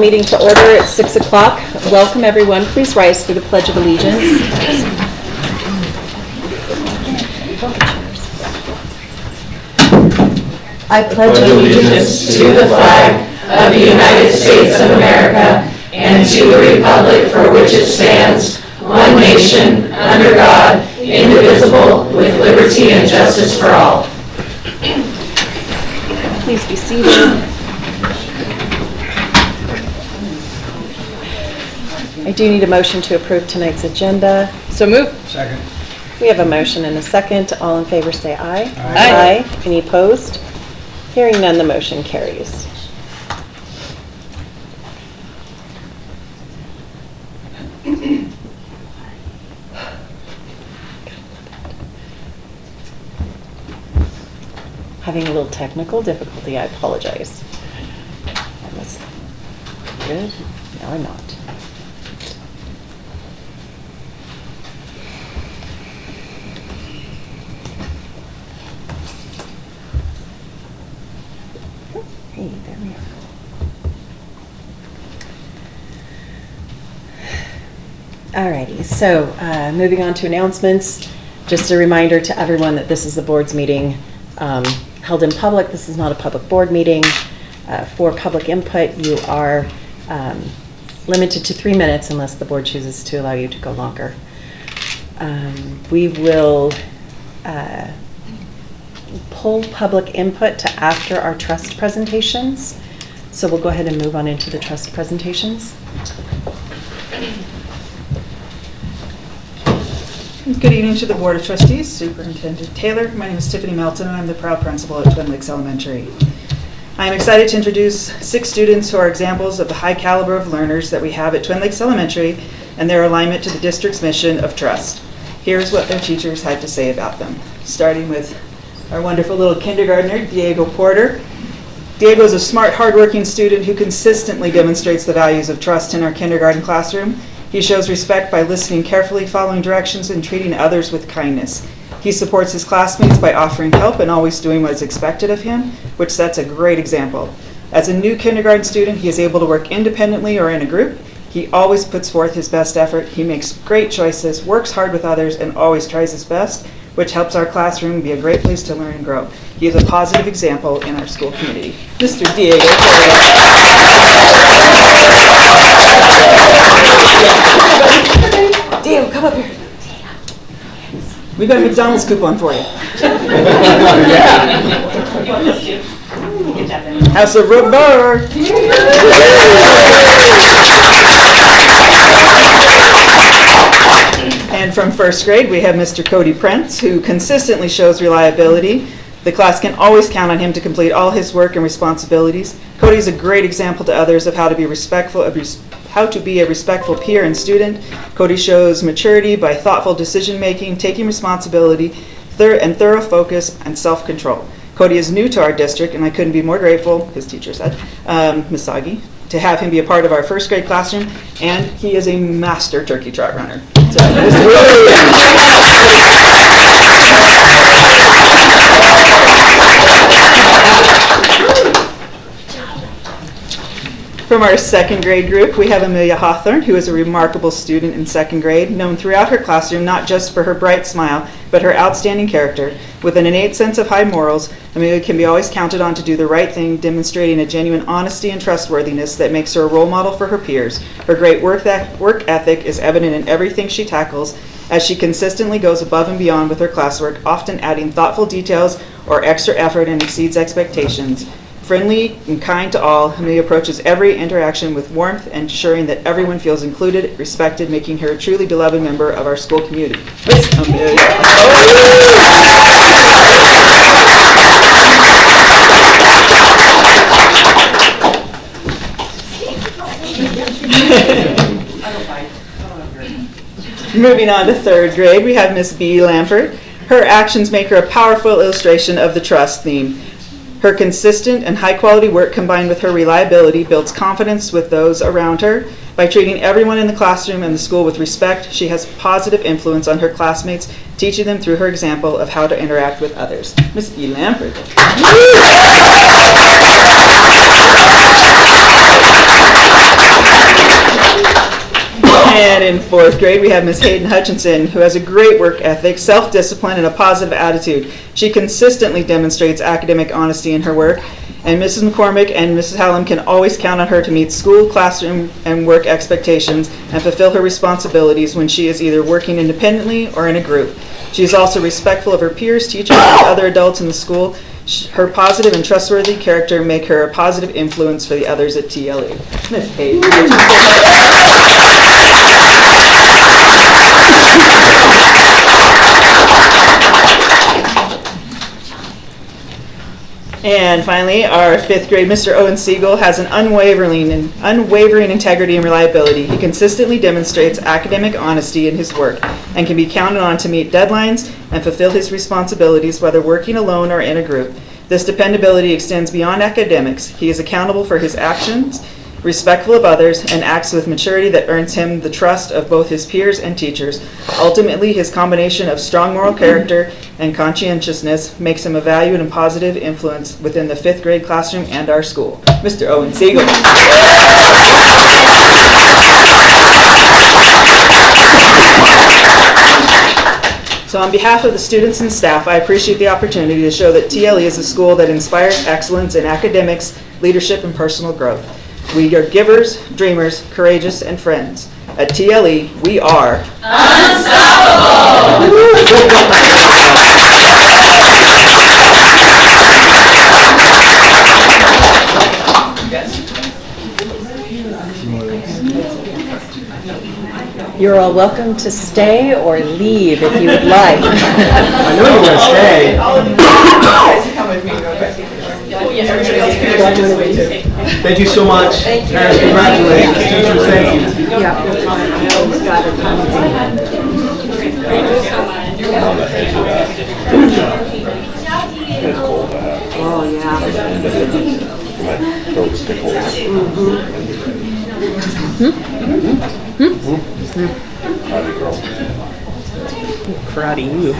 Meeting to order at 6 o'clock. Welcome everyone. Please rise for the Pledge of Allegiance. I pledge allegiance to the flag of the United States of America and to the republic for which it stands, one nation, under God, indivisible, with liberty and justice for all. Please be seated. I do need a motion to approve tonight's agenda. So moved. Second. We have a motion and a second. All in favor say aye. Aye. Aye. Any opposed? Hearing none, the motion carries. Having a little technical difficulty, I apologize. That was good. Now I'm not. Hey, there we are. Alrighty, so moving on to announcements. Just a reminder to everyone that this is the board's meeting held in public. This is not a public board meeting. For public input, you are limited to 3 minutes unless the board chooses to allow you to go longer. We will pull public input to after our trust presentations. So we'll go ahead and move on into the trust presentations. Good evening to the Board of Trustees, Superintendent Taylor. My name is Tiffany Melton and I'm the proud principal at Twin Lakes Elementary. I am excited to introduce 6 students who are examples of the high caliber of learners that we have at Twin Lakes Elementary and their alignment to the district's mission of trust. Here's what their teachers had to say about them, starting with our wonderful little kindergartner, Diego Porter. Diego is a smart, hardworking student who consistently demonstrates the values of trust in our kindergarten classroom. He shows respect by listening carefully, following directions, and treating others with kindness. He supports his classmates by offering help and always doing what is expected of him, which sets a great example. As a new kindergarten student, he is able to work independently or in a group. He always puts forth his best effort. He makes great choices, works hard with others, and always tries his best, which helps our classroom be a great place to learn and grow. He is a positive example in our school community. Mr. Diego. Diego, come up here. We got a McDonald's coupon for you. House of Rubber. And from first grade, we have Mr. Cody Prentz, who consistently shows reliability. The class can always count on him to complete all his work and responsibilities. Cody is a great example to others of how to be a respectful peer and student. Cody shows maturity by thoughtful decision-making, taking responsibility, and thorough focus and self-control. Cody is new to our district, and I couldn't be more grateful, his teacher said, Ms. Sagi, to have him be a part of our first grade classroom, and he is a master turkey trot runner. So, from our second grade group, we have Amelia Hawthorne, who is a remarkable student in second grade, known throughout her classroom not just for her bright smile, but her outstanding character. With an innate sense of high morals, Amelia can be always counted on to do the right thing, demonstrating a genuine honesty and trustworthiness that makes her a role model for her peers. Her great work ethic is evident in everything she tackles, as she consistently goes above and beyond with her classwork, often adding thoughtful details or extra effort and exceeds expectations. Friendly and kind to all, Amelia approaches every interaction with warmth, ensuring that everyone feels included, respected, making her a truly beloved member of our school community. Miss Amelia. Moving on to third grade, we have Miss B. Lampert. Her actions make her a powerful illustration of the trust theme. Her consistent and high-quality work combined with her reliability builds confidence with those around her. By treating everyone in the classroom and the school with respect, she has positive influence on her classmates, teaching them through her example of how to interact with others. Ms. E. Lampert. in 4th grade, we have Ms. Hayden Hutchinson, who has a great work ethic, self-discipline, and a positive attitude. She consistently demonstrates academic honesty in her work, and Mrs. McCormick and Mrs. Hallam can always count on her to meet school, classroom, and work expectations and fulfill her responsibilities when she is either working independently or in a group. She is also respectful of her peers, teachers, and other adults in the school. Her positive and trustworthy character make her a positive influence for the others at TLE. Ms. Hayden. And finally, our 5th grade, Mr. Owen Siegel, has an unwavering integrity and reliability. He consistently demonstrates academic honesty in his work and can be counted on to meet deadlines and fulfill his responsibilities, whether working alone or in a group. This dependability extends beyond academics. He is accountable for his actions, respectful of others, and acts with maturity that earns him the trust of both his peers and teachers. Ultimately, his combination of strong moral character and conscientiousness makes him a valued and positive influence within the 5th grade classroom and our school. Mr. Owen Siegel. So on behalf of the students and staff, I appreciate the opportunity to show that TLE is a school that inspires excellence in academics, leadership, and personal growth. We are givers, dreamers, courageous, and friends. At TLE, we are unstoppable! You're all welcome to stay or leave if you would like. I know you're going to stay. All of you guys come with me real quick. Everybody else can go this way too. Thank you so much. Thank you. Parents, congratulations. Teachers, thank you. Oh, yeah. Karate, you.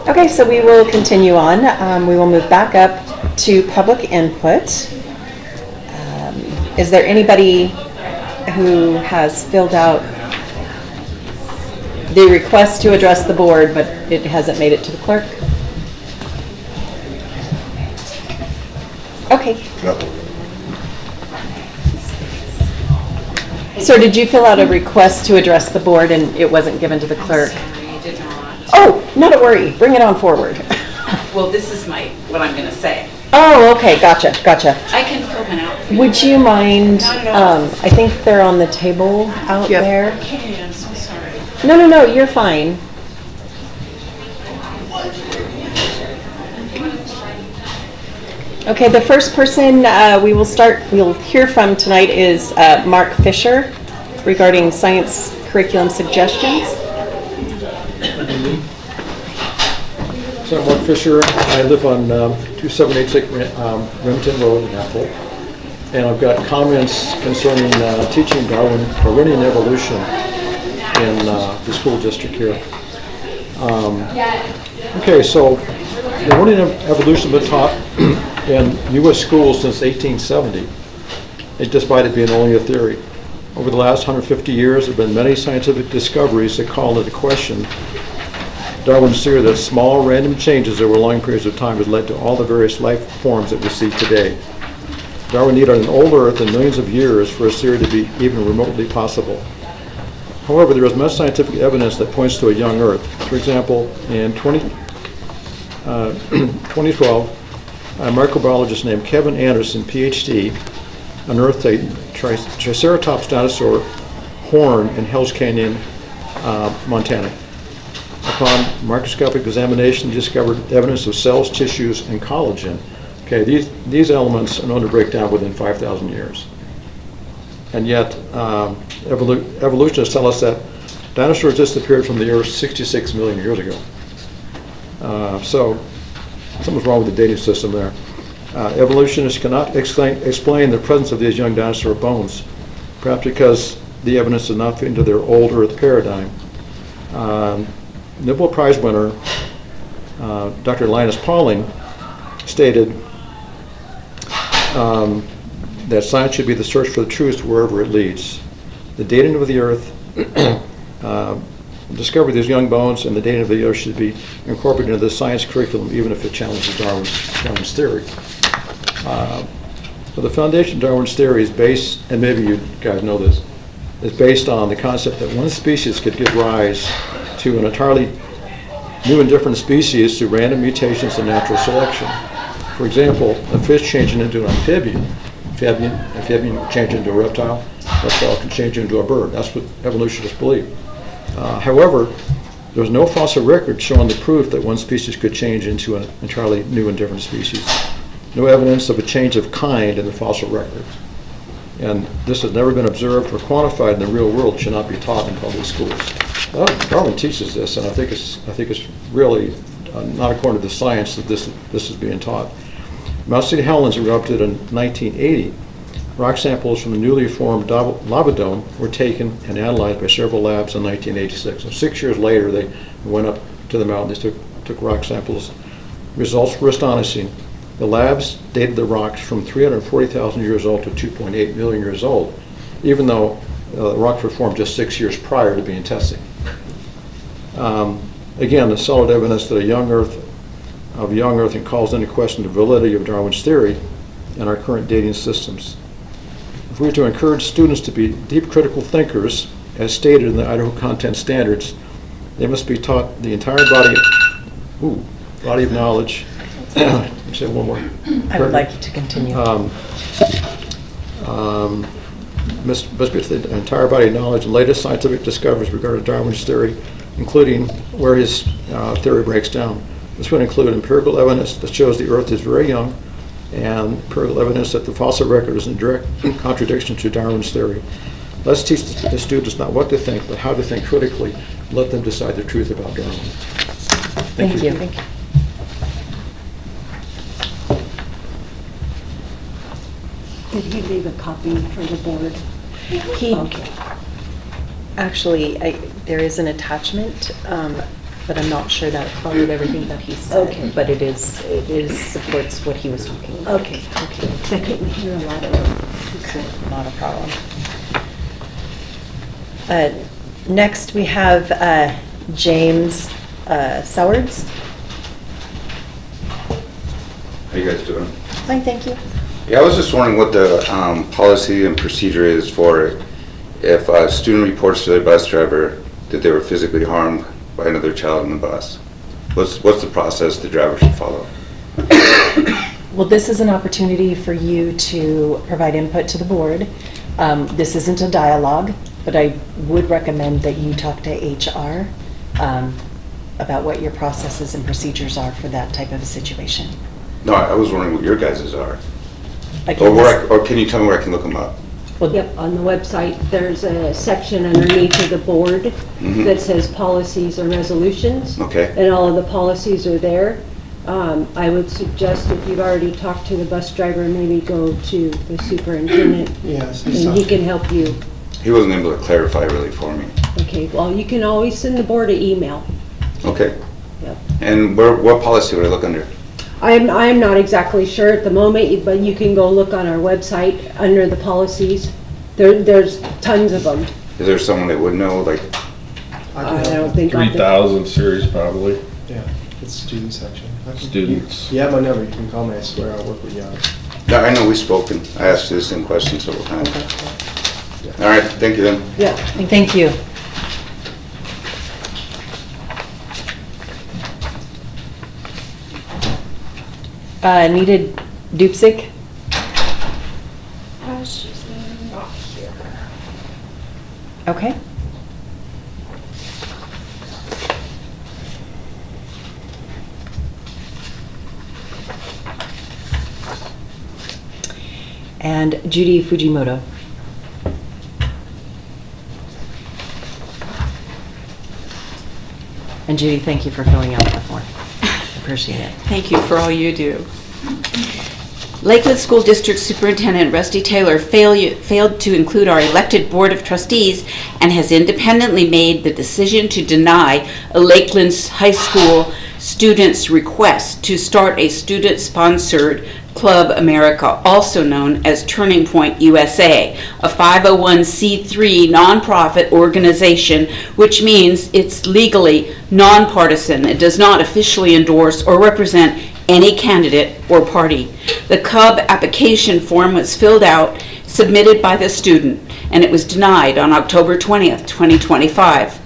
Okay, so we will continue on. We will move back up to public input. Is there anybody who has filled out the request to address the board, but it hasn't made it to the clerk? Okay. So did you fill out a request to address the board and it wasn't given to the clerk? I did not. Oh, not to worry. Bring it on forward. Well, this is what I'm going to say. Oh, okay. Gotcha. I can fill one out for you. Would you mind, Not at all. I think they're on the table out there. Okay, I'm so sorry. No, you're fine. Okay, the first person we'll hear from tonight is Mark Fisher regarding science curriculum suggestions. So I'm Mark Fisher. I live on 2786 Remington Road in Ethel. And I've got comments concerning teaching Darwinian evolution in the school district here. Okay, so Darwinian evolution has been taught in U.S. schools since 1870, despite it being only a theory. Over the last 150 years, there have been many scientific discoveries that call into question Darwin's theory that small random changes over long periods of time have led to all the various life forms that we see today. Darwin needed an old Earth and millions of years for his theory to be even remotely possible. However, there is much scientific evidence that points to a young Earth. For example, in 2012, a microbiologist named Kevin Anderson, PhD, unearthed a Triceratops dinosaur horn in Hell's Canyon, Montana. Upon microscopic examination, he discovered evidence of cells, tissues, and collagen Okay, these elements are known to break down within 5,000 years. And yet, evolutionists tell us that dinosaurs disappeared from the Earth 66 million years ago. So something's wrong with the dating system there. Evolutionists cannot explain the presence of these young dinosaur bones, perhaps because the evidence does not fit into their old Earth paradigm. Nobel Prize winner Dr. Linus Pauling stated that science should be the search for the truth wherever it leads. The dating of the Earth, discovery of these young bones and the dating of the Earth should be incorporated into the science curriculum, even if it challenges Darwin's theory. So the foundation of Darwin's theory is based, and maybe you guys know this, is based on the concept that one species could give rise to an entirely new and different species through random mutations and natural selection. For example, a fish changing into an amphibian changing into a reptile can change into a bird. That's what evolutionists believe. However, there's no fossil record showing the proof that one species could change into an entirely new and different species. No evidence of a change of kind in the fossil record. And this has never been observed or quantified in the real world, should not be taught in public schools. Well, Darwin teaches this, and I think it's really not according to the science that this is being taught. Mount St. Helens erupted in 1980. Rock samples from the newly formed lava dome were taken and analyzed by several labs in 1986. So 6 years later, they went up to the mountain. They took rock samples. Results were astonishing. The labs dated the rocks from 340,000 years old to 2.8 million years old, even though the rocks were formed just 6 years prior to being tested. Again, the solid evidence that a young Earth and calls into question the validity of Darwin's theory and our current dating systems. If we are to encourage students to be deep critical thinkers, as stated in the Idaho Content Standards, they must be taught the entire body of knowledge. Let me say one more. I would like you to continue. Must be the entire body of knowledge and latest scientific discoveries regarding Darwin's theory, including where his theory breaks down. This would include empirical evidence that shows the Earth is very young, and empirical evidence that the fossil record is in direct contradiction to Darwin's theory. Let's teach the students not what to think, but how to think critically. Let them decide the truth about Darwin. Thank you. Thank you. Did he leave a copy for the board? Okay. Actually, there is an attachment, but I'm not sure that followed everything that he said. Okay. But it supports what he was talking about. Okay. I couldn't hear a lot of it. Okay. Not a problem. Next, we have James Sowards. How you guys doing? Fine, thank you. Yeah, I was just wondering what the policy and procedure is for if a student reports to their bus driver that they were physically harmed by another child in the bus. What's the process the driver should follow? Well, this is an opportunity for you to provide input to the board. This isn't a dialogue, but I would recommend that you talk to HR about what your processes and procedures are for that type of a situation. No, I was wondering what your guys's are. Again, Or can you tell me where I can look them up? well, Yep, on the website, there's a section underneath of the board that says policies or resolutions. Okay. And all of the policies are there. I would suggest if you've already talked to the bus driver, maybe go to the superintendent. Yes. And he can help you. He wasn't able to clarify really for me. Okay, well, you can always send the board an email. Okay. Yep. And what policy would I look under? I'm not exactly sure at the moment, but you can go look on our website under the policies. There's tons of them. Is there someone that would know, like, I don't think. 3,000 series probably, Yeah, it's student section. students. You have my number, you can call me, I swear I'll work with you on it. no, I know we've spoken. I asked you the same question several times. All right, thank you then. Yeah. thank you. Needed Dupsik? She's not here. Okay. and Judy Fujimoto. And Judy, thank you for filling out the form. Appreciate it. Thank you for all you do. Lakewood School District Superintendent Rusty Taylor failed to include our elected Board of Trustees and has independently made the decision to deny a Lakeland High School student's request to start a student-sponsored Club America, also known as Turning Point USA, a 501c3 nonprofit organization, which means it's legally nonpartisan. It does not officially endorse or represent any candidate or party. The Club application form was filled out, submitted by the student, and it was denied on October 20th, 2025.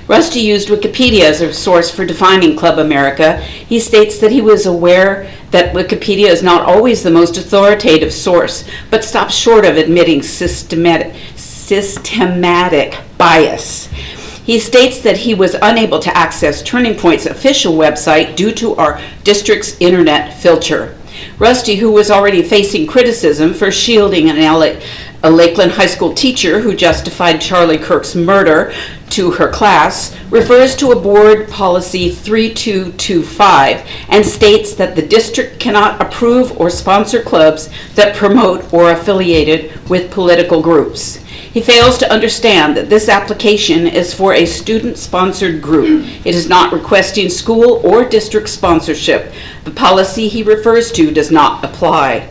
Rusty used Wikipedia as a source for defining Club America. He states that he was aware that Wikipedia is not always the most authoritative source, but stops short of admitting systematic bias. He states that he was unable to access Turning Point's official website due to our district's internet filter. Rusty, who was already facing criticism for shielding a Lakeland High School teacher who justified Charlie Kirk's murder to her class, refers to a board policy 3225 and states that the district cannot approve or sponsor clubs that promote or affiliated with political groups. He fails to understand that this application is for a student-sponsored group. It is not requesting school or district sponsorship. The policy he refers to does not apply.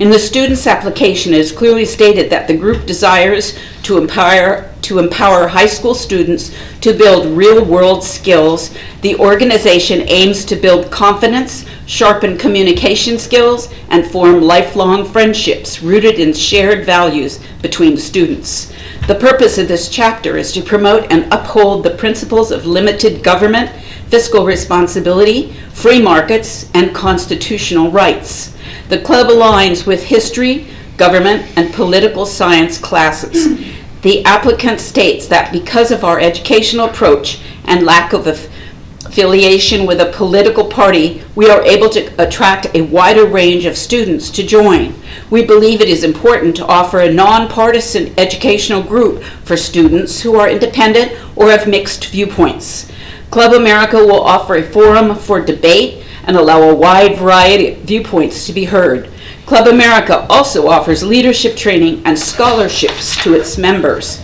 In the student's application, it is clearly stated that the group desires to empower high school students to build real-world skills. The organization aims to build confidence, sharpen communication skills, and form lifelong friendships rooted in shared values between students. The purpose of this chapter is to promote and uphold the principles of limited government, fiscal responsibility, free markets, and constitutional rights. The club aligns with history, government, and political science classes. The applicant states that because of our educational approach and lack of affiliation with a political party, we are able to attract a wider range of students to join. We believe it is important to offer a nonpartisan educational group for students who are independent or have mixed viewpoints. Club America will offer a forum for debate and allow a wide variety of viewpoints to be heard. Club America also offers leadership training and scholarships to its members.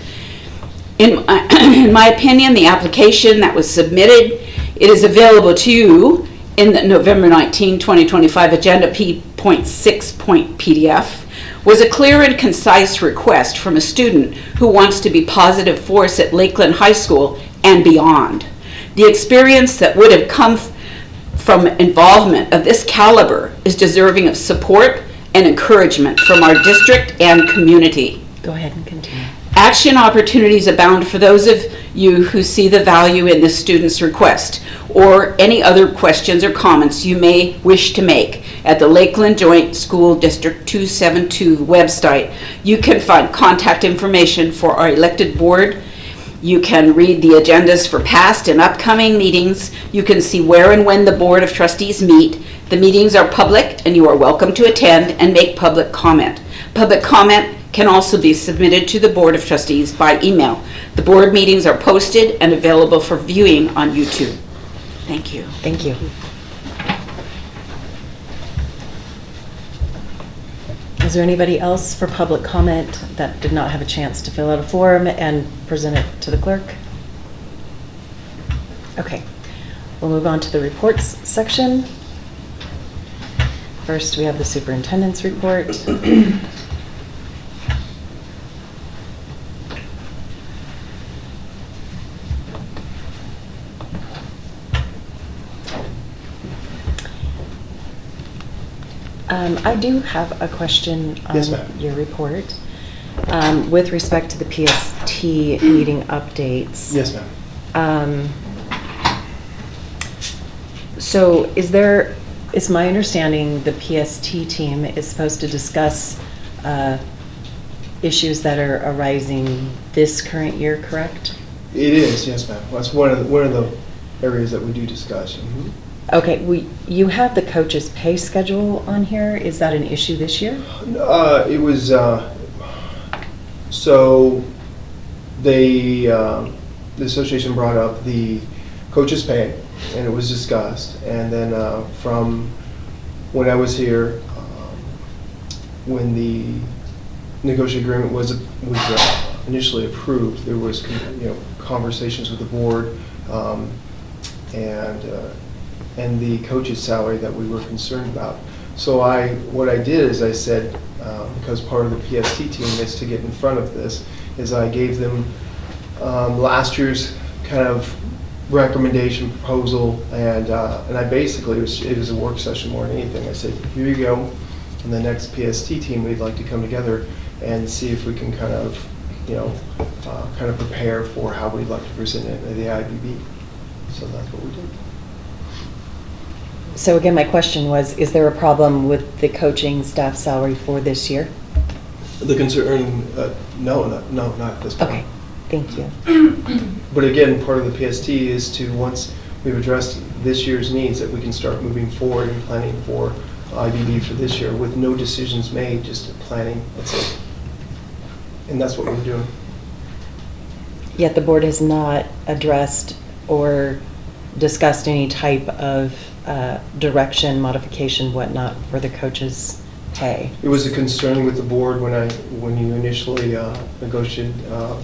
In my opinion, the application that was submitted, it is available to you in the November 19, 2025 Agenda P.6 PDF, was a clear and concise request from a student who wants to be a positive force at Lakeland High School and beyond. The experience that would have come from involvement of this caliber is deserving of support and encouragement from our district and community. Go ahead and continue. Action opportunities abound for those of you who see the value in this student's request or any other questions or comments you may wish to make at the Lakeland Joint School District 272 website. You can find contact information for our elected board. You can read the agendas for past and upcoming meetings. You can see where and when the Board of Trustees meet. The meetings are public and you are welcome to attend and make public comment. Public comment can also be submitted to the Board of Trustees by email. The board meetings are posted and available for viewing on YouTube. Thank you. Thank you. Is there anybody else for public comment that did not have a chance to fill out a form and present it to the clerk? Okay, we'll move on to the reports section. First, we have the superintendent's report. I do have a question on Yes, ma'am. your report with respect to the PST meeting updates. Yes, ma'am. So is my understanding the PST team is supposed to discuss issues that are arising this current year, correct? It is, yes, ma'am. That's one of the areas that we do discuss. Okay, you have the coach's pay schedule on here. Is that an issue this year? It was, so the association brought up the coach's pay, and it was discussed. And then from when I was here, when the negotiated agreement was initially approved, there was conversations with the board and the coach's salary that we were concerned about. So what I did is I said, because part of the PST team is to get in front of this, is I gave them last year's kind of recommendation proposal, and I basically, it was a work session more than anything. I said, here you go, and the next PST team, we'd like to come together and see if we can kind of prepare for how we'd like to present it at the IBB. So that's what we did. So again, my question was, is there a problem with the coaching staff salary for this year? The concern, no, not at this point. Okay, thank you. But again, part of the PST is to, once we've addressed this year's needs, that we can start moving forward and planning for IBB for this year with no decisions made, just planning, that's it. And that's what we're doing. Yet the board has not addressed or discussed any type of direction, modification, whatnot for the coaches' pay. It was a concern with the board when you initially negotiated,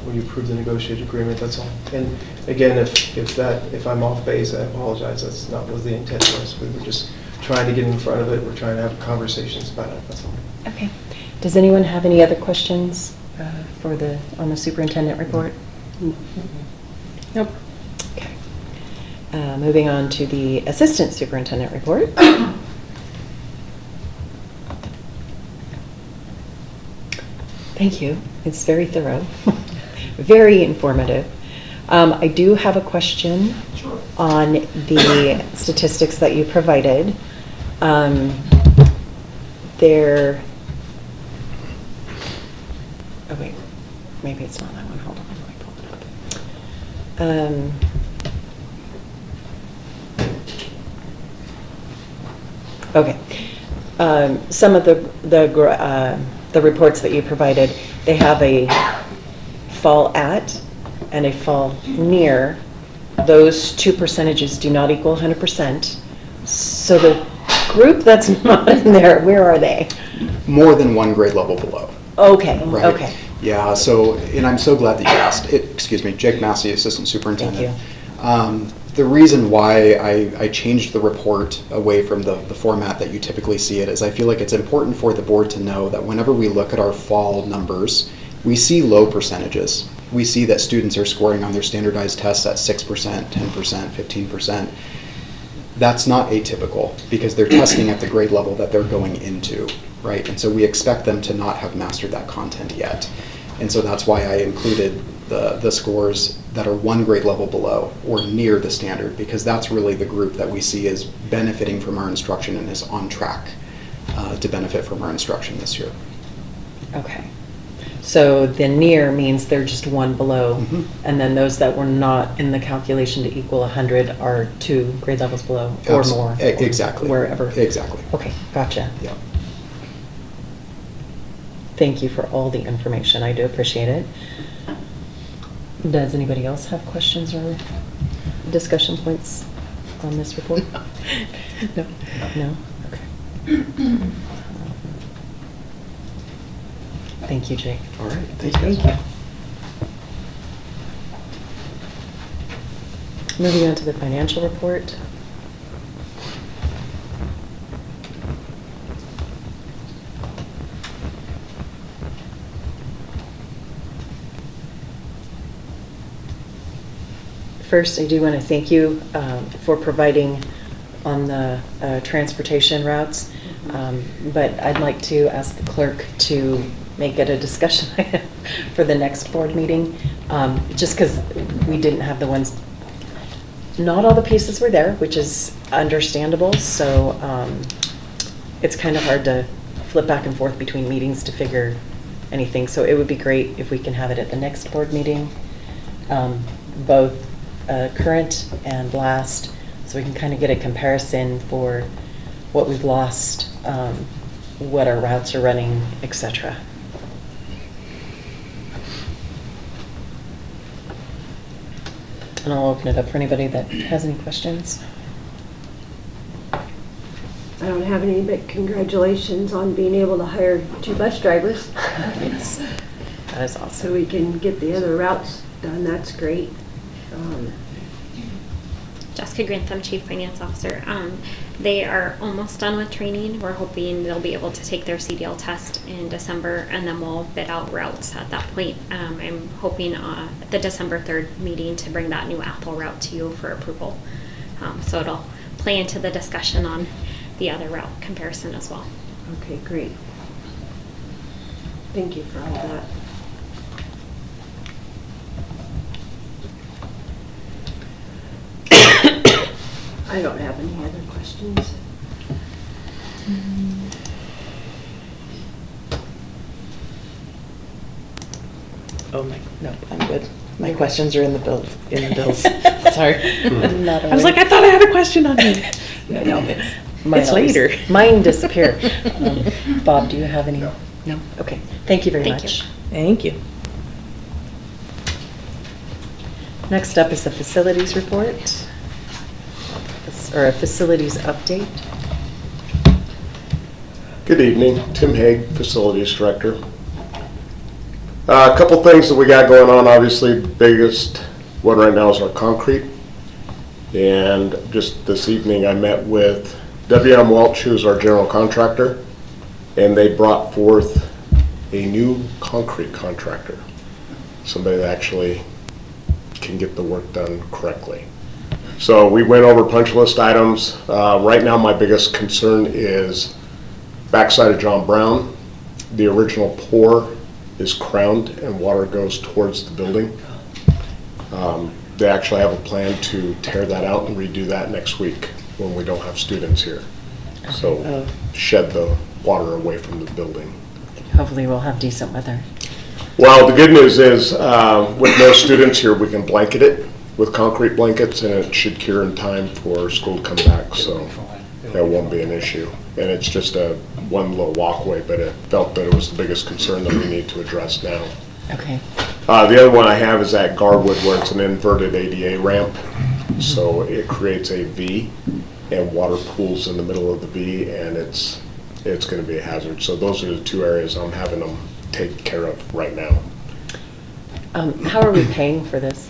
when you approved the negotiated agreement, that's all. And again, if I'm off base, I apologize. That's not what the intent was. We were just trying to get in front of it. We're trying to have conversations about it, that's all. Okay. Does anyone have any other questions on the superintendent report? Nope. Okay. Moving on to the assistant superintendent report. Thank you. It's very thorough, very informative. I do have a question on the statistics that you provided. Oh wait, maybe it's not that one. Hold on, let me pull it up. Okay. Some of the reports that you provided, they have a fall at and a fall near. Those two percentages do not equal 100%. So the group that's not in there, where are they? More than one grade level below. Okay, Right. okay. Yeah, so, and I'm so glad that you asked. Excuse me, Jake Massey, Assistant Superintendent. Thank you. The reason why I changed the report away from the format that you typically see it is I feel like it's important for the board to know that whenever we look at our fall numbers, we see low percentages. We see that students are scoring on their standardized tests at 6%, 10%, 15%. That's not atypical because they're testing at the grade level that they're going into, right? And so we expect them to not have mastered that content yet. And so that's why I included the scores that are one grade level below or near the standard, because that's really the group that we see is benefiting from our instruction and is on track to benefit from our instruction this year. Okay. So the near means they're just one below, and then those that were not in the calculation to equal 100 are 2 grade levels below or more. Exactly. Wherever. Exactly. Okay, gotcha. Yeah. Thank you for all the information. I do appreciate it. Does anybody else have questions or discussion points on this report? No? No? Okay. Thank you, Jake. All right. Thank you. Thank you. Moving on to the financial report. First, I do want to thank you for providing on the transportation routes, but I'd like to ask the clerk to make it a discussion item for the next board meeting, just because we didn't have the ones, not all the pieces were there, which is understandable, so it's kind of hard to flip back and forth between meetings to figure anything, so it would be great if we can have it at the next board meeting, both current and last, so we can kind of get a comparison for what we've lost, what our routes are running, etc. And I'll open it up for anybody that has any questions. I don't have any, but congratulations on being able to hire 2 bus drivers. Yes, that is So awesome. we can get the other routes done, that's great. Jessica Grantham, Chief Finance Officer. They are almost done with training. We're hoping they'll be able to take their CDL test in December, and then we'll bid out routes at that point. I'm hoping the December 3rd meeting to bring that new Apple route to you for approval. So it'll play into the discussion on the other route comparison as well. Okay, great. Thank you for all that. I don't have any other questions. Oh my, no, I'm good. My questions are in the bills. Sorry. Not I was like, I thought I had a question on you. No, It's later. Mine disappear. Bob, do you have any? No. No? Okay. Thank you very Thank much. you. Thank you. Next up is the facilities report, or a facilities update. Good evening, Tim Haig, Facilities Director. A couple things that we got going on. Obviously, biggest one right now is our concrete. And just this evening I met with WM Welch, who's our general contractor, and they brought forth a new concrete contractor, somebody that actually can get the work done correctly. So we went over punch list items. Right now my biggest concern is backside of John Brown. The original pour is crowned and water goes towards the building. They actually have a plan to tear that out and redo that next week when we don't have students here. So shed the water away from the building. Hopefully we'll have decent weather. Well, the good news is with no students here, we can blanket it with concrete blankets and it should cure in time for school to come back. So that won't be an issue. And it's just one little walkway, but it felt that it was the biggest concern that we need to address now. Okay. The other one I have is at Garwood, where it's an inverted ADA ramp. So it creates a V and water pools in the middle of the V, and it's going to be a hazard. So those are the 2 areas I'm having them take care of right now. How are we paying for this?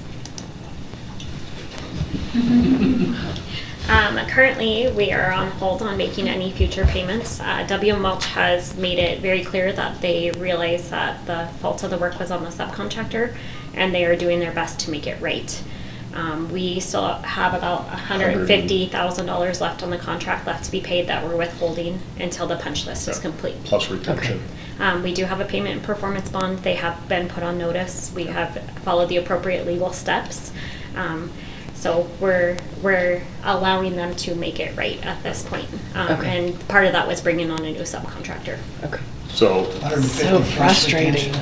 Currently, we are on hold on making any future payments. WM Welch has made it very clear that they realize that the fault of the work was on the subcontractor, and they are doing their best to make it right. We still have about $150,000 left on the contract left to be paid that we're withholding until the punch list is complete. Plus retention. We do have a payment and performance bond. They have been put on notice. We have followed the appropriate legal steps. So we're allowing them to make it right at this point. Okay. And part of that was bringing on a new subcontractor. Okay. So, So frustrating.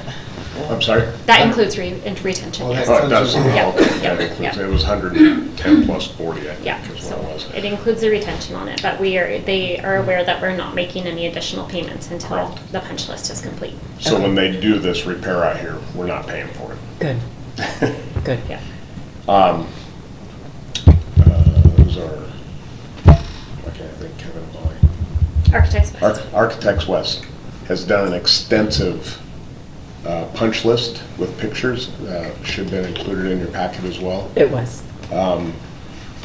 I'm sorry? That includes retention, yes. Oh, it does? Yeah, Okay. yeah, That includes, yeah. it was 110 plus 40, I Yeah, think is so what it was. it includes the retention on it, but they are aware that we're not making any additional payments until Correct. the punch list is complete. So when they do this repair out here, we're not paying for it. Good. Good. Yeah. Those are, I can't think, Kevin and Molly. Architects West. Architects West has done an extensive punch list with pictures. Should have been included in your packet as well. It was.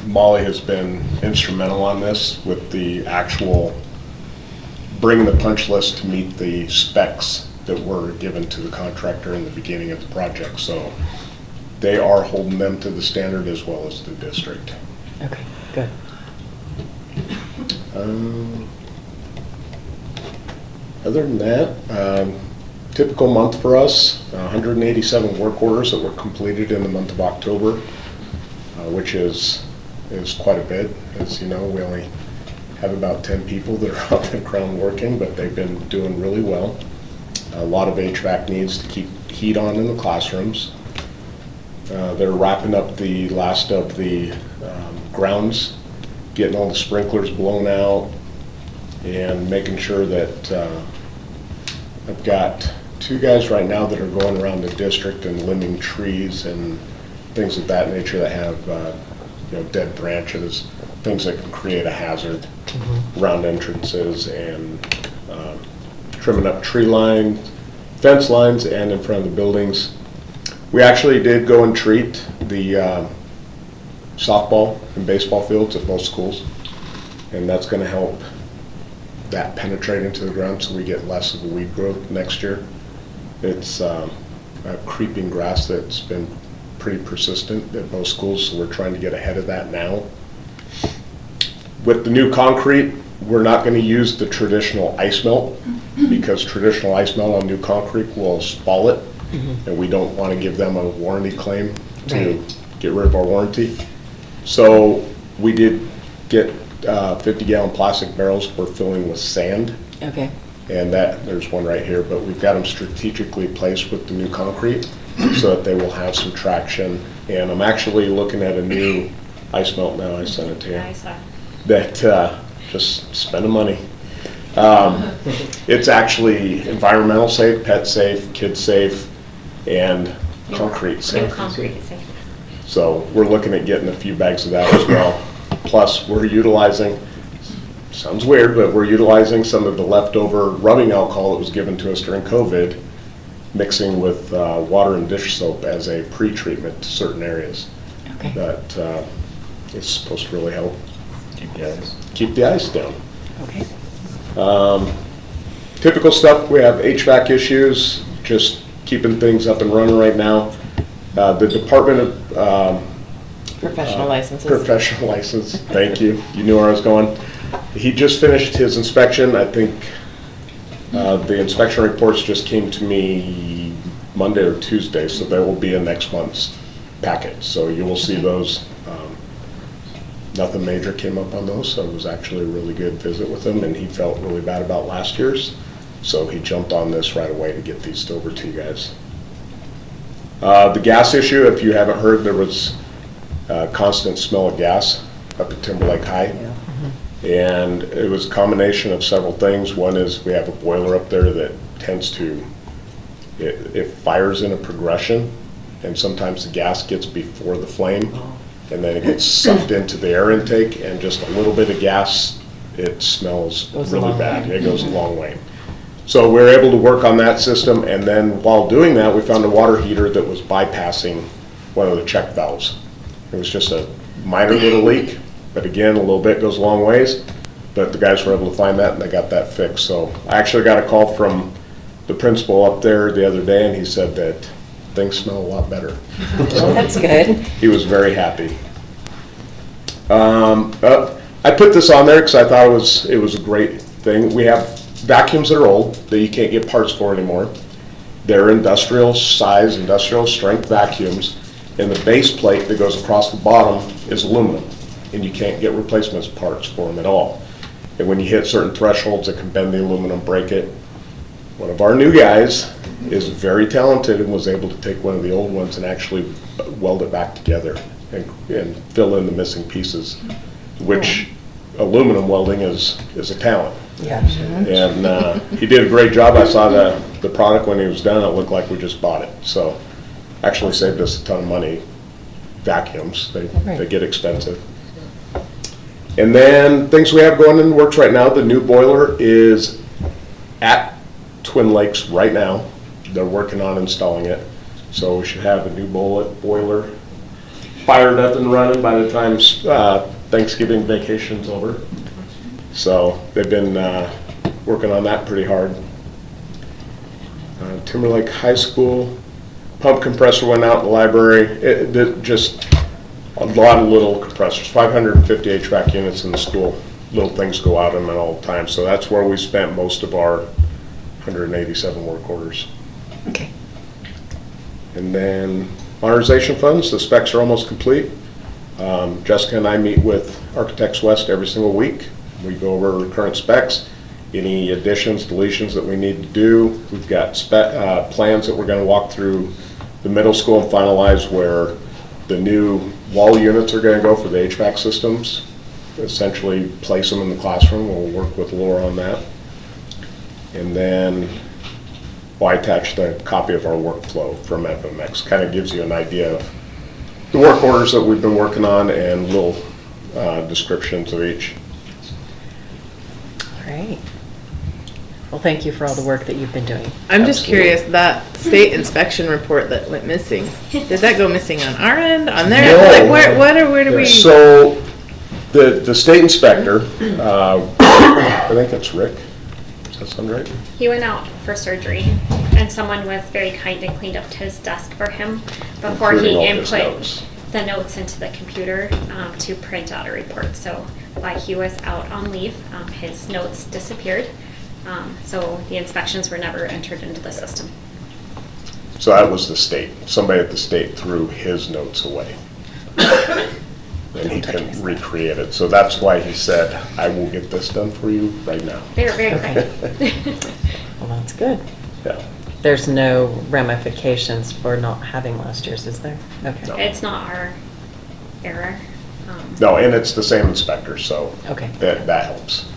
Molly has been instrumental on this with the actual bringing the punch list to meet the specs that were given to the contractor in the beginning of the project. So they are holding them to the standard as well as the district. Okay, good. Other than that, typical month for us, 187 work orders that were completed in the month of October, which is quite a bit. As you know, we only have about 10 people that are on the ground working, but they've been doing really well. A lot of HVAC needs to keep heat on in the classrooms. They're wrapping up the last of the grounds getting all the sprinklers blown out, and making sure that I've got 2 guys right now that are going around the district and limbing trees and things of that nature that have dead branches, things that can create a hazard around entrances, and trimming up tree lines, fence lines, and in front of the buildings. We actually did go and treat the softball and baseball fields at both schools, and that's going to help that penetrate into the ground so we get less of a weed growth next year. It's a creeping grass that's been pretty persistent at both schools, so we're trying to get ahead of that now. With the new concrete, we're not going to use the traditional ice melt, because traditional ice melt on new concrete will spall it, and we don't want to give them a warranty claim to get rid of our warranty. So we did get 50-gallon plastic barrels we're filling with sand. Okay. And there's one right here, but we've got them strategically placed with the new concrete so that they will have some traction. And I'm actually looking at a new ice melt now. I sent it to you. I saw. That just spending money. It's actually environmental safe, pet safe, kid safe, and concrete safe. Concrete safe. So we're looking at getting a few bags of that as well. Plus, we're utilizing, sounds weird, but we're utilizing some of the leftover rubbing alcohol that was given to us during COVID, mixing with water and dish soap as a pre-treatment to certain areas. Okay. That is supposed to really help keep the ice down. Okay. Typical stuff, we have HVAC issues, just keeping things up and running right now. The Department of Professional licenses. Professional license, thank you. You knew where I was going. He just finished his inspection. I think the inspection reports just came to me Monday or Tuesday, so they will be in next month's packet. So you will see those. Nothing major came up on those, so it was actually a really good visit with him, and he felt really bad about last year's. So he jumped on this right away to get these over to you guys. The gas issue, if you haven't heard, there was a constant smell of gas up at Timberlake High. Yeah. And it was a combination of several things. One is we have a boiler up there that tends to, it fires in a progression, and sometimes the gas gets before the flame, and then it gets sucked into the air intake, and just a little bit of gas, it smells really bad. It goes a long way. So we were able to work on that system, and then while doing that, we found a water heater that was bypassing one of the check valves. It was just a minor little leak, but again, a little bit goes a long ways. But the guys were able to find that, and they got that fixed. So I actually got a call from the principal up there the other day, and he said that things smell a lot better. Well, that's good. He was very happy. I put this on there because I thought it was a great thing. We have vacuums that are old that you can't get parts for anymore. They're industrial size, industrial strength vacuums, and the base plate that goes across the bottom is aluminum, and you can't get replacement parts for them at all. And when you hit certain thresholds, it can bend the aluminum, break it. One of our new guys is very talented and was able to take one of the old ones and actually weld it back together and fill in the missing pieces, which aluminum welding is a talent. Yeah. And he did a great job. I saw the product when he was done. It looked like we just bought it. So actually saved us a ton of money. Vacuums, they get expensive. And then things we have going in the works right now, the new boiler is at Twin Lakes right now. They're working on installing it. So we should have a new boiler fired up and running by the time Thanksgiving vacation's over. So they've been working on that pretty hard. Timberlake High School, pump compressor went out in the library. Just a lot of little compressors, 550 HVAC units in the school. Little things go out in them all the time. So that's where we spent most of our 187 work orders. Okay. And then modernization funds, the specs are almost complete. Jessica and I meet with Architects West every single week. We go over current specs, any additions, deletions that we need to do. We've got plans that we're going to walk through the middle school and finalize where the new wall units are going to go for the HVAC systems. essentially place them in the classroom. We'll work with Laura on that. And then I attached a copy of our workflow from FMX. Kind of gives you an idea of the work orders that we've been working on and little descriptions of each. All right. Well, thank you for all the work that you've been doing. I'm just curious, that state inspection report that went missing, did that go missing on our end, on their end? No. Like, where do we? So the state inspector, I think that's Rick. Does that sound right? He went out for surgery, and someone was very kind and cleaned up his desk for him before Including all he his input notes. the notes into the computer to print out a report. So while he was out on leave, his notes disappeared. So the inspections were never entered into the system. So that was the state. Somebody at the state threw his notes away. And he couldn't recreate it. So that's why he said, I will get this done for you right now. They were very Okay. kind. Well, that's good. Yeah. There's no ramifications for not having last year's, is there? Okay. It's not our error. No, and it's the same inspector, so Okay. that helps.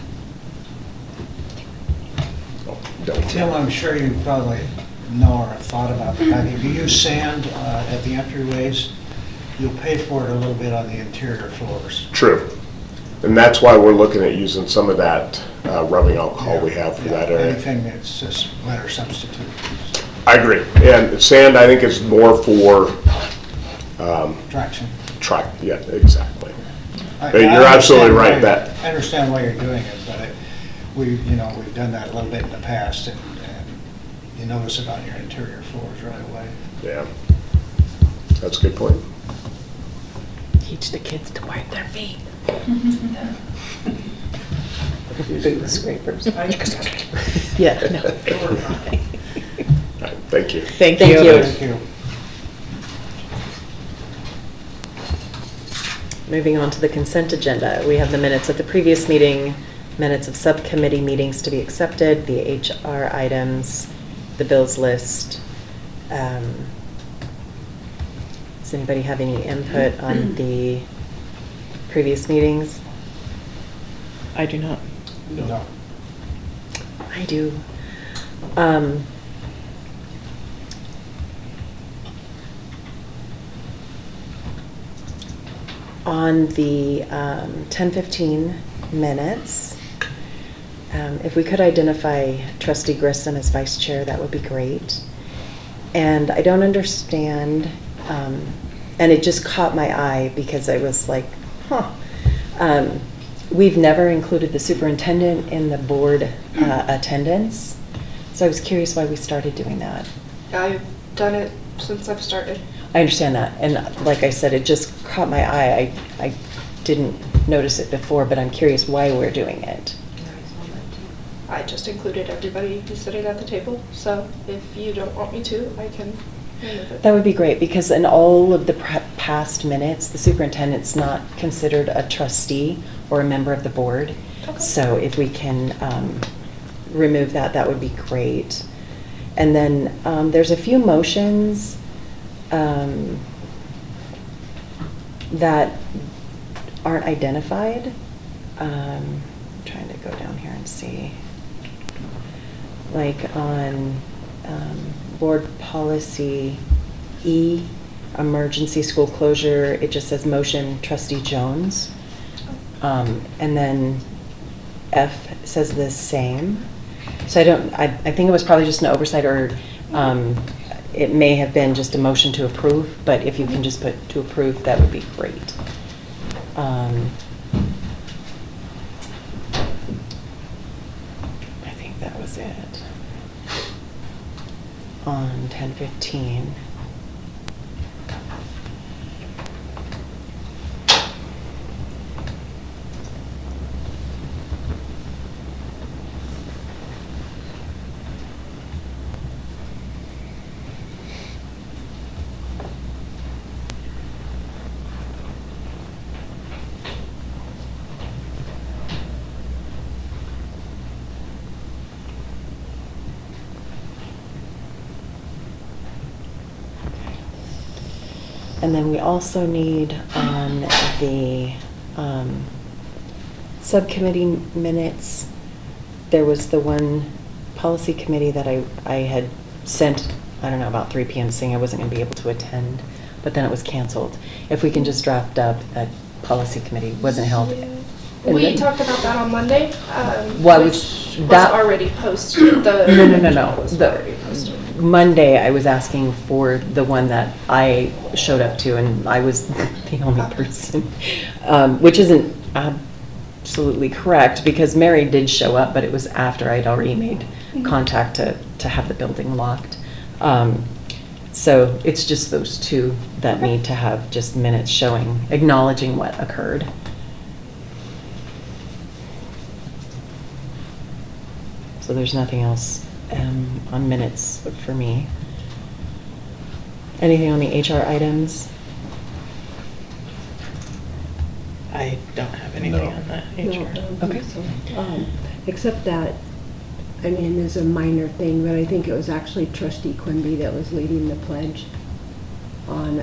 Oh, don't. Tim, I'm sure you probably know or have thought about the fact if you use sand at the entryways, you'll pay for it a little bit on the interior floors. True. And that's why we're looking at using some of that rubbing alcohol we have for that area. Anything that's a better substitute. I agree. And sand, I think, is more for Traction. yeah, exactly. I But you're absolutely understand right why- that. I understand why you're doing it, but we've done that a little bit in the past, and you notice it on your interior floors right away. Yeah. That's a good point. Teach the kids to wipe their feet. Boot scrapers. Yeah, no. All right, thank you. Thank Thank you. you. Thank you. Moving on to the consent agenda, we have the minutes of the previous meeting, minutes of subcommittee meetings to be accepted, the HR items, the bills list. Does anybody have any input on the previous meetings? I do not. No. I do. On the 10:15 minutes, if we could identify Trustee Grissom as vice chair, that would be great. And I don't understand, and it just caught my eye because I was like, huh. We've never included the superintendent in the board attendance, so I was curious why we started doing that. I've done it since I've started. I understand that, and like I said, it just caught my eye. I didn't notice it before, but I'm curious why we're doing it. I just included everybody who's sitting at the table, so if you don't want me to, I can remove it. That would be great, because in all of the past minutes, the superintendent's not considered a trustee or a member of the board. Okay. So if we can remove that, that would be great. And then there's a few motions that aren't identified. I'm trying to go down here and see. Like on board policy E, emergency school closure, it just says motion trustee Jones. And then F says the same. So I think it was probably just an oversight, or it may have been just a motion to approve, but if you can just put to approve, that would be great. I think that was it. On 10:15. And then we also need on the Subcommittee minutes, there was the one policy committee that I had sent, I don't know, about 3 p.m. saying I wasn't going to be able to attend, but then it was canceled. If we can just draft up that policy committee wasn't held. And We then- talked about that on Monday, Well, which was that- already posted. No. Was The already posted. Monday, I was asking for the one that I showed up to, and I was the only person, which isn't absolutely correct, because Mary did show up, but it was after I'd already made contact to have the building locked. So it's just those two that need to have just minutes showing, acknowledging what occurred. So there's nothing else on minutes for me. Anything on the HR items? I don't have anything on the HR. Okay. Except that, I mean, it's a minor thing, but I think it was actually Trustee Quimby that was leading the pledge on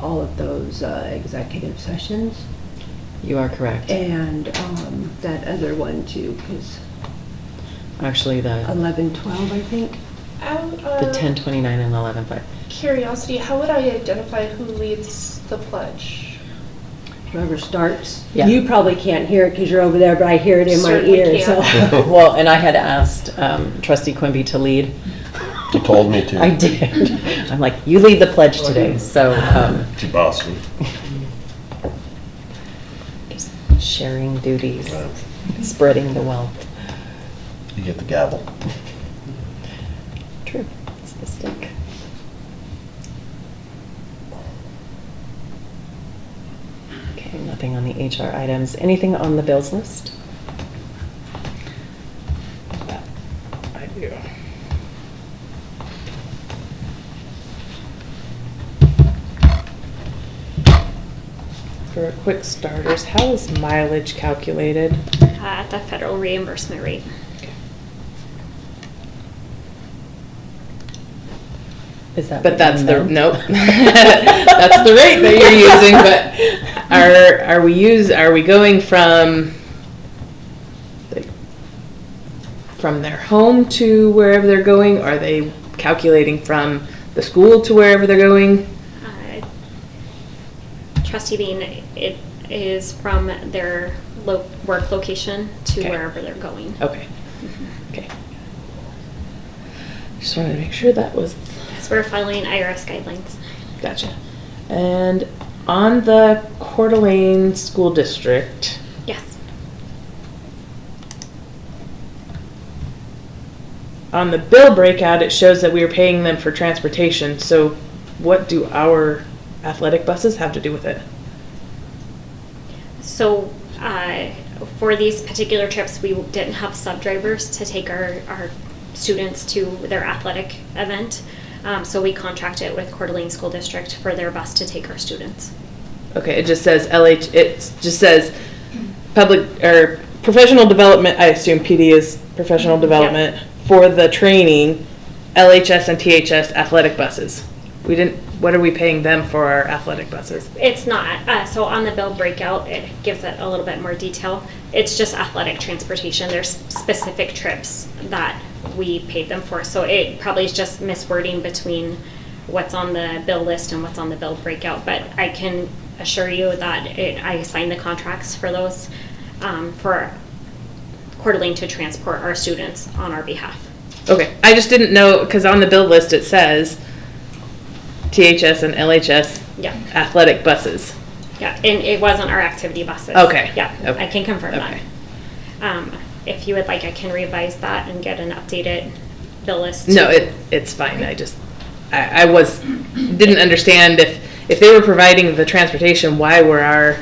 all of those executive sessions. You are correct. And that other one too, because Actually, the 11-12, I think. the 10:29 and 11:05. Curiosity, how would I identify who leads the pledge? Whoever starts. Yeah. You probably can't hear it because you're over there, but I hear it in my Certainly ear, so. Well, and I had asked Trustee Quimby to lead. You told me to. I did. I'm like, you lead the pledge today, so. You boss me. Just sharing duties, spreading the wealth. You get the gavel. True, it's the stick. Okay, nothing on the HR items. Anything on the bills list? I do. For quick starters, how is mileage calculated? At the federal reimbursement rate. Is that? But that's the, no? nope. That's the rate that you're using, but are we going from, like, from their home to wherever they're going? Are they calculating from the school to wherever they're going? Trustee Bean, it is from their work location to Okay. wherever they're going. Okay. Okay. Just wanted to make sure that was. So we're following IRS guidelines. Gotcha. And on the Coeur d'Alene School District, Yes. on the bill breakout, it shows that we are paying them for transportation. So what do our athletic buses have to do with it? So for these particular trips, we didn't have sub-drivers to take our students to their athletic event. So we contracted with Coeur d'Alene School District for their bus to take our students. Okay, it just says it just says public or professional development. I assume PD is professional development for the training, LHS and THS athletic buses. We didn't. What are we paying them for our athletic buses? It's not. So on the bill breakout, it gives it a little bit more detail. It's just athletic transportation. There's specific trips that we paid them for. So it probably is just miswording between what's on the bill list and what's on the bill breakout. But I can assure you that I signed the contracts for those for Coeur d'Alene to transport our students on our behalf. Okay, I just didn't know because on the bill list it says THS and LHS athletic buses. Yeah, and it wasn't our activity buses. Okay. Yeah, Okay. I can confirm Okay. that. If you would like, I can revise that and get an updated bill list. No, it's fine. I just didn't understand if they were providing the transportation, why were our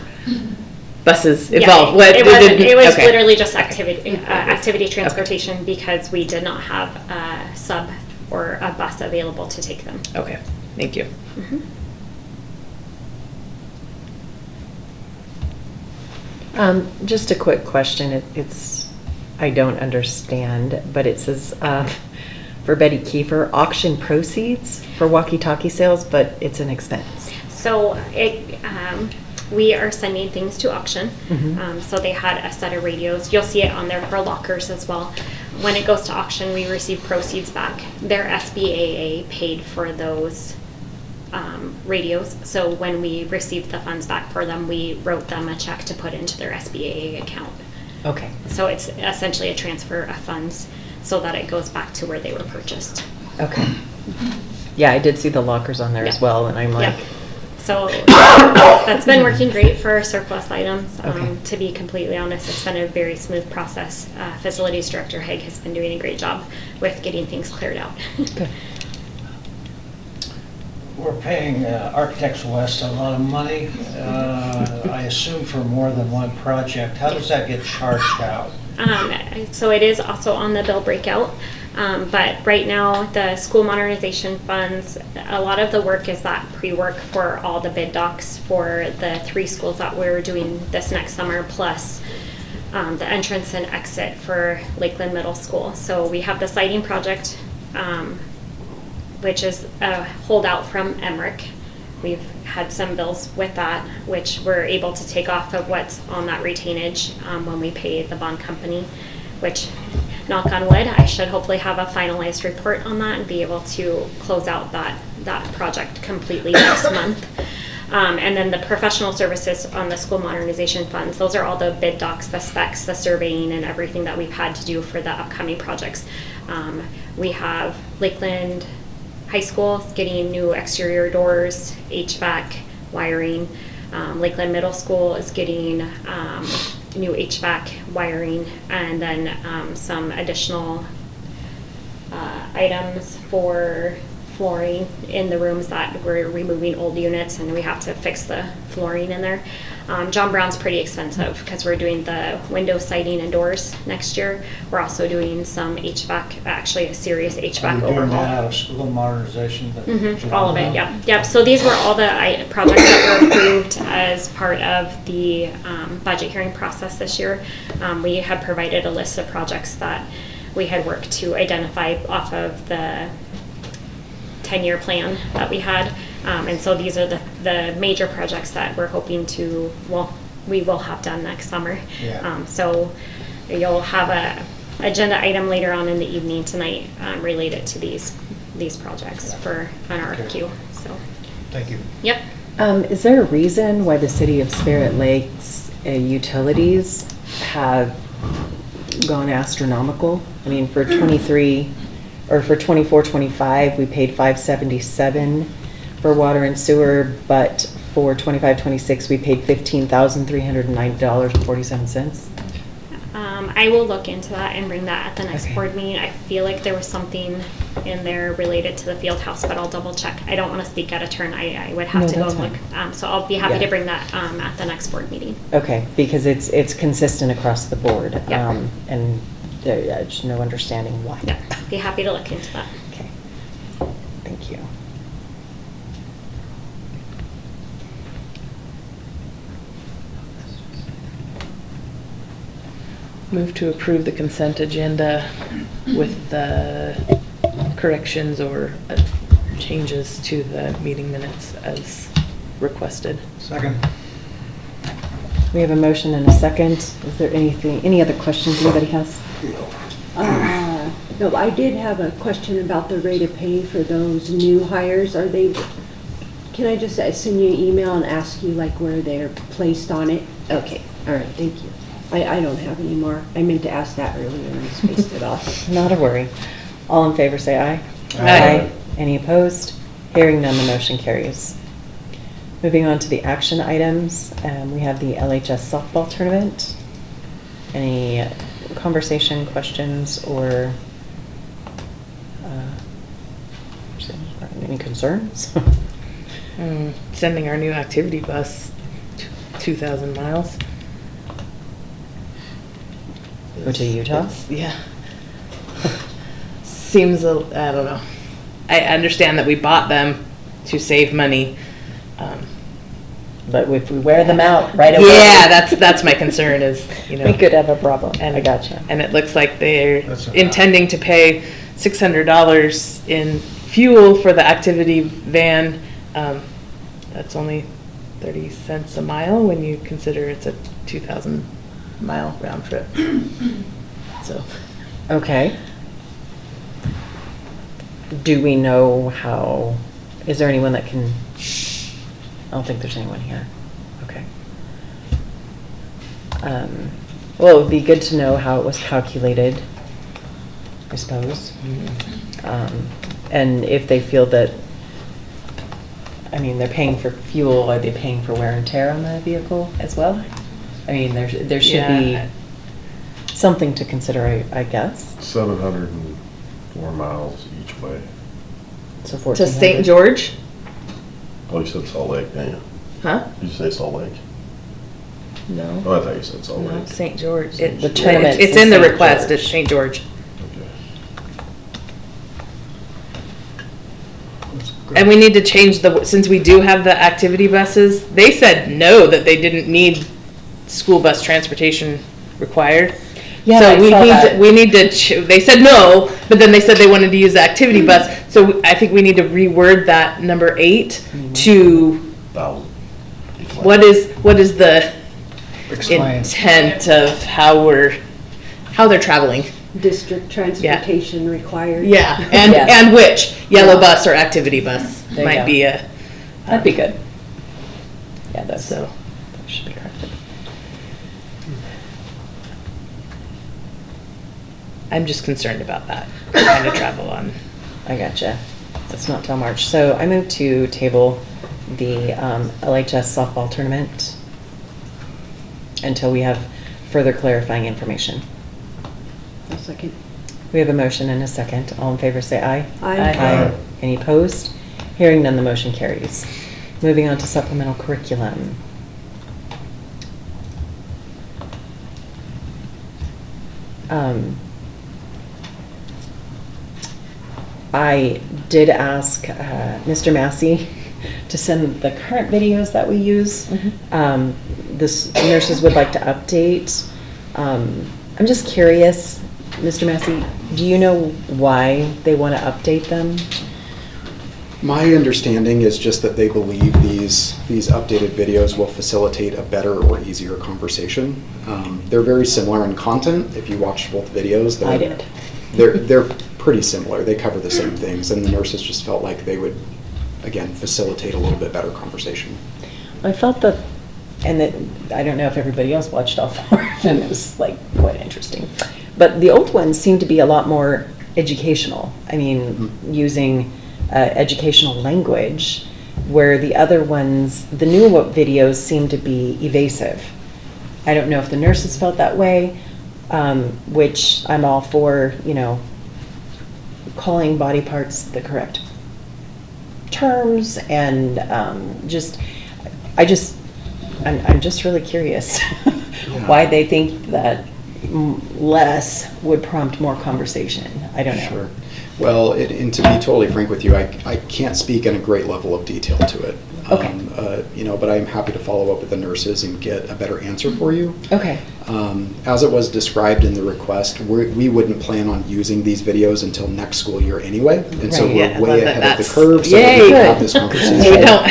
buses involved? Yeah, it was okay. literally just activity transportation because we did not have a sub or a bus available to take them. Okay, thank you. Mhm. Just a quick question. I don't understand, but it says for Betty Kiefer, auction proceeds for walkie-talkie sales, but it's an expense. So we are sending things to auction. Mhm. So they had a set of radios. You'll see it on there for lockers as well. When it goes to auction, we receive proceeds back. Their SBAA paid for those radios. So when we received the funds back for them, we wrote them a check to put into their SBAA account. Okay. So it's essentially a transfer of funds so that it goes back to where they were purchased. Okay. Yeah, I did see the lockers on there as Yeah. well, and I'm like, Yeah. So that's been working great for surplus items. Okay. To be completely honest, it's been a very smooth process. Facilities Director Haig has been doing a great job with getting things cleared out. good. We're paying Architects West a lot of money, I assume for more than one project. How does that get charged out? So it is also on the bill breakout. But right now, the school modernization funds, a lot of the work is that pre-work for all the bid docs for the 3 schools that we're doing this next summer, plus the entrance and exit for Lakeland Middle School. So we have the siding project, which is a holdout from Emmerich. We've had some bills with that, which we're able to take off of what's on that retainage when we pay the bond company, which, knock on wood, I should hopefully have a finalized report on that and be able to close out that project completely next month. And then the professional services on the school modernization funds, those are all the bid docs, the specs, the surveying, and everything that we've had to do for the upcoming projects. We have Lakeland High School getting new exterior doors, HVAC, wiring. Lakeland Middle School is getting new HVAC wiring, and then some additional items for flooring in the rooms that we're removing old units and we have to fix the flooring in there. John Brown's pretty expensive because we're doing the window siding and doors next year. We're also doing some HVAC, actually a serious HVAC Are you doing overhaul. that out of school modernization? All of it, yeah. Yep. So these were all the projects that were approved as part of the budget hearing process this year. We had provided a list of projects that we had worked to identify off of the 10-year plan that we had. And so these are the major projects that we're hoping to, we will have done next summer. Yeah. So you'll have a agenda item later on in the evening tonight related to these projects for an RFQ. So. Thank you. Yep. Is there a reason why the city of Spirit Lakes utilities have gone astronomical? I mean, for 23, or for 24-25, we paid $577 for water and sewer, but for 25-26, we paid $15,309.47. I will look into that and bring that at the next Okay. board meeting. I feel like there was something in there related to the field house, but I'll double check. I don't want to speak out of turn. I would have No, to go that's and look. So I'll be happy Yeah. to bring that at the next board meeting. Okay, because it's consistent across the board. Yeah. And there's no understanding why. Yeah, be happy to look into that. Okay, thank you. Move to approve the consent agenda with the corrections or changes to the meeting minutes as requested. Second. We have a motion and a second. Is there any other questions anybody has? No, I did have a question about the rate of pay for those new hires. Can I just send you an email and ask you like where they're placed on it? Okay, all right, thank you. I don't have any more. I meant to ask that earlier and I spaced it off. Not a worry. All in favor, say aye. Aye. Any opposed? Hearing none, the motion carries. Moving on to the action items, we have the LHS softball tournament. Any conversation, questions, or any concerns? Sending our new activity bus 2,000 miles. Go to Utah? Yeah. Seems, I don't know. I understand that we bought them to save money. But if we wear them out right away. Yeah, that's my concern is, We could have a problem. And I gotcha. And it looks like they're That's a- intending to pay $600 in fuel for the activity van. That's only 30 cents a mile when you consider it's a 2,000 mile round trip. So. Okay. Do we know how, is there anyone that can, I don't think there's anyone here. Okay. Well, it would be good to know how it was calculated, I suppose. And if they feel that, I mean, they're paying for fuel, are they paying for wear and tear on the vehicle as well? I mean, there should be something to consider, I guess. 704 miles each way. So To 1,400. St. George? Oh, you said Salt Lake, didn't you? Huh? Did you say Salt Lake? No. Oh, I thought you said Salt No, Lake. St. George. St. The George. tournament's It's in the St. request, George. it's St. George. Okay. And we need to change since we do have the activity buses, they said no, that they didn't need school bus transportation required. Yeah, So I saw that. we need to, they said no, but then they said they wanted to use the activity bus. So I think we need to reword that number 8 to, 1,000 each way. what is the Explain. intent of how they're traveling? District transportation required. Yeah, Yeah. and which, yellow bus or activity bus There you might go. be a. That'd be good. Yeah, that So, should be corrected. I'm just concerned about that kind of travel on. I gotcha. That's not till March. So I move to table the LHS softball tournament until we have further clarifying information. A second. We have a motion and a second. All in favor say aye. Aye. Any opposed? Hearing none, the motion carries. Moving on to supplemental curriculum. I did ask Mr. Massey to send the current videos that we use. The nurses would like to update. I'm just curious, Mr. Massey, do you know why they want to update them? My understanding is just that they believe these updated videos will facilitate a better or easier conversation. They're very similar in content. If you watch both videos, I did. They're pretty similar. They cover the same things, and the nurses just felt like they would, again, facilitate a little bit better conversation. I felt that, and that, I don't know if everybody else watched all 4 of them, it was like quite interesting. But the old ones seem to be a lot more educational. I mean, using educational language, where the other ones, the new videos seem to be evasive. I don't know if the nurses felt that way, which I'm all for, calling body parts the correct terms, and I'm just really curious why they think that less would prompt more conversation. I don't know. Sure. Well, and to be totally frank with you, I can't speak in a great level of detail to it. Okay. But I'm happy to follow up with the nurses and get a better answer for you. Okay. As it was described in the request, we wouldn't plan on using these videos until next school year anyway, and so Right. we're Yeah, I way love that. ahead of the That's- curve, so that yay. we can have Good. this conversation. So we don't,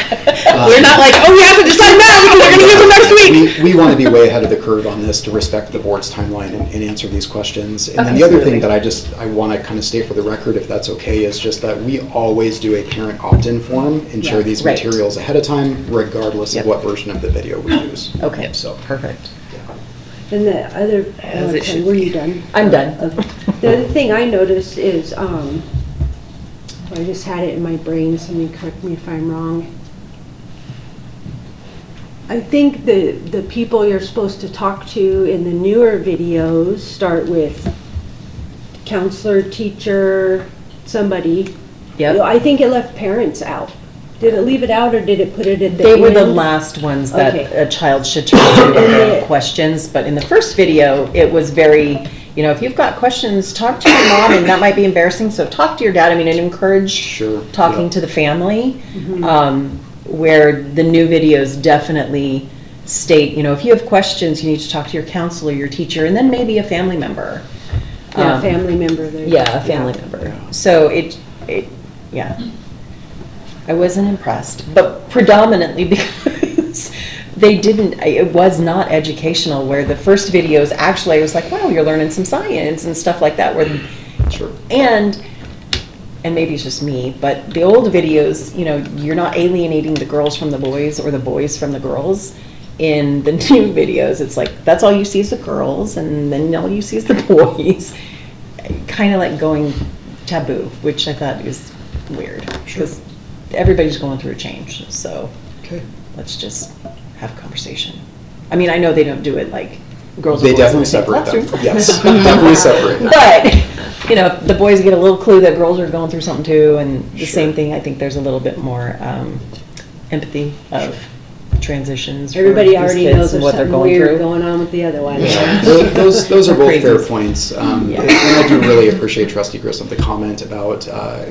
we're not like, oh, we have to decide now because we're gonna use them next week. We want to be way ahead of the curve on this to respect the board's timeline and answer these questions. And then the other thing that I want to kind of state for the record, if that's okay, is just that we always do a parent opt-in form and share these Right. materials ahead of time, regardless Yep. of what version of the video we use. Okay, So, perfect. And the other, As it sorry, should were you done? I'm done. The other thing I noticed is, I just had it in my brain, somebody correct me if I'm wrong. I think the people you're supposed to talk to in the newer videos start with counselor, teacher, somebody. Yep. I think it left parents out. Did it leave it out, or did it put it at the They end? were the last ones that Okay. a child should turn to if they have questions, but in the first video, it was very, if you've got questions, talk to your mom, and that might be embarrassing, so talk to your dad. I mean, it encouraged Sure, talking yeah. to the family, where the new videos definitely state, if you have questions, you need to talk to your counselor, your teacher, and then maybe a family member. Yeah, family member there. Yeah, a family member. So yeah. I wasn't impressed, but predominantly because they didn't, it was not educational, where the first videos, actually, I was like, wow, you're learning some science and stuff like that, where, Sure. and maybe it's just me, but the old videos, you know, you're not alienating the girls from the boys or the boys from the girls. In the new videos, it's like, that's all you see is the girls, and then all you see is the boys. Kind of like going taboo, which I thought is weird, because everybody's going through a change, so Okay. let's just have a conversation. I mean, I know they don't do it like girls They and boys in definitely the same separate them. classroom. Yes, definitely separate them. But, you know, the boys get a little clue that girls are going through something too, and the Sure. same thing, I think there's a little bit more empathy of transitions for Everybody these already kids knows and there's what they're something going weird through. going on with the other one. Those are both fair Crazies. points. Yeah. And I do really appreciate Trustee Grissom, the comment about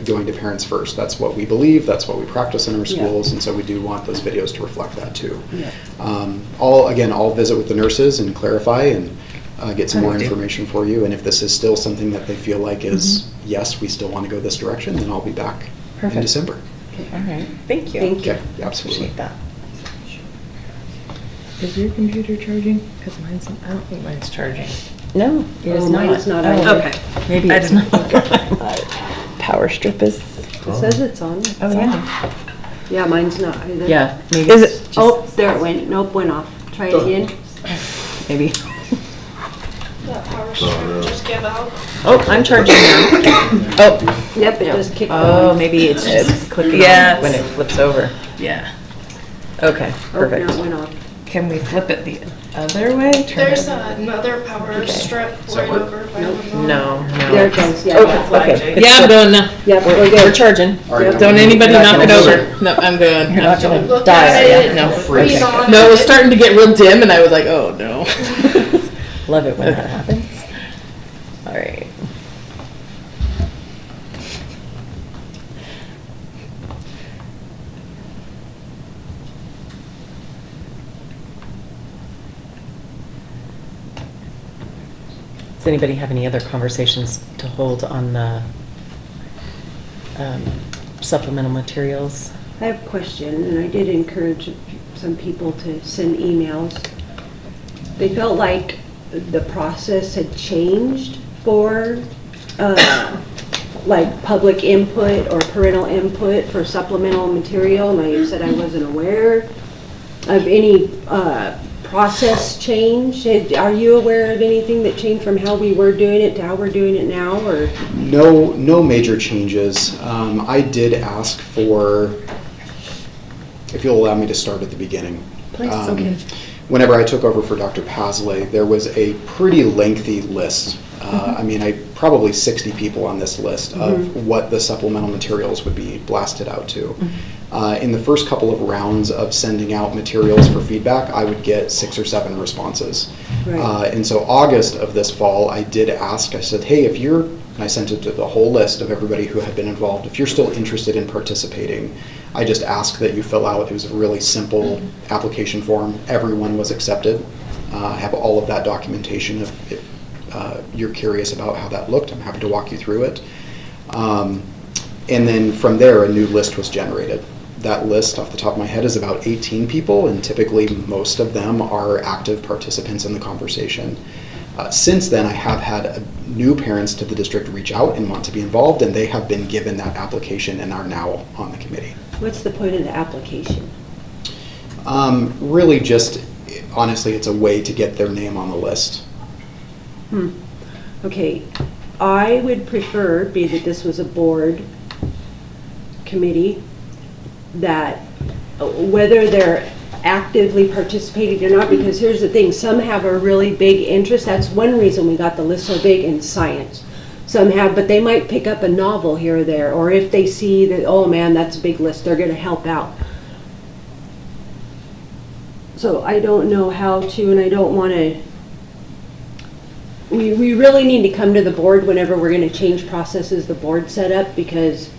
going to parents first. That's what we believe, that's what we practice in our Yeah. schools, and so we do want those videos to reflect that too. Yeah. I'll visit with the nurses and clarify and get some more Perfect. information for you. And if this is still something that they feel like is, yes, we still want to go this direction, then I'll be back in Perfect. December. All right, thank you. Thank you. Okay, absolutely. Appreciate that. Is your computer charging? Because mine's, I don't think mine's charging. No, it is Oh, not. mine's not Oh, either. Okay. Maybe I it's didn't not. Power strip is. It says it's on. Oh, yeah. Yeah, mine's not either. Yeah, maybe Is it's it- just- Oh, there it went. Nope, went off. Try it again. Maybe. That power strip just give out. Oh, I'm charging now. Oh, Yep, it just kicked oh, on. maybe it's just clicking Yeah. on when it flips over. Yeah. Okay, Oh, perfect. now it went off. Can we flip it the other way? Turn There's it- another power strip right over by the wall. No, no. There it goes, yeah. Oh, okay. Yeah, I'm going now. Yep, we're We're good. charging. All right, Don't anybody You're not knock it gonna over. move No, I'm going. You're not gonna Look die, at are ya? it, No. breathe on No, it was it. starting to get real dim, and I was like, oh no. Love it when that happens. All right. Does anybody have any other conversations to hold on the supplemental materials? I have a question, and I did encourage some people to send emails. They felt like the process had changed for, like, public input or parental input for supplemental material, and I said I wasn't aware of any process change. Are you aware of anything that changed from how we were doing it to how we're doing it now, or? No major changes. I did ask for, if you'll allow me to start at the beginning. Please, okay. Whenever I took over for Dr. Pasley, there was a pretty lengthy list. I mean, probably 60 people on this list of what the supplemental materials would be blasted out to. In the first couple of rounds of sending out materials for feedback, I would get 6 or 7 responses. Right. And so August of this fall, I did ask, I said, hey, if you're, and I sent it to the whole list of everybody who had been involved, if you're still interested in participating, I just ask that you fill out, it was a really simple application form. Everyone was accepted. I have all of that documentation if you're curious about how that looked. I'm happy to walk you through it. And then from there, a new list was generated. That list, off the top of my head, is about 18 people, and typically most of them are active participants in the conversation. Since then, I have had new parents to the district reach out and want to be involved, and they have been given that application and are now on the committee. What's the point of the application? Really just, honestly, it's a way to get their name on the list. Okay, I would prefer, be that this was a board committee, that whether they're actively participating or not, because here's the thing, some have a really big interest. That's one reason we got the list so big in science. Some have, but they might pick up a novel here or there, or if they see that, oh man, that's a big list, they're gonna help out. So I don't know how to, and I don't wanna, we really need to come to the board whenever we're gonna change processes the board set up, because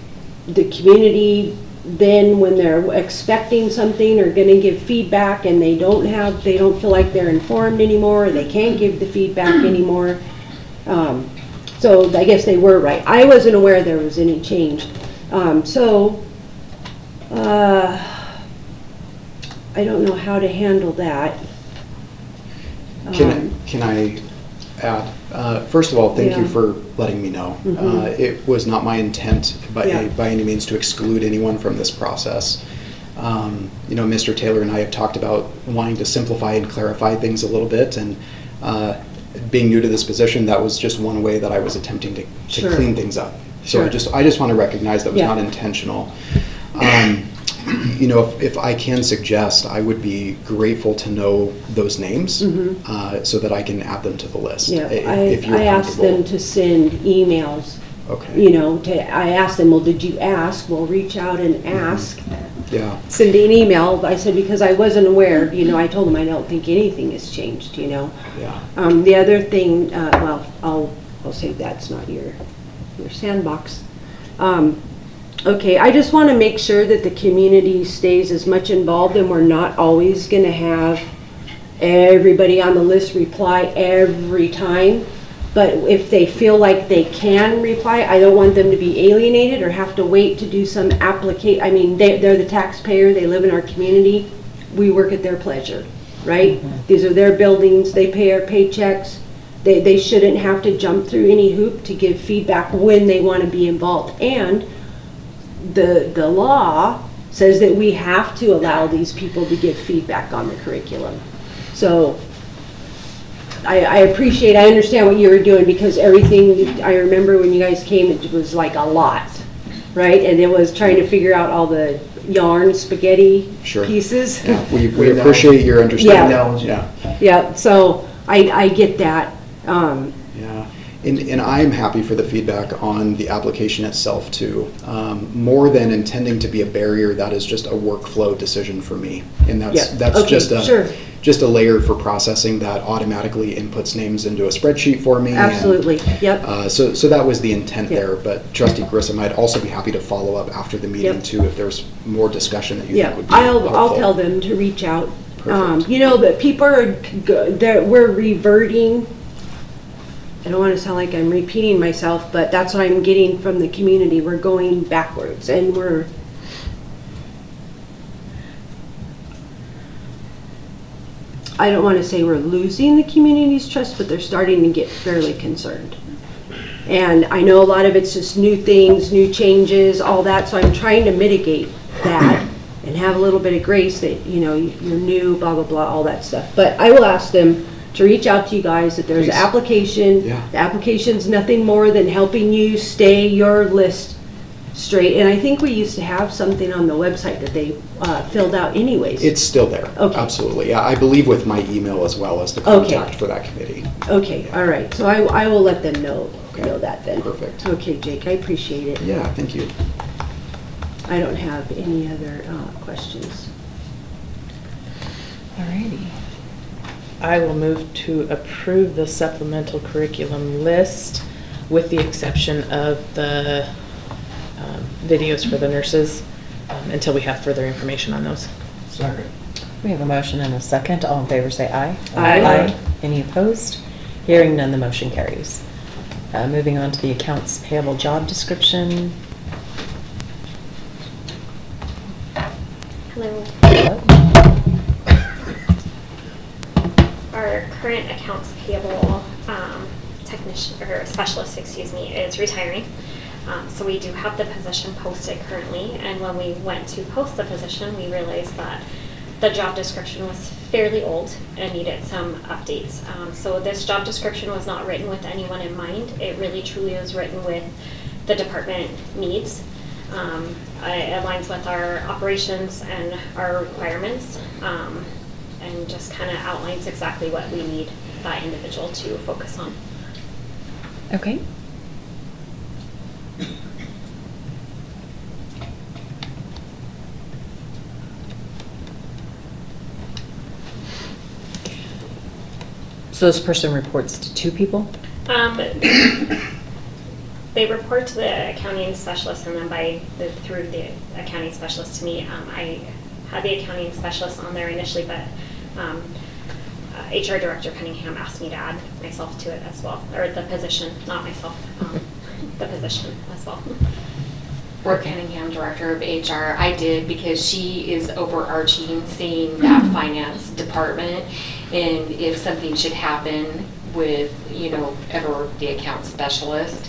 the community then, when they're expecting something or gonna give feedback and they don't feel like they're informed anymore, or they can't give the feedback anymore. So I guess they were right. I wasn't aware there was any change. I don't know how to handle that. Can I add? First of all, thank you Yeah. for letting me know. Mhm. It was not my intent Yeah. by any means to exclude anyone from this process. You know, Mr. Taylor and I have talked about wanting to simplify and clarify things a little bit, and being new to this position, that was just one way that I was attempting to Sure. clean things up. So Sure. I just want to recognize that was Yeah. not intentional. You know, if I can suggest, I would be grateful to know those names Mhm. so that I can add them to the list. Yeah, If you're I asked comfortable. them to send emails, Okay. you know, I asked them, well, did you ask? Well, reach out and ask. Yeah. Send an email. I said, because I wasn't aware, you know, I told them I don't think anything has changed, you know. Yeah. The other thing, well, I'll say that's not your sandbox. Okay, I just want to make sure that the community stays as much involved, and we're not always going to have everybody on the list reply every time. But if they feel like they can reply, I don't want them to be alienated or have to wait to do some I mean, they're the taxpayer, they live in our community, we work at their pleasure, right? These are their buildings, they pay our paychecks. They shouldn't have to jump through any hoop to give feedback when they want to be involved. And the law says that we have to allow these people to give feedback on the curriculum. So I appreciate, I understand what you were doing, because everything, I remember when you guys came, it was like a lot, right? And it was trying to figure out all the yarn spaghetti Sure. pieces. Yeah, we appreciate your understanding. Yeah. Yeah. Yeah, so I get that. Yeah, and I'm happy for the feedback on the application itself too. More than intending to be a barrier, that is just a workflow decision for me, and that's Okay, just a layer for processing that automatically inputs names into a spreadsheet for me. Absolutely, yep. So that was the intent there. But Trustee Grissom, I'd also be happy to follow up after the meeting too if there's more discussion that you think would be helpful. I'll tell them to reach out. Perfect. You know, but people we're reverting. I don't want to sound like I'm repeating myself, but that's what I'm getting from the community. We're going backwards, and I don't want to say we're losing the community's trust, but they're starting to get fairly concerned. And I know a lot of it's just new things, new changes, all that, so I'm trying to mitigate that and have a little bit of grace that, you know, you're new, blah, blah, blah, all that stuff. But I will ask them to reach out to you guys, that there's an application. Yeah. The application's nothing more than helping you stay your list straight. And I think we used to have something on the website that they filled out anyways. It's still there. Okay. Absolutely. Yeah, I believe with my email as well as the contact for that committee. Okay, all right. So I will let them know that then. Perfect. Okay, Jake, I appreciate it. Yeah, thank you. I don't have any other questions. Alrighty. I will move to approve the supplemental curriculum list with the exception of the videos for the nurses until we have further information on those. Second. We have a motion and a second. All in favor say aye. Aye. Any opposed? Hearing none, the motion carries. Moving on to the accounts payable job description. Hello. Our current accounts payable technician, or specialist, excuse me, is retiring. So we do have the position posted currently, and when we went to post the position, we realized that the job description was fairly old and needed some updates. So this job description was not written with anyone in mind. It really truly was written with the department needs. It aligns with our operations and our requirements, and just kind of outlines exactly what we need that individual to focus on. Okay. So this person reports to two people? They report to the accounting specialist, and then through the accounting specialist to me. I had the accounting specialist on there initially, but HR Director Cunningham asked me to add myself to it as well, or the position, not myself, the position as well. Brooke Cunningham, Director of HR. I did because she is overarching, seeing that finance department, and if something should happen with, you know, ever the account specialist,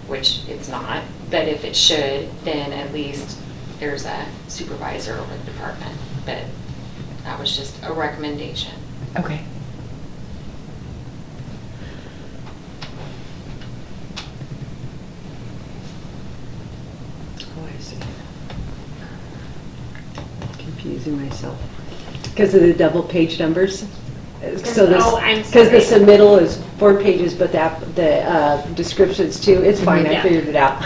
which it's not, but if it should, then at least there's a supervisor over the department. But that was just a recommendation. Okay. Oh, I see. Confusing myself. Because of the double page numbers? So this, Oh, I'm because the sorry. submittal is 4 pages, but the description's 2. It's fine, I Yeah. figured it out.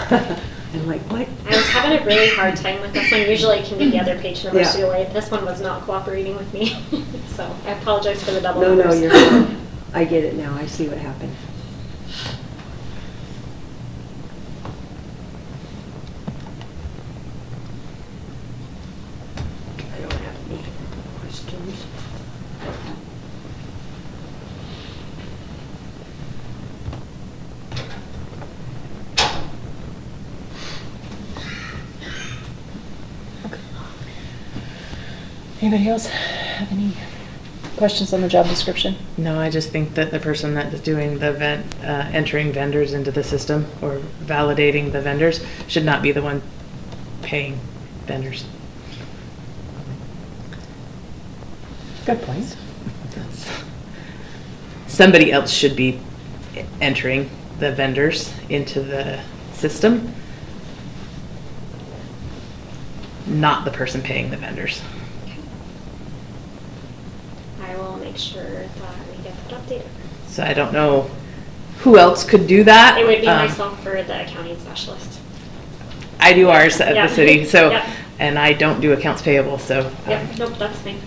I'm like, what? I was having a really hard time with this one. Usually I can get the other page numbers Yeah. to the way. This one was not cooperating with me. So I apologize for the double No, numbers. you're fine. I get it now, I see what happened. I don't have any questions. Anybody else have any questions on the job description? No, I just think that the person that is doing the entering vendors into the system or validating the vendors should not be the one paying vendors. Good point. Somebody else should be entering the vendors into the system, not the person paying the vendors. I will make sure that we get that updated. So I don't know who else could do that. It would be myself for the accounting specialist. I do ours at Yeah. the city, so, Yep. and I don't do accounts payable, so Yep, nope, that's fine.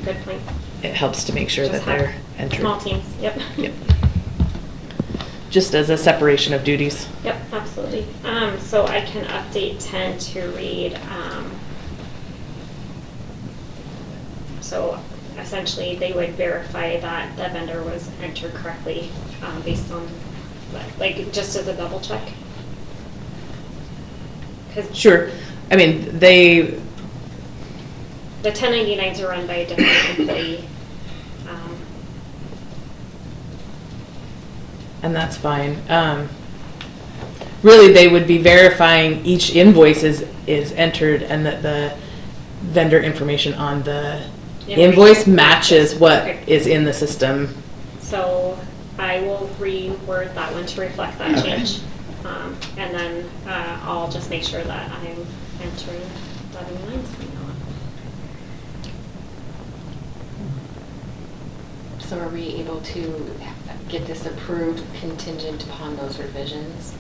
Good point. it helps to make sure Just that have they're entered. Small teams, yep. Yep. Just as a separation of duties. Yep, absolutely. So I can update 10 to read, so essentially they would verify that the vendor was entered correctly, based on, like, just as a double check. 'Cause Sure. I mean, they, the 1099s are run by a different employee. and that's fine. Really, they would be verifying each invoice is entered and that the vendor information on the invoice matches what Okay. is in the system. So I will reword that one to reflect that Okay. change. And then I'll just make sure that I'm entering revenue lines from now on. So are we able to get this approved contingent upon those revisions?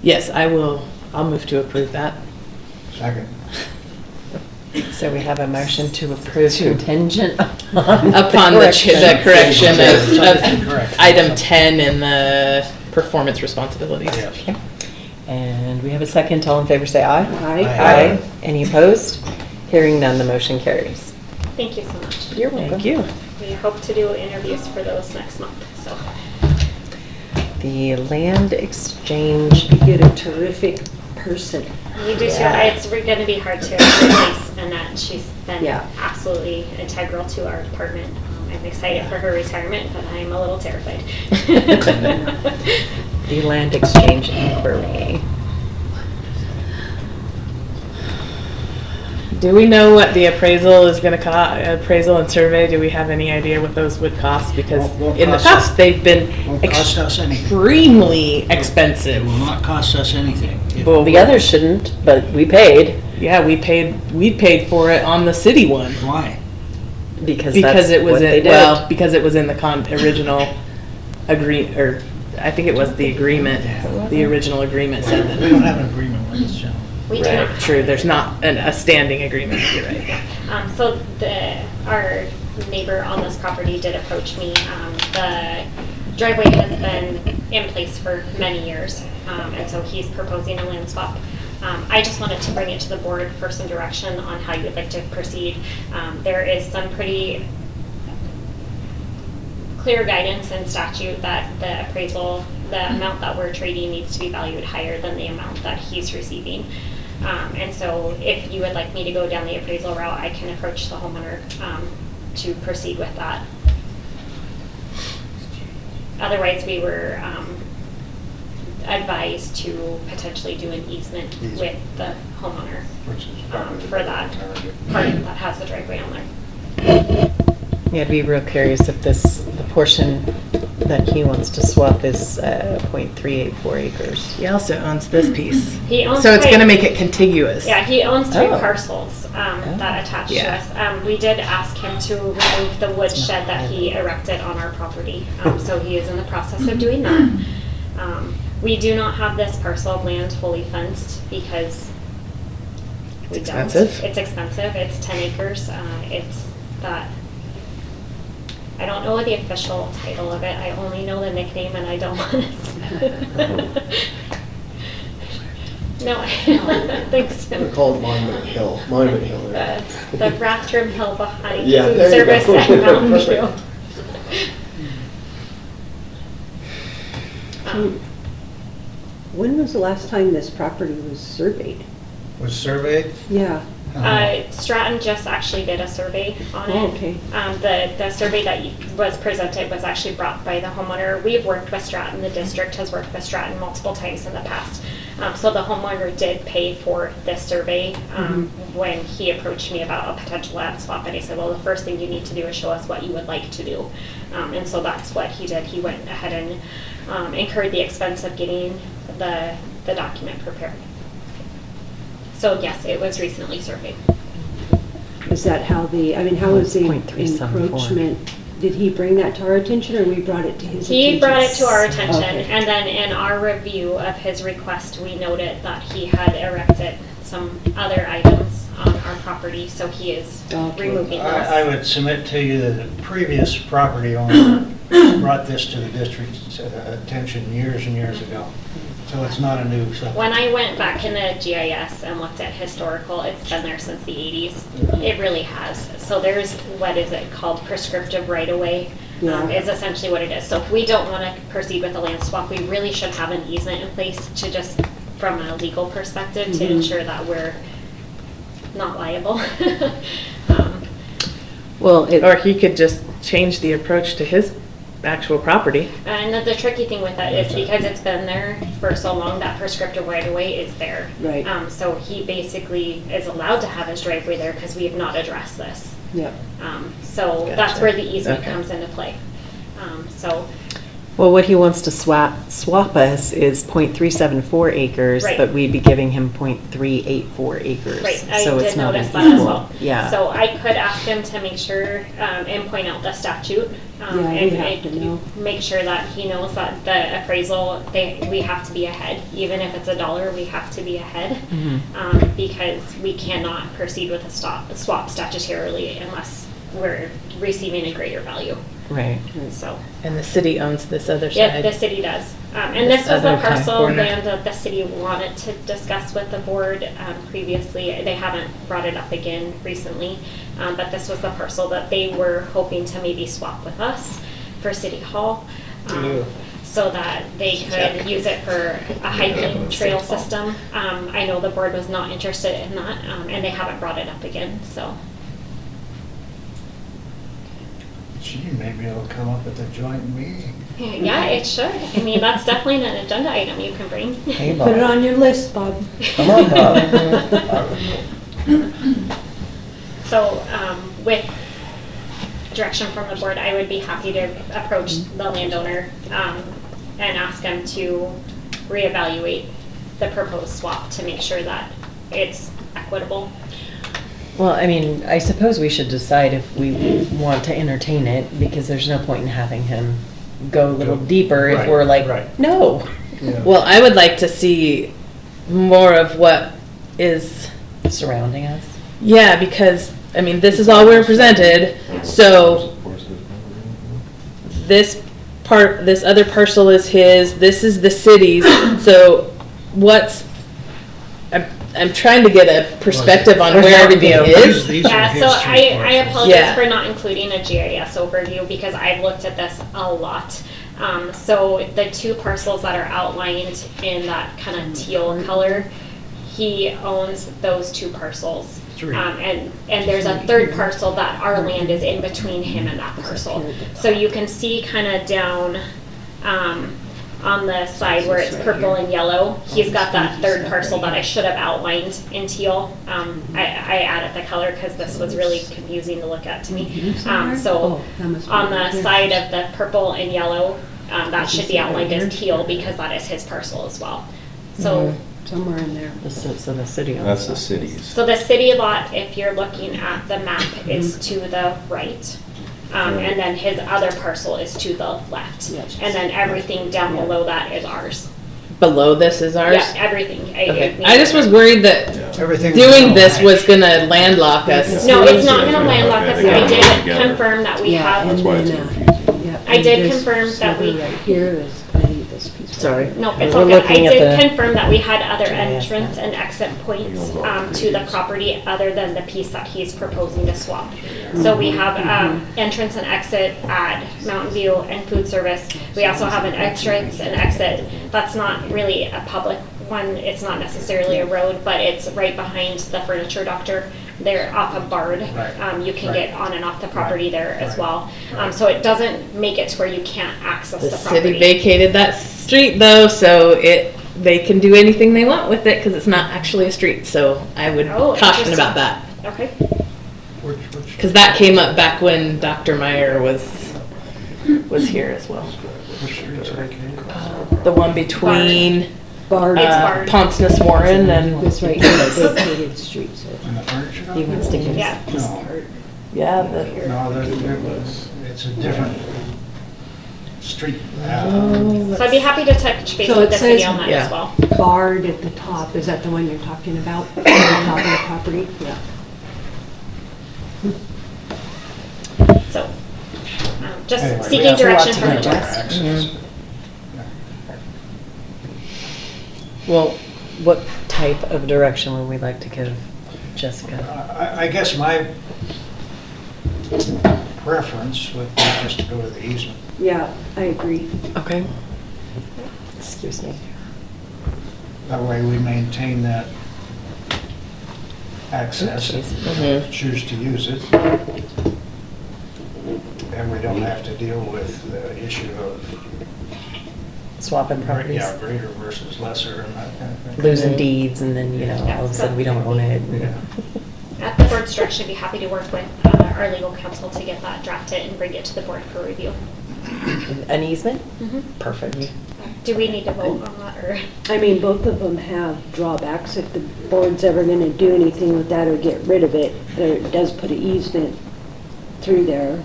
Yes, I'll move to approve that. Second. So we have a motion to approve contingent Upon the correction Something of correct. item 10 in the performance responsibilities. Yes. Okay. And we have a second. All in favor, say aye. Aye. Aye. Any opposed? Hearing none, the motion carries. Thank you so much. You're welcome. Thank you. We hope to do interviews for those next month, so. The land exchange. You get a terrific person. You do too. Yeah. It's going to be hard to replace Annette. She's been Yeah. absolutely integral to our department. I'm excited for her retirement, but I'm a little terrified. The land exchange inquiry. Do we know what the appraisal is going to cost? Appraisal and survey, do we have any idea what those would cost? Because Won't in the cost past, us- they've been Won't cost us anything. extremely It expensive. will not cost us anything. Well, The others shouldn't, but we paid Yeah, we paid for it on the city one. Why? because Because that's it was what they in, did. well, because it was in the original or I think it was the agreement. The original agreement said We that. don't have an agreement with this gentleman. We do not. True, there's not a standing agreement, you're right. So our neighbor on this property did approach me. The driveway has been in place for many years, and so he's proposing a land swap. I just wanted to bring it to the board for some direction on how you'd like to proceed. There is some pretty clear guidance in statute that the appraisal, the amount that we're trading needs to be valued higher than the amount that he's receiving. And so if you would like me to go down the appraisal route, I can approach the homeowner to proceed with that. Otherwise, we were advised to potentially do an easement with the homeowner for that part that has the driveway on there. Yeah, I'd be real curious if the portion that he wants to swap is 0.384 acres. He also owns this piece. He owns so it's going to make it contiguous. Yeah, he owns 3 Oh. parcels that attach to us. We did ask him to remove the wood shed that he erected on our property. So he is in the process of doing that. We do not have this parcel of land fully fenced because It's expensive. It's expensive. It's 10 acres. It's that. I don't know the official title of it. I only know the nickname, and I don't want to. No, I don't think so. They're called Monument Hill. Monument Hill. The Rathdrum Hill behind Yeah, food there you service go. at Mountain Perfect. View. When was the last time this property was surveyed? Was surveyed? Yeah. Stratton just actually did a survey on it. Oh, okay. The survey that was presented was actually brought by the homeowner. We've worked with Stratton. The district has worked with Stratton multiple times in the past. So the homeowner did pay for this survey when he approached me about a potential land swap. And he said, well, the first thing you need to do is show us what you would like to do. And so that's what he did. He went ahead and incurred the expense of getting the document prepared. So yes, it was recently surveyed. Is that how how was the 0.374. encroachment? Did he bring that to our attention, or we brought it to his attention? He brought it to our attention, Okay. and then in our review of his request, we noted that he had erected some other items on our property, so he is removing those. I would submit to you that the previous property owner brought this to the district's attention years and years ago. So it's not a new subject. When I went back in the GIS and looked at historical, it's been there since the 80s. It really has. So there's, what is it called, prescriptive right-of-way is essentially what it is. So if we don't want to proceed with the land swap, we really should have an easement in place to just, from a legal perspective, to ensure that we're not liable. Or he could just change the approach to his actual property. And the tricky thing with that is because it's been there for so long, that prescriptive right-of-way is there. Right. So he basically is allowed to have his driveway there because we have not addressed this. Yep. So that's Gotcha. where the easement Okay. comes into play. So Well, what he wants to swap us is 0.374 acres, Right. but we'd be giving him 0.384 acres. Right, I So it's did not notice an that as equal. well. Yeah. So I could ask him to make sure and point out the statute. Yeah, we have to know. Make sure that he knows that the appraisal, we have to be ahead. Even if it's $1, we have to be ahead. Because we cannot proceed with a swap statutorily unless we're receiving a greater value. Right. So. And the city owns this other Yep, side. the city does. And this was other the parcel of corner. land that the city wanted to discuss with the board previously. They haven't brought it up again recently, but this was the parcel that they were hoping to maybe swap with us for City Hall. So that they could use it for a hiking trail system. I know the board was not interested in that, and they haven't brought it up again, so. Gee, maybe it'll come up at the joint meeting. Yeah, it should. I mean, that's definitely an agenda item you can bring. Put it on your list, Bob. Come on, Bob. So, with direction from the board, I would be happy to approach the landowner and ask him to reevaluate the proposed swap to make sure that it's equitable. Well, I mean, I suppose we should decide if we want to entertain it, because there's no point in having him go a little deeper if Right, we're like, right. no. Yeah. Well, I would like to see more of what is Surrounding us. Yeah, because, I mean, this is all we're presented, so this other parcel is his, this is the city's, so what's, I'm trying to get a perspective on where everything is. Yeah, so I apologize Yeah. for not including a GIS overview because I've looked at this a lot. So the two parcels that are outlined in that kind of teal color, he owns those two parcels. And there's a third parcel that our land is in between him and that parcel. So you can see kind of down on the side where it's purple and yellow, he's got that third parcel that I should have outlined in teal. I added the color because this was really confusing to look at to me. So on the side of the purple and yellow, that should be outlined as teal because that is his parcel as well. So somewhere in there. So the city owns That's the that. cities. So the city lot, if you're looking at the map, is to the right. And then his other parcel is to the left. And then everything down below that is ours. Below this is ours? Yeah, everything. Okay. I just was worried that Everything doing this was gonna landlock us. No, it's not gonna landlock us. I did confirm that we have. That's why it's confusing. I did confirm that we. Right here is, I think this piece. Sorry. No, it's We're all good. I looking at did the- confirm that we had other GIS entrance and exit points to the property other than the piece that he's proposing to swap. So we have entrance and exit at Mountain View and food service. We also have an entrance and exit. That's not really a public one. It's not necessarily a road, but it's right behind the furniture doctor. They're off of Bard. You can get on and off the property there as well. So it doesn't make it to where you can't access The the property. city vacated that street though, so they can do anything they want with it because it's not actually a street. So I would caution about that. Okay. Because that came up back when Dr. Meyer was here as well. The one between Bard. It's Bard. Ponceness Warren and This right here, the vacated street, so. He wants to give Yeah. this No. part. yeah, No, it's a different street. So I'd be happy to touch base So with it the city says- on that as well. Bard at the top, is that the one you're talking about? At the top of the property? Yeah. So, just Anyway, we seeking have direction to from the board. Access. Well, what type of direction would we like to give Jessica? I guess my preference would be just to go to the easement. Yeah, I agree. Okay. Excuse me. That way we maintain that access if we choose to use it. And we don't have to deal with the issue of Swapping properties? yeah, greater versus lesser and that kind of thing. Losing deeds and then, all of a sudden we don't own it. At the board's direction, I'd be happy to work with our legal counsel to get that drafted and bring it to the board for review. An easement? Mhm. Perfect. Do we need to vote on that, or? I mean, both of them have drawbacks. If the board's ever gonna do anything with that or get rid of it, it does put an easement through there.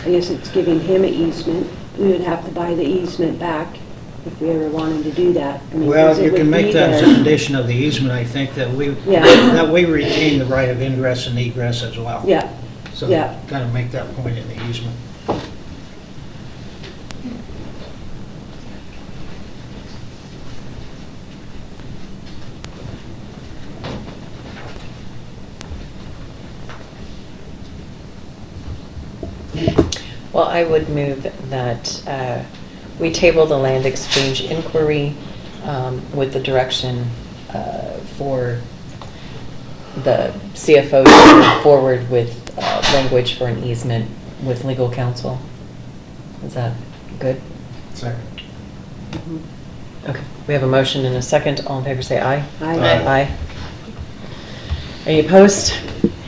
I guess it's giving him an easement. We would have to buy the easement back if we ever wanted to do that. I mean, Well, 'cause it you can would make be that as a there. condition of the easement, I think, that we retain the right of ingress and egress as well. Yeah, So yeah. kind of make that point in the easement. Well, I would move that we table the land exchange inquiry with the direction for the CFO to move forward with language for an easement with legal counsel. Is that good? Second. Okay, we have a motion and a second. All in favor say aye. Aye. Aye. Any opposed?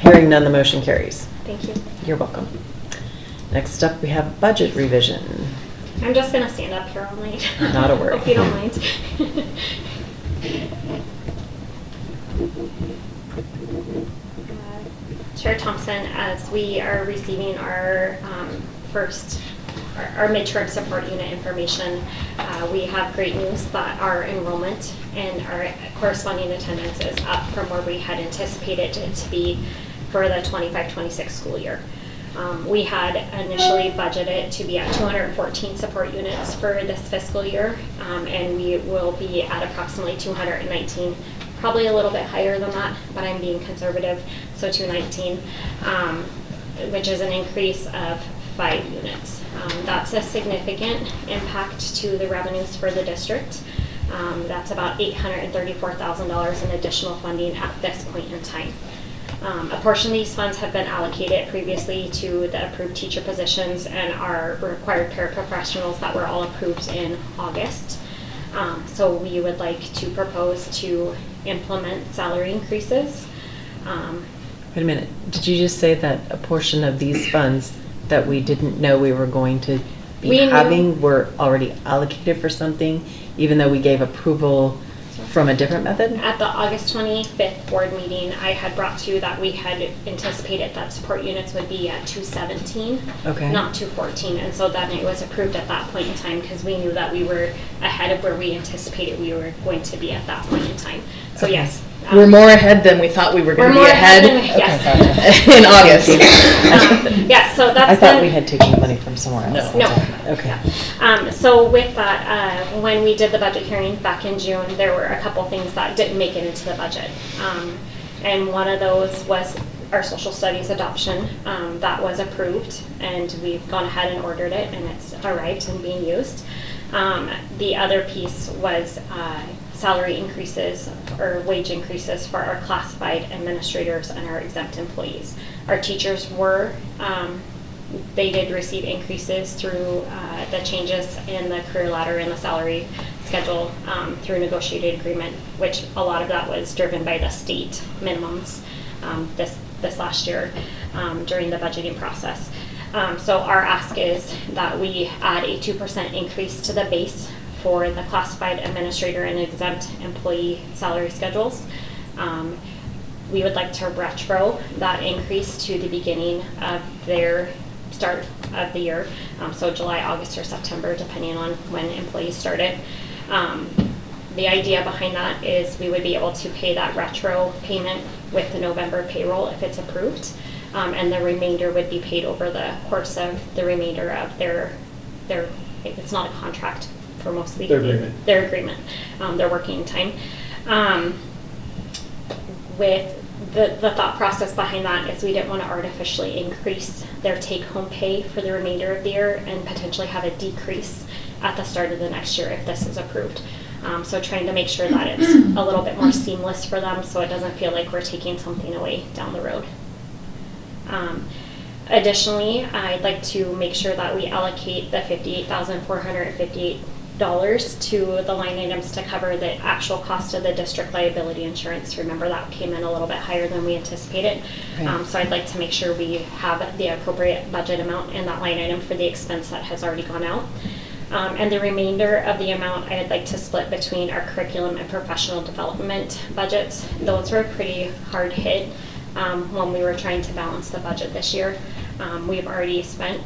Hearing none, the motion carries. Thank you. You're welcome. Next up, we have budget revision. I'm just gonna stand up here all night. Not a worry. Hope you don't mind. Chair Thompson, as we are receiving our our midterm support unit information, we have great news that our enrollment and our corresponding attendance is up from where we had anticipated it to be for the 25-26 school year. We had initially budgeted to be at 214 support units for this fiscal year, and we will be at approximately 219 probably a little bit higher than that, but I'm being conservative, so 219, which is an increase of 5 units. That's a significant impact to the revenues for the district. That's about $834,000 in additional funding at this point in time. A portion of these funds have been allocated previously to the approved teacher positions and our required paraprofessionals that were all approved in August. So we would like to propose to implement salary increases. Wait a minute, did you just say that a portion of these funds that we didn't know we were going to be having were already allocated for something, even though we gave approval from a different method? At the August 25th board meeting, I had brought to you that we had anticipated that support units would be at 217, okay, not 214, and so then it was approved at that point in time because we knew that we were ahead of where we anticipated we were going to be at that point in time. So okay. Yes. We're more ahead than we thought we were going to be ahead Yes. in August. Yes, so that's I thought we had taken money from somewhere else. No. Okay. So with that, when we did the budget hearing back in June, there were a couple things that didn't make it into the budget. And one of those was our social studies adoption. That was approved, and we've gone ahead and ordered it, and it's arrived and being used. The other piece was salary increases or wage increases for our classified administrators and our exempt employees. Our teachers were, they did receive increases through the changes in the career ladder and the salary schedule through negotiated agreement, which a lot of that was driven by the state minimums this last year during the budgeting process. So our ask is that we add a 2% increase to the base for the classified administrator and exempt employee salary schedules. We would like to retro that increase to the beginning of their start of the year, so July, August, or September, depending on when employees started. The idea behind that is we would be able to pay that retro payment with the November payroll if it's approved, and the remainder would be paid over the course of the remainder of their it's not a contract for mostly their agreement, their working time. With the thought process behind that is we didn't want to artificially increase their take-home pay for the remainder of the year and potentially have a decrease at the start of the next year if this is approved. So trying to make sure that it's a little bit more seamless for them so it doesn't feel like we're taking something away down the road. Additionally, I'd like to make sure that we allocate the $58,458 to the line items to cover the actual cost of the district liability insurance. Remember, that came in a little bit higher than we anticipated. Right. So I'd like to make sure we have the appropriate budget amount in that line item for the expense that has already gone out. And the remainder of the amount I'd like to split between our curriculum and professional development budgets. Those were pretty hard hit when we were trying to balance the budget this year. We've already spent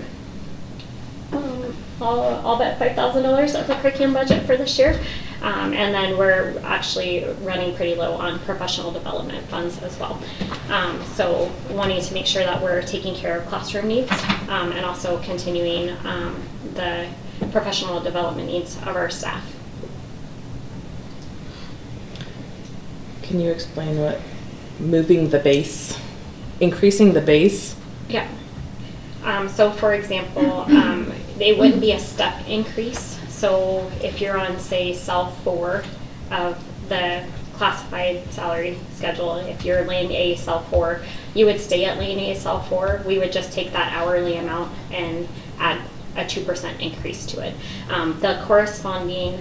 all but $5,000 of the curriculum budget for this year. And then we're actually running pretty low on professional development funds as well. So wanting to make sure that we're taking care of classroom needs and also continuing the professional development needs of our staff. Can you explain what moving the base, increasing the base? Yeah. So for example, they wouldn't be a step increase. So if you're on, say, cell 4 of the classified salary schedule, if you're lane A, cell 4, you would stay at lane A, cell 4. We would just take that hourly amount and add a 2% increase to it. The corresponding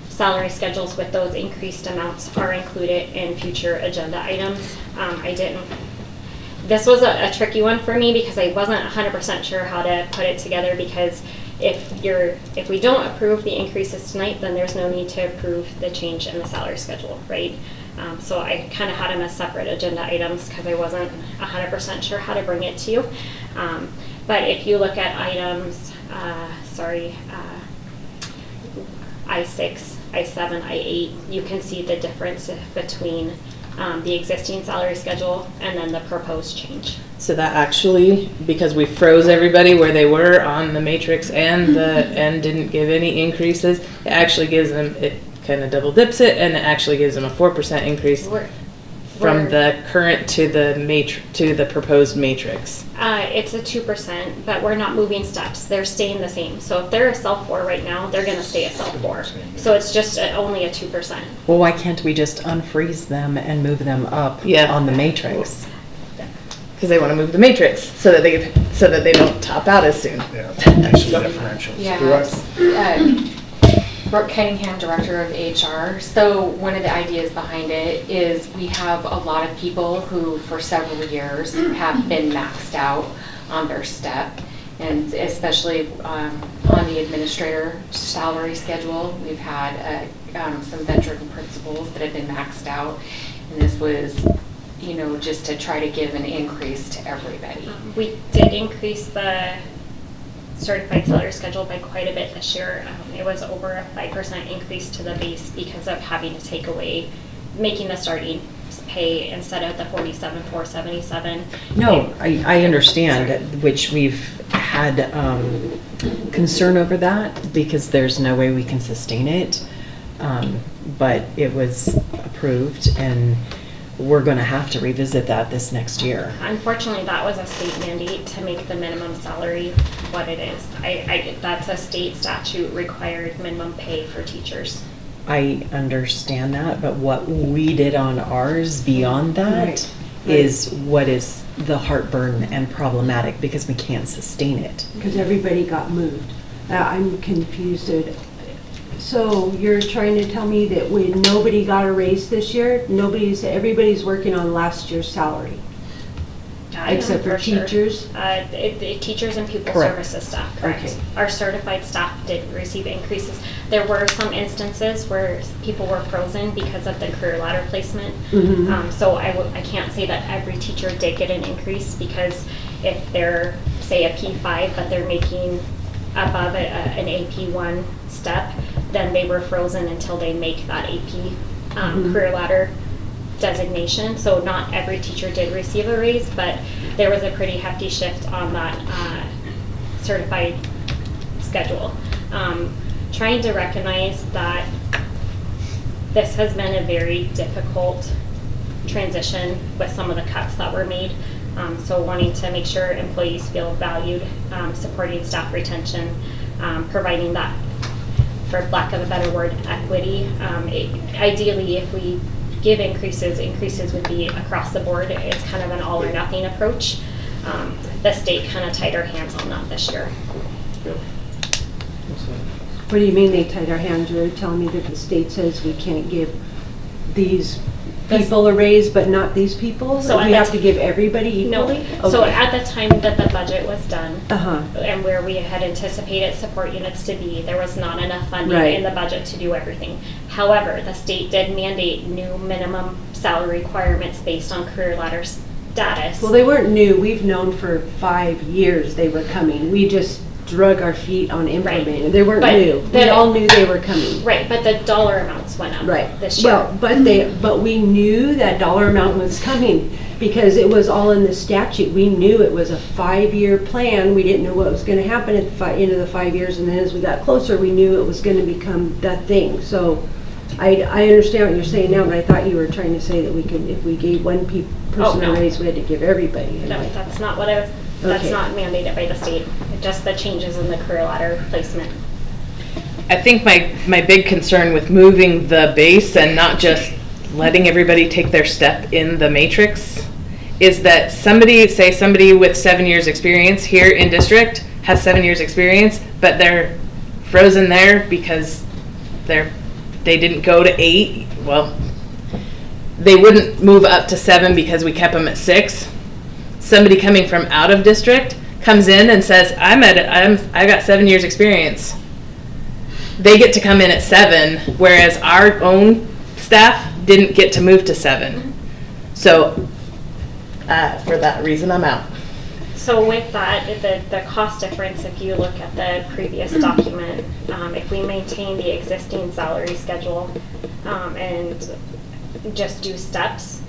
salary schedules with those increased amounts are included in future agenda items. This was a tricky one for me because I wasn't 100% sure how to put it together, because if we don't approve the increases tonight, then there's no need to approve the change in the salary schedule, right? So I kind of had them as separate agenda items because I wasn't 100% sure how to bring it to you. But if you look at items, I6, I7, I8, you can see the difference between the existing salary schedule and then the proposed change. So that actually, because we froze everybody where they were on the matrix and didn't give any increases, it actually gives them, kind of double dips it, and it actually gives them a 4% increase from the current to the proposed matrix. It's a 2%, but we're not moving steps. They're staying the same. So if they're a Cell 4 right now, they're going to stay a Cell 4. So it's just only a 2%. Well, why can't we just unfreeze them and move them up on the matrix? Because they want to move the matrix so that they don't top out as soon. Yeah, nice differentials. Yeah. Brooke Cunningham, Director of HR. So one of the ideas behind it is we have a lot of people who for several years have been maxed out on their step, and especially on the administrator salary schedule. We've had some veteran principals that have been maxed out, and this was, you know, just to try to give an increase to everybody. We did increase the certified salary schedule by quite a bit this year. It was over a 5% increase to the base because of having to take away, making the starting pay instead of the $47,477. No, I understand, which we've had concern over that because there's no way we can sustain it. But it was approved, and we're going to have to revisit that this next year. Unfortunately, that was a state mandate to make the minimum salary what it is. That's a state statute required minimum pay for teachers. I understand that, but what we did on ours beyond that is what is the heartburn and problematic because we can't sustain it. Because everybody got moved. I'm confused. So you're trying to tell me that when nobody got a raise this year, everybody's working on last year's salary? Except for teachers? Teachers and pupil Correct. services staff, correct. Okay. Our certified staff did receive increases. There were some instances where people were frozen because of the career ladder placement. Mm-hmm. So I can't say that every teacher did get an increase, because if they're, say, a P5, but they're making above an AP1 step, then they were frozen until they make that AP career ladder designation. So not every teacher did receive a raise, but there was a pretty hefty shift on that certified schedule. Trying to recognize that this has been a very difficult transition with some of the cuts that were made. So wanting to make sure employees feel valued, supporting staff retention, providing that, for lack of a better word, equity. Ideally, if we give increases would be across the board. It's kind of an all or nothing approach. The state kind of tied our hands on that this year. What do you mean they tied our hands? You're telling me that the state says we can't give these people a raise, but not these people? So we have to give everybody equally? No. So at the time that the budget was done, Uh-huh. and where we had anticipated support units to be, there was not enough funding in the budget to do everything. However, the state did mandate new minimum salary requirements based on career ladder status. Well, they weren't new. We've known for 5 years they were coming. We just drug our feet on implementing. Right. They weren't new. We all knew they were coming. Right, but the dollar amounts went up this year. Well, but we knew that dollar amount was coming because it was all in the statute. We knew it was a 5-year plan. We didn't know what was going to happen at the end of the 5 years, and then as we got closer, we knew it was going to become that thing. So I understand what you're saying now, but I thought you were trying to say that we could, if we gave one person a raise, we had to give everybody. No, that's not what I was. That's not mandated by the state. Just the changes in the career ladder placement. I think my big concern with moving the base and not just letting everybody take their step in the matrix is that somebody with 7 years experience here in district has 7 years experience, but they're frozen there because they didn't go to 8. Well, they wouldn't move up to 7 because we kept them at 6. Somebody coming from out of district comes in and says, I got 7 years experience. They get to come in at 7, whereas our own staff didn't get to move to 7. So for that reason, I'm out. So with that, the cost difference, if you look at the previous document, if we maintain the existing salary schedule and just do steps,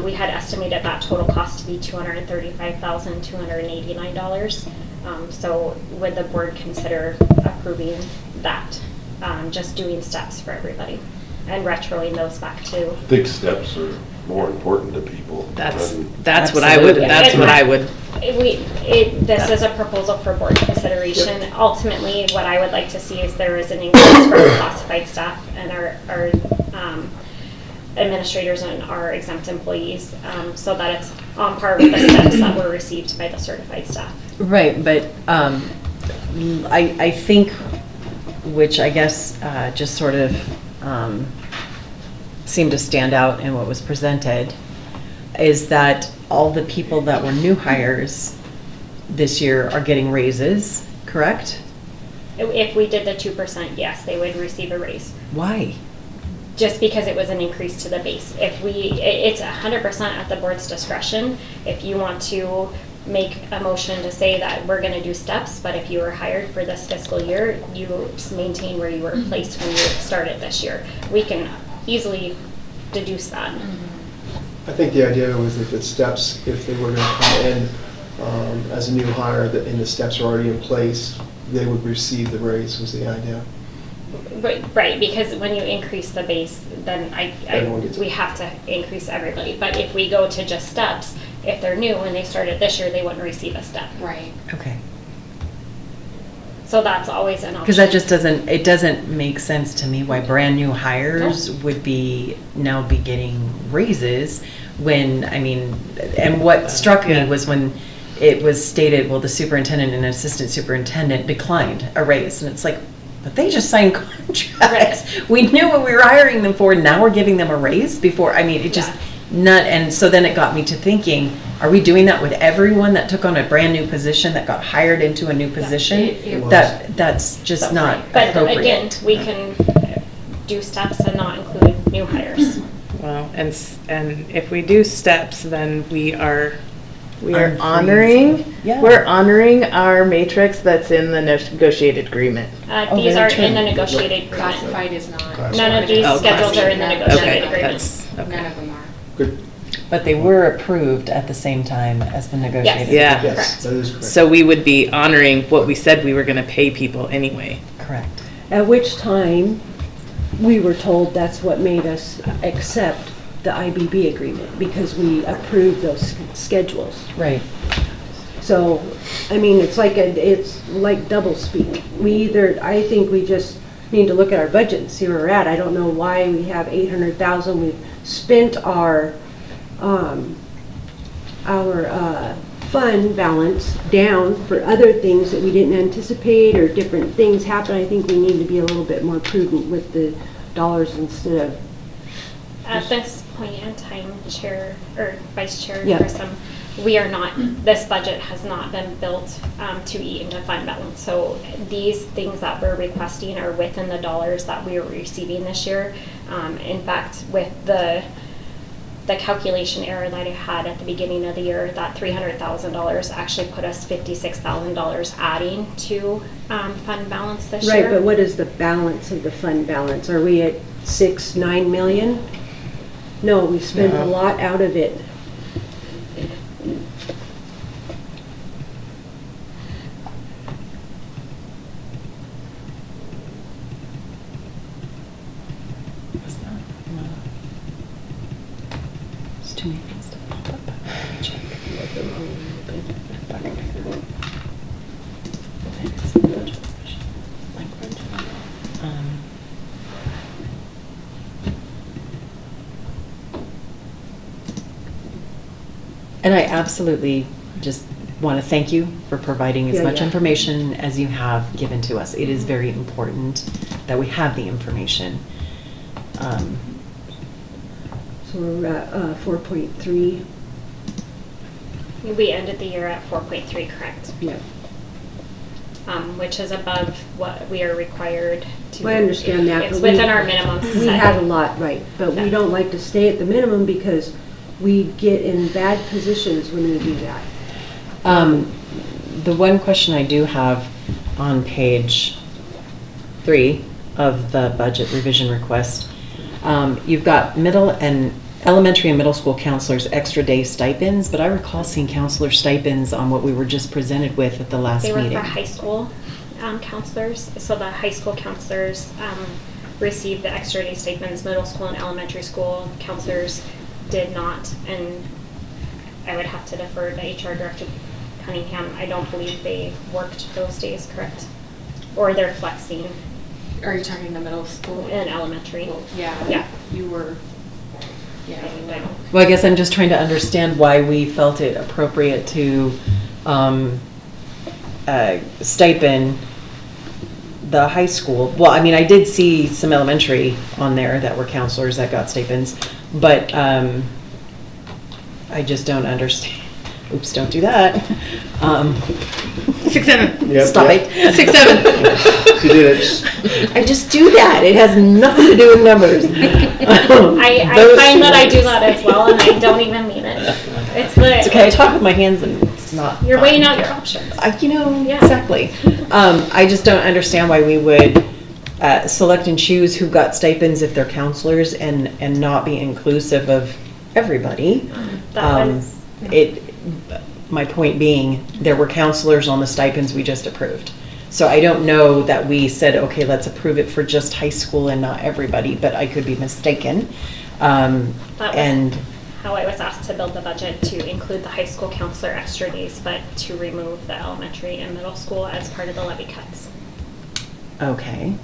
we had estimated that total cost to be $235,289. So would the board consider approving that just doing steps for everybody and retroing those back to. I think steps are more important to people. That's than- what I would, This is a proposal for board consideration. Ultimately, what I would like to see is there is an increase for our classified staff and our administrators and our exempt employees, so that it's on par with the steps that were received by the certified staff. Right, but I think, which I guess just sort of seemed to stand out in what was presented, is that all the people that were new hires this year are getting raises, correct? If we did the 2%, yes, they would receive a raise. Why? Just because it was an increase to the base. It's 100% at the board's discretion. If you want to make a motion to say that we're gonna do steps, but if you were hired for this fiscal year, you maintain where you were placed when you started this year. We can easily deduce that. I think the idea was that the steps, if they were going to come in as a new hire, and the steps are already in place, they would receive the raise, was the idea. Right, because when you increase the base, then we have to increase everybody. But if we go to just steps, if they're new and they started this year, they wouldn't receive a step. Right. Okay. So that's always an option. Because that just doesn't make sense to me why brand new hires would now be getting raises when, I mean, and what struck me was when it was stated, well, the superintendent and assistant superintendent declined a raise. And it's like, but they just signed contracts. Right. We knew what we were hiring them for. Now we're giving them a raise before. I mean, it just and so then it got me to thinking, are we doing that with everyone that took on a brand new position that got hired into a new position? That's just not appropriate. But again, we can do steps and not include new hires. Well, and if we do steps, then we are honoring our matrix that's in the negotiated agreement. These are in the negotiated agreement. Classified is not. None of these schedules are in the negotiated agreement. None of them are. Good. But they were approved at the same time as the negotiated. Yeah. Yes, that is correct. So we would be honoring what we said we were going to pay people anyway. Correct. At which time, we were told that's what made us accept the IBB agreement, because we approved those schedules. Right. So, I mean, it's like double speak. I think we just need to look at our budget and see where we're at. I don't know why we have 800,000. We've spent our fund balance down for other things that we didn't anticipate, or different things happen. I think we need to be a little bit more prudent with the dollars instead of. At this point in time, Chair or Vice Chair Yeah. Grissom, this budget has not been built to eat into fund balance. So these things that we're requesting are within the dollars that we are receiving this year. In fact, with the calculation error that I had at the beginning of the year, that $300,000 actually put us $56,000 adding to fund balance this year. Right, but what is the balance of the fund balance? Are we at 9 million? No, we spent a lot out of it. It's too many things to pop up. Check. And I absolutely just want to thank you for providing as much information as you have given to us. It is very important that we have the information. So we're at 4.3. We ended the year at 4.3, correct? Yeah. Which is above what we are required to. I understand that. It's but within our minimum. We had a lot, right, but we don't like to stay at the minimum because we get in bad positions when we do that. The one question I do have on page 3 of the budget revision request, you've got elementary and middle school counselors extra day stipends, but I recall seeing counselor stipends on what we were just presented with at the last meeting. They were for high school. counselors. So the high school counselors received the extra day stipends. Middle school and elementary school counselors did not, and I would have to defer to HR Director Cunningham. I don't believe they worked those days, correct? Or they're flexing. Are you talking the middle school? And elementary. Yeah. You were, Well, I guess I'm just trying to understand why we felt it appropriate to stipend the high school. Well, I mean, I did see some elementary on there that were counselors that got stipends, but I just don't understand. Oops, don't do that. 6, 7. Yep, Stop yep. it. 6, 7. She did it. I just do that. It has nothing to do with numbers. I find that I do that as well, and I don't even mean it. It's okay. I talk with my hands, and it's not. You're weighing out your options. Yeah. Exactly. I just don't understand why we would select and choose who got stipends if they're counselors, and not be inclusive of everybody. My point being, there were counselors on the stipends we just approved. So I don't know that we said, okay, let's approve it for just high school and not everybody, but I could be mistaken. That was how I was asked to build the budget, to include the high school counselor extra days, but to remove the elementary and middle school as part of the levy cuts. Okay.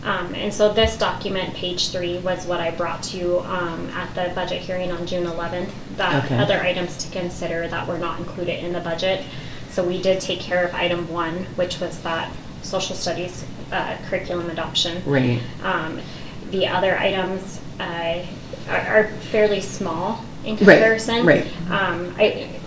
And so this document, page 3, was what I brought to you at the budget hearing on June 11th. Okay. Other items to consider that were not included in the budget. So we did take care of item 1, which was that social studies curriculum adoption. Right. The other items are fairly small in comparison. Right.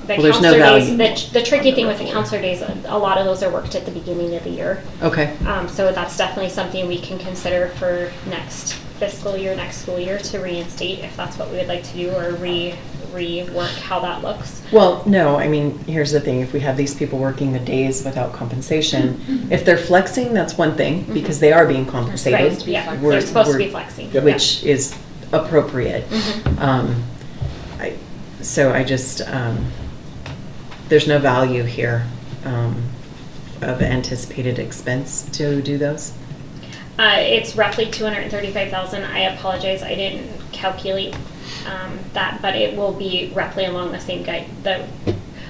The Well, there's no counselor days, value. the tricky thing with the counselor days, a lot of those are worked at the beginning of the year. Okay. So that's definitely something we can consider for next fiscal year, next school year, to reinstate if that's what we would like to do, or rework how that looks. Well, no, I mean, here's the thing. If we have these people working the days without compensation, if they're flexing, that's one thing, because they are being compensated. Right, yeah, they're supposed to be flexing. Which is appropriate. So I just, there's no value here of anticipated expense to do those. It's roughly $235,000. I apologize, I didn't calculate that, but it will be roughly along the same guide.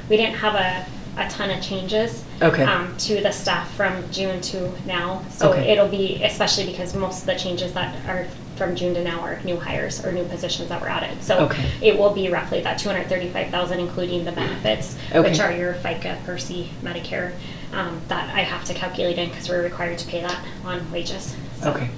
We didn't have a ton of changes to the staff from June to now, so it'll be, especially because most of the changes that are from June to now are new hires or new positions that were added. So it will be roughly that $235,000, including the benefits, which are your FICA, PERSI, Medicare, that I have to calculate in because we're required to pay that on wages. So. Okay.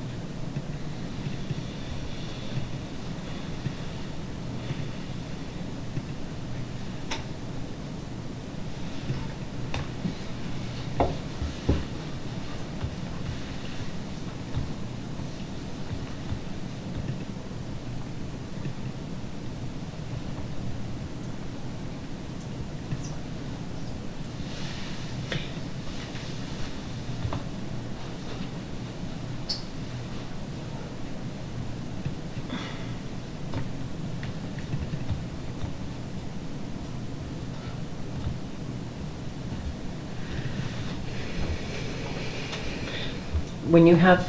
When you have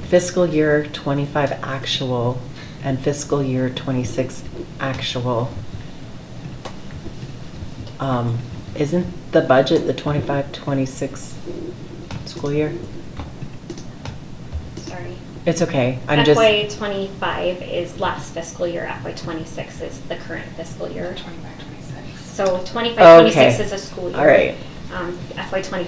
fiscal year 25 actual and fiscal year 26 actual, isn't the budget the 25-26 school year? Sorry. It's okay. I'm FY 25 is last fiscal year. FY 26 is the current fiscal year. 25-26. So 25-26 is a school year. All right. FY 20.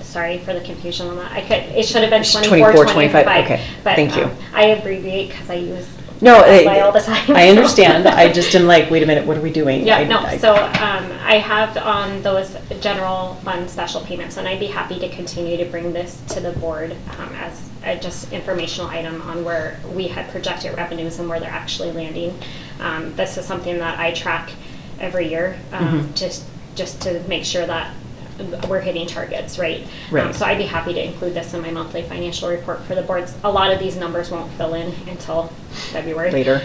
Sorry for the confusion on that. It should have been 24-25. Okay. But, thank you. I abbreviate because I use No, all the time. I understand. I just am like, wait a minute, what are we doing? Yeah, so I have on those general fund special payments, and I'd be happy to continue to bring this to the board as a just informational item on where we had projected revenues and where they're actually landing. This is something that I track every year, just to make sure that we're hitting targets, right? So I'd be happy to include this in my monthly financial report for the boards. A lot of these numbers won't fill in until February. Later.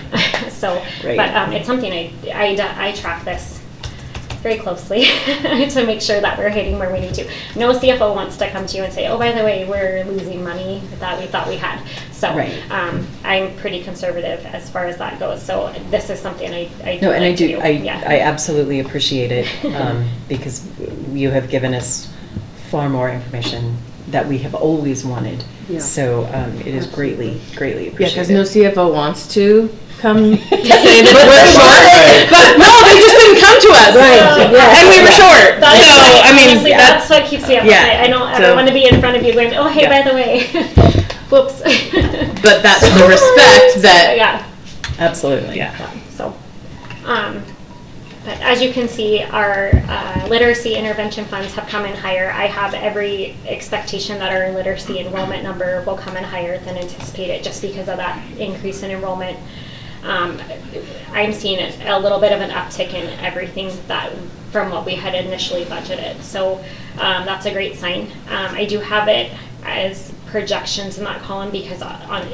So, but it's something I track this very closely to make sure that we're hitting where we need to. No CFO wants to come to you and say, oh, by the way, we're losing money that we thought we had. So I'm pretty conservative as far as that goes. So this is something I do. No, and like I do. to do. I absolutely appreciate it because you have given us far more information that we have always wanted. Yeah. So it is greatly appreciated. Yeah, because no CFO wants to come to say that we're short. But no, they just didn't come to us. And we were short. So, I mean, honestly, that's what keeps me up. I don't ever want to be in front of you going, oh, hey, by the way, whoops. But that's the respect that. Yeah. Absolutely. Yeah. So, but as you can see, our literacy intervention funds have come in higher. I have every expectation that our literacy enrollment number will come in higher than anticipated just because of that increase in enrollment. I'm seeing a little bit of an uptick in everything that from what we had initially budgeted. So that's a great sign. I do have it as projections in that column because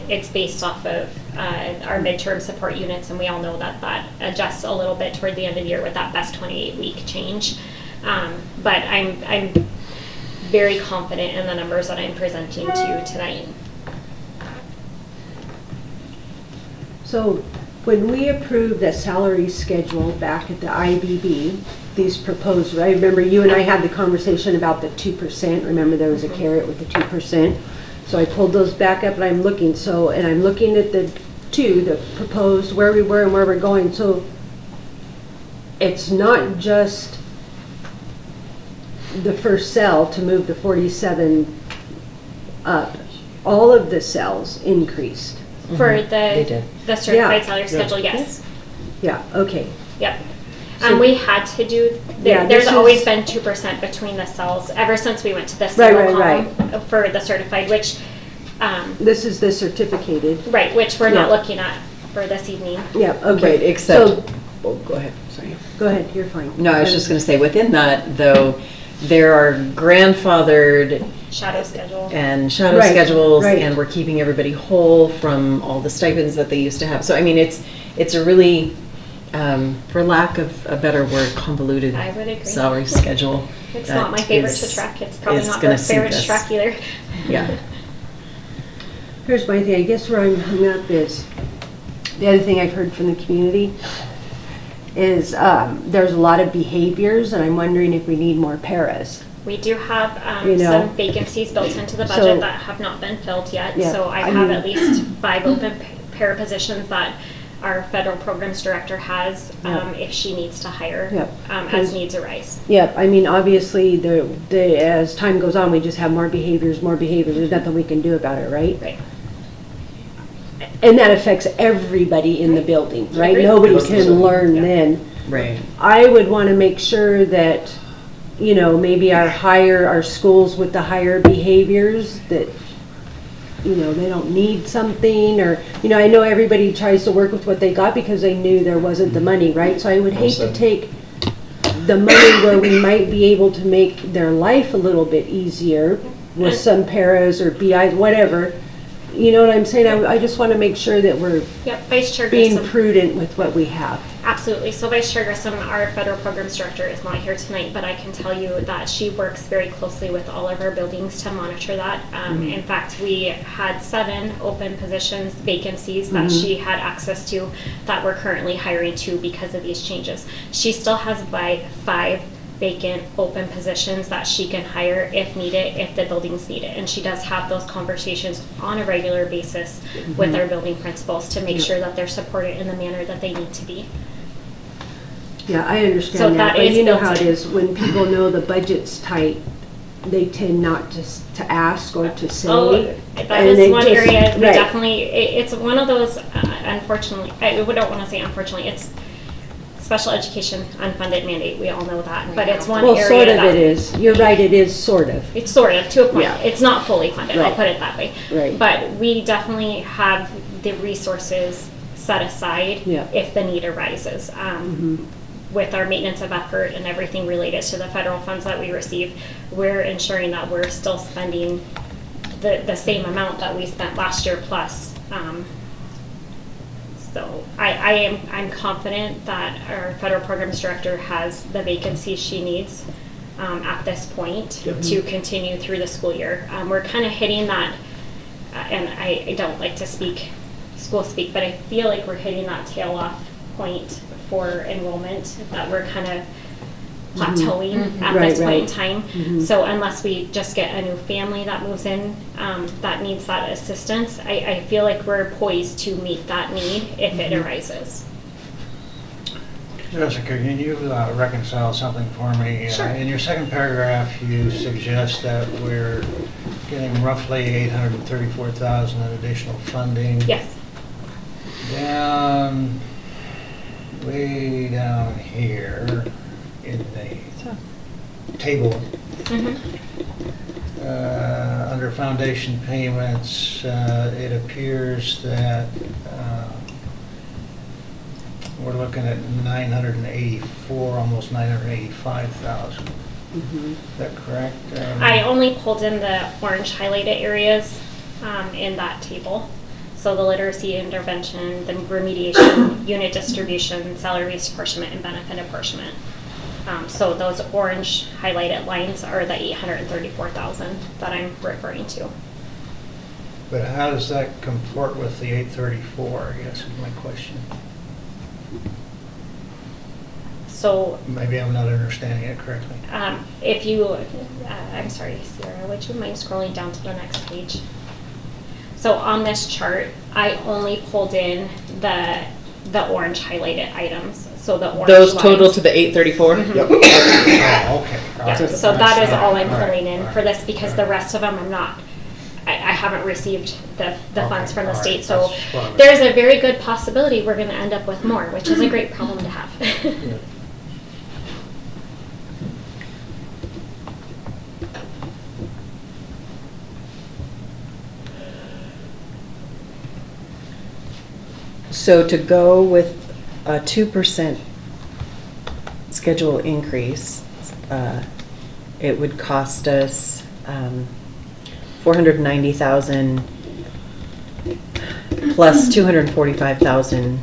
it's based off of our midterm support units, and we all know that that adjusts a little bit toward the end of the year with that best 28-week change. But I'm very confident in the numbers that I'm presenting to you tonight. So when we approved the salary schedule back at the IBB, these proposed, I remember you and I had the conversation about the 2%. Remember there was a carrot with the 2%. So I pulled those back up and I'm looking. And I'm looking at the proposed, where we were and where we're going. So it's not just the first cell to move the 47 up. All of the cells increased. For the certified salary schedule, yes. Yeah, okay. Yep. So we had to do, there's always been 2% between the cells ever since we went to the single column for the certified, which this is the certificated. Right, which we're not looking at for this evening. Yeah, okay. Right, except, go ahead, sorry. Go ahead, you're fine. No, I was just going to say, within that, though, there are grandfathered shadow schedule and shadow schedules, and we're keeping everybody whole from all the stipends that they used to have. So, I mean, it's a really, for lack of a better word, convoluted salary schedule. It's not my favorite to track. It's probably not their favorite to track either. Yeah. Here's my thing. I guess where I'm hung up is, the other thing I've heard from the community is there's a lot of behaviors, and I'm wondering if we need more paras. We do have some vacancies built into the budget that have not been filled yet. Yeah, so I have at least 5 open para positions that our federal programs director has if she needs to hire as needs arise. Yep, I mean, obviously, as time goes on, we just have more behaviors. There's nothing we can do about it, right? Right. And that affects everybody in the building, right? Nobody can learn then. Right. I would want to make sure that, maybe our schools with the higher behaviors, that, they don't need something, or, I know everybody tries to work with what they got because they knew there wasn't the money, right? So I would hate to take the money where we might be able to make their life a little bit easier with some paras or BIs, whatever. You know what I'm saying? I just want to make sure that we're Vice Chair being Grissom, prudent with what we have. Absolutely. So Vice Chair Grissom, our federal programs director, is not here tonight, but I can tell you that she works very closely with all of our buildings to monitor that. In fact, we had 7 open positions, vacancies that she had access to that we're currently hiring to because of these changes. She still has 5 vacant open positions that she can hire if needed, if the buildings need it. And she does have those conversations on a regular basis with our building principals to make sure that they're supported in the manner that they need to be. Yeah, I understand that, but you know how it is, when people know the budget's tight, they tend not to ask or to say. Oh, that is one area we definitely, it's one of those, unfortunately, I don't want to say unfortunately, it's special education unfunded mandate, we all know that, but it's one area sort of it is. You're right, it is sort of. It's sort of, to a point. It's not fully funded, I'll put it that way. Right. But we definitely have the resources set aside if the need arises. With our maintenance of effort and everything related to the federal funds that we receive, we're ensuring that we're still spending the same amount that we spent last year plus So I'm confident that our federal programs director has the vacancies she needs at this point to continue through the school year. We're kind of hitting that, and I don't like to school speak, but I feel like we're hitting that tail off point for enrollment, that we're kind of plateauing at this point in time. So unless we just get a new family that moves in that needs that assistance, I feel like we're poised to meet that need if it arises. Jessica, can you reconcile something for me? Sure. In your second paragraph, you suggest that we're getting roughly $834,000 in additional funding. Yes. Way down here in the table, under foundation payments, it appears that we're looking at 984, almost 985,000. Is that correct? I only pulled in the orange highlighted areas in that table. So the literacy intervention, the remediation, unit distribution, salary-based apportionment, and benefit apportionment. So those orange highlighted lines are the 834,000 that I'm referring to. But how does that comport with the 834, I guess is my question. So maybe I'm not understanding it correctly. If you, I'm sorry, Sierra, would you mind scrolling down to the next page? So on this chart, I only pulled in the orange highlighted items. So the orange those lines. total to the 834? Yep. Oh, okay. Yeah, so that is all I'm pulling in for this, because the rest of them I'm not, I haven't received the funds from the state. So there's a very good possibility we're going to end up with more, which is a great problem to have. So to go with a 2% schedule increase, it would cost us $490,000 plus $245,000.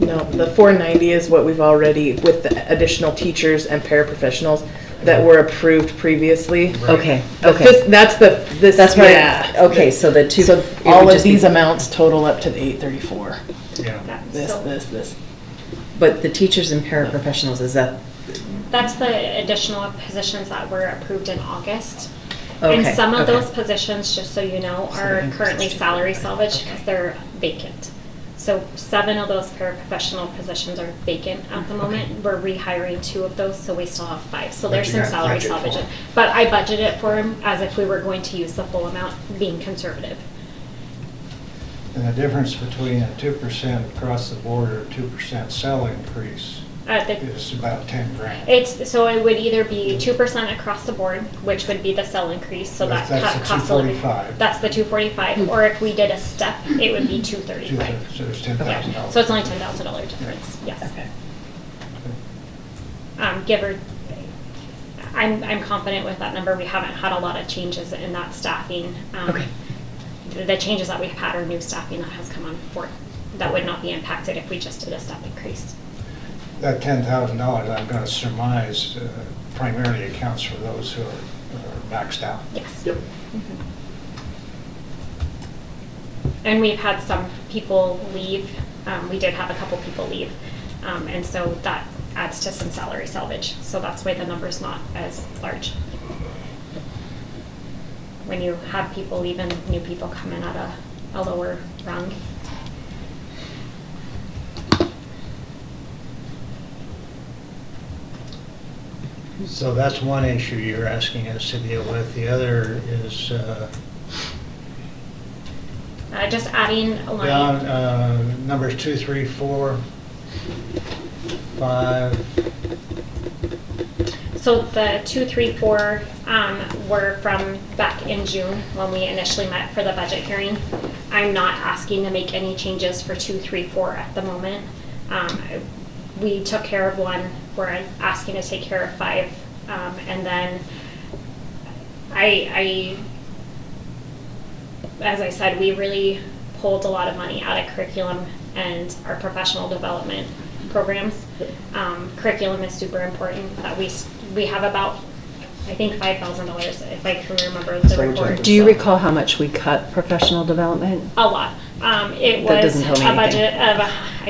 No, the 490 is what we've already, with the additional teachers and paraprofessionals that were approved previously. Right. Okay, okay. That's right. Yeah. Okay, so the two. So all of these amounts total up to the 834. Yeah. This. But the teachers and paraprofessionals, is that? That's the additional positions that were approved in August. Okay, And some of okay. those positions, just so you know, are currently salary salvage because they're vacant. So 7 of those paraprofessional positions are vacant at the moment. We're rehiring 2 of those, so we still have 5. So there's some salary salvage. But I budgeted for them as if we were going to use the full amount, being conservative. And the difference between a 2% across the board or a 2% cell increase is about 10 grand. So it would either be 2% across the board, which would be the cell increase, so That's that the costs a little. 245. That's the 245, or if we did a step, it would be 235. So it's $10,000. Yeah. So it's only $10,000 difference. Yes. Okay. Give or, I'm confident with that number. We haven't had a lot of changes in that staffing. Okay. The changes that we've had are new staffing that has come on board. That would not be impacted if we just did a step increase. That $10,000, I'm going to surmise, primarily accounts for those who are maxed out. Yes. Yep. Mm-hmm. And we've had some people leave. We did have a couple people leave. And so that adds to some salary salvage. So that's why the number's not as large. When you have people leave and new people come in at a lower rung. So that's one issue you're asking us to deal with. The other is Just adding a line. down numbers 2, 3, 4, 5. So the 2, 3, 4 were from back in June when we initially met for the budget hearing. I'm not asking to make any changes for 2, 3, 4 at the moment. We took care of 1. We're asking to take care of 5, and then I, as I said, we really pulled a lot of money out of curriculum and our professional development programs. Curriculum is super important. That we have about, I think, $5,000 if I can remember the report. Do you recall how much we cut professional development? A lot. It That was doesn't tell me a anything. budget of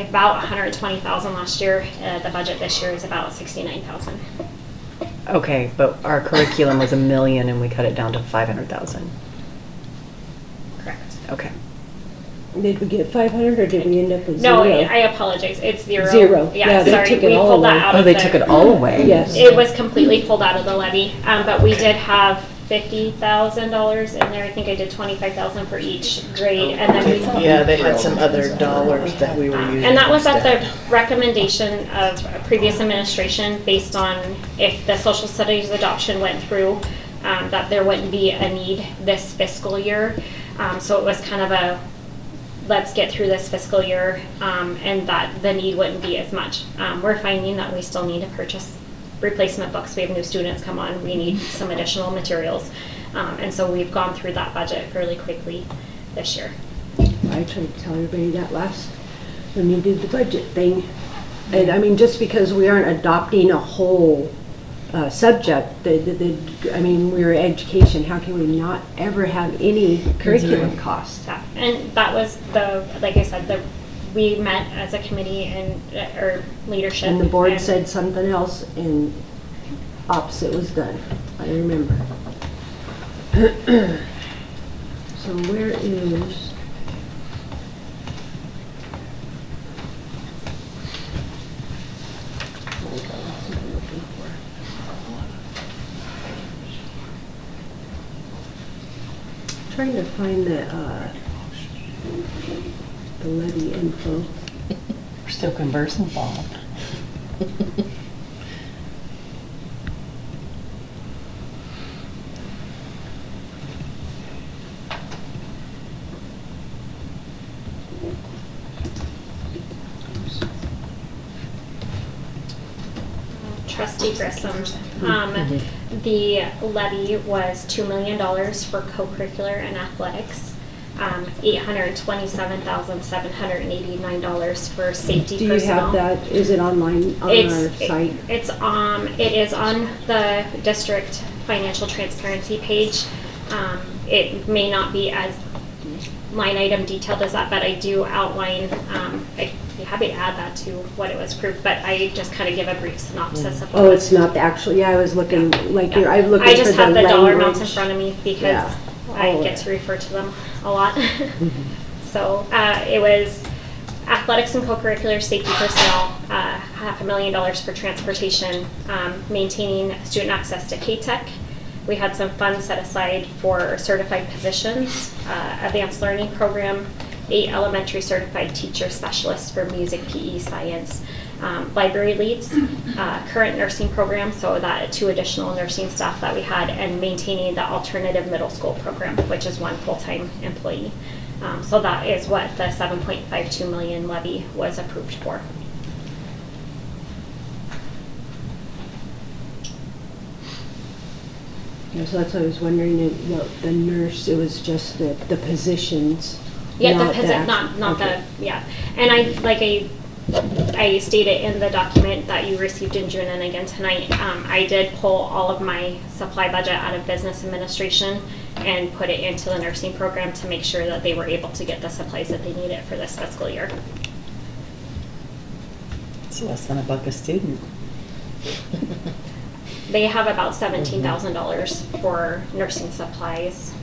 about $120,000 last year. The budget this year is about $69,000. Okay, but our curriculum was $1 million and we cut it down to 500,000. Correct. Okay. Did we get 500 or did we end up with No, zero? I apologize. It's zero. Zero. Yeah, Yeah, they sorry. took it We all pulled that away. out Oh, of they the- took it all away? Yes. It was completely pulled out of the levy, but we did have $50,000 in there. I think I did $25,000 for each grade, and then we. Yeah, they had some other dollars that we were using. And that was at instead. the recommendation of a previous administration based on if the social studies adoption went through, that there wouldn't be a need this fiscal year. So it was kind of a, let's get through this fiscal year, and that the need wouldn't be as much. We're finding that we still need to purchase replacement books. We have new students come on. We need some additional materials. And so we've gone through that budget fairly quickly this year. I tried to tell everybody that when you did the budget thing. And I mean, just because we aren't adopting a whole subject, I mean, we're education, how can we not ever have any curriculum costs? Yeah. And that was like I said, we met as a committee and or leadership. And the board said something else and opposite was done, I remember. So where is? Trying to find the levy info. We're still conversing, Bob. Trustee Grissom. The levy was $2 million for co-curricular and athletics, $827,789 for safety Do you personnel. have that? Is it online on our site? It is on the district financial transparency page. It may not be as line item detailed as that, but I do outline, I'd be happy to add that to what it was approved, but I just kind of give a brief synopsis of what Oh, it's not the actual, yeah, I was looking, like, I'm looking for the language. I just have the dollar amounts in front of me because Yeah. I get to refer to them a lot. So it was athletics and co-curricular safety personnel, $500,000 for transportation, maintaining student access to K-Tech. We had some funds set aside for certified positions, advanced learning program, 8 elementary certified teacher specialists for music, PE, science, library leads, current nursing program, so that 2 additional nursing staff that we had, and maintaining the alternative middle school program, which is 1 full-time employee. So that is what the $7.52 million levy was approved for. Yeah, so that's what I was wondering, the nurse, it was just the positions. Yeah, not not okay. yeah. And I stated in the document that you received in June and again tonight, I did pull all of my supply budget out of business administration and put it into the nursing program to make sure that they were able to get the supplies that they needed for this fiscal year. It's less than $1 a student. They have about $17,000 for nursing supplies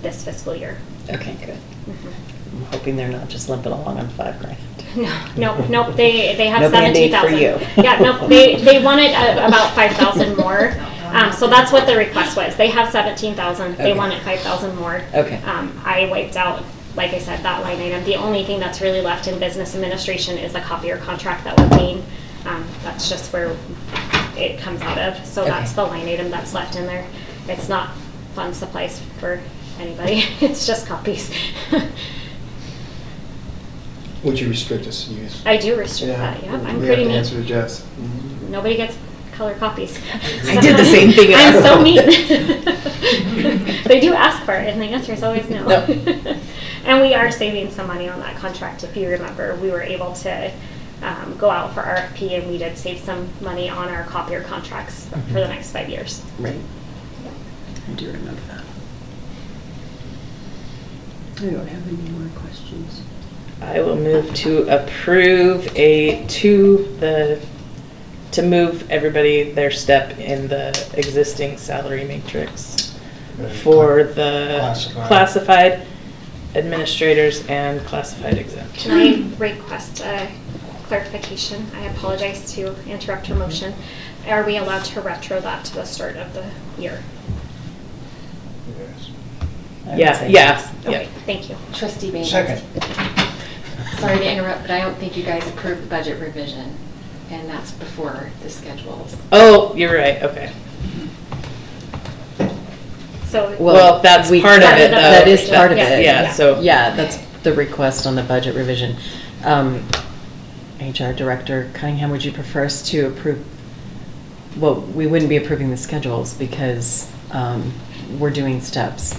this fiscal year. Okay, good. I'm hoping they're not just limping along on $5,000. No, they have No Band-Aid for 17,000. you. Yeah, no, they wanted about 5,000 more. So that's what the request was. They have 17,000. They Okay. wanted 5,000 more. Okay. I wiped out, like I said, that line item. The only thing that's really left in business administration is the copier contract that we're paying. That's just where it comes out of. So Okay. that's the line item that's left in there. It's not fund supplies for anybody. It's just copies. Would you restrict us to use? I do restrict that, yeah. I'm we pretty have to mean. answer to Jess. Nobody gets color copies. I did the same thing. I'm so mean. They do ask for it, and the answer is always no. And we are saving some money on that contract. If you remember, we were able to go out for RFP, and we did save some money on our copier contracts for the next 5 years. Right. I do remember that. I don't have any more questions. I will move to approve to move everybody their step in the existing salary matrix for the classified administrators and classified exempt. Can I request a clarification? I apologize to interrupt your motion. Are we allowed to retro that to the start of the year? Yeah. Okay, thank you. Trustee Baines. Second. Sorry to interrupt, but I don't think you guys approved the budget revision, and that's before the schedules. Oh, you're right, okay. So, Well, that's part of it, though. That is part of Yeah. it. Yeah, so. Yeah, that's the request on the budget revision. HR Director Cunningham, would you prefer us to approve? Well, we wouldn't be approving the schedules because we're doing steps.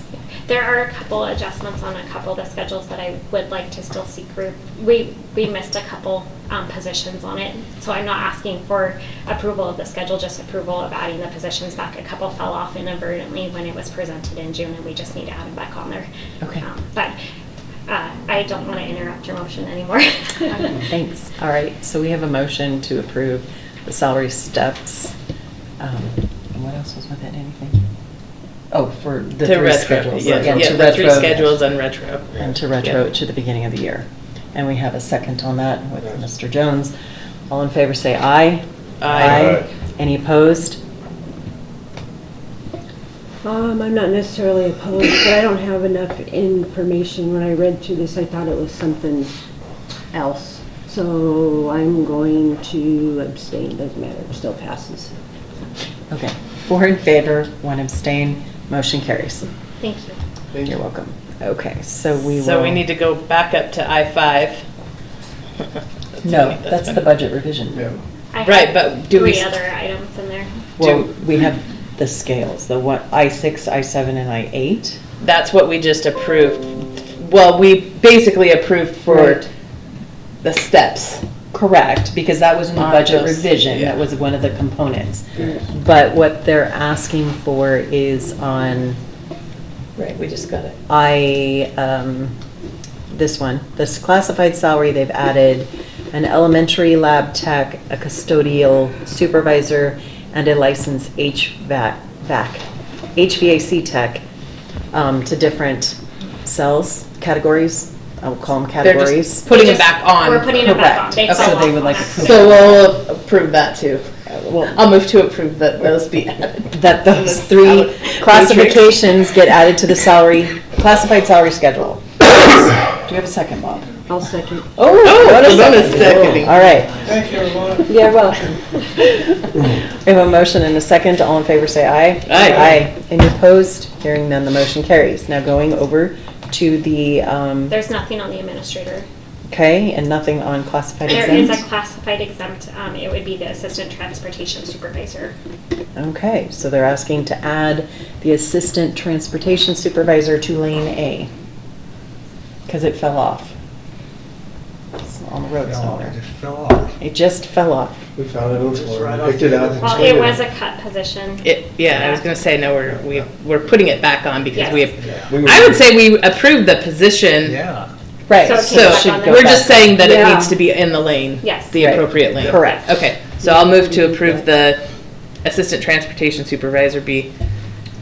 there are a couple adjustments on a couple of the schedules that I would like to still see group. We missed a couple positions on it, so I'm not asking for approval of the schedule, just approval of adding the positions back. A couple fell off inadvertently when it was presented in June, and we just need to add them back on there. Okay. But I don't want to interrupt your motion anymore. Thanks. All right, so we have a motion to approve the salary steps. And what else was with it, anything? Oh, for the To three retro, schedules. yeah, Again, yeah, to the three retro. schedules and retro. And to retro it to the beginning of the year. And we have a second on that with Mr. Jones. All in favor say aye. Aye. Any opposed? I'm not necessarily opposed, but I don't have enough information. When I read through this, I thought it was something else. So I'm going to abstain, doesn't matter, it still passes. Okay, 4 in favor, 1 abstain, motion carries. Thank you. You're welcome. Okay, so we will. So we need to go back up to I-5. No, that's the budget revision. I have Right, but do we? three other items in there. Well, we have the scales, the what, I-6, I-7, and I-8. That's what we just approved. Well, we basically approved for Right. the steps. Correct, because that was in the On budget those, revision, yeah. that was one of the components. But what they're asking for is on Right, we just got it. this one, this classified salary, they've added an elementary lab tech, a custodial supervisor, and a licensed HVAC tech to different cells, categories. I will call them They're categories. just putting it back on. We're putting it back on. They Correct. fell So they off would on like. us. So we'll approve that too. Well, I'll move to approve that those be added. that those 3 classifications get added to the classified salary schedule. Do you have a second, Bob? I'll second. Oh, what a bonus second. seconding. All right. Thank you, everyone. You're welcome. We have a motion and a second. All in favor say aye. Aye. Aye. Any opposed? Hearing none, the motion carries. Now going over to the, There's nothing on the administrator. okay, and nothing on classified There is a exempt? classified exempt. It would be the assistant transportation supervisor. Okay, so they're asking to add the assistant transportation supervisor to lane A. Because it fell off. It's on the road No, somewhere. it just fell off. It just fell off. We found it on the It's floor, right we off picked it the up. other Well, it was a cut position. Yeah, I was gonna say, no, we're putting it back on because Yes. I would say we approved the position. Yeah. Right. So it So came back on there. we're just saying that it Yeah. needs to be in the lane. Yes. The Right. appropriate lane. Correct. Okay, so I'll move to approve the assistant transportation supervisor be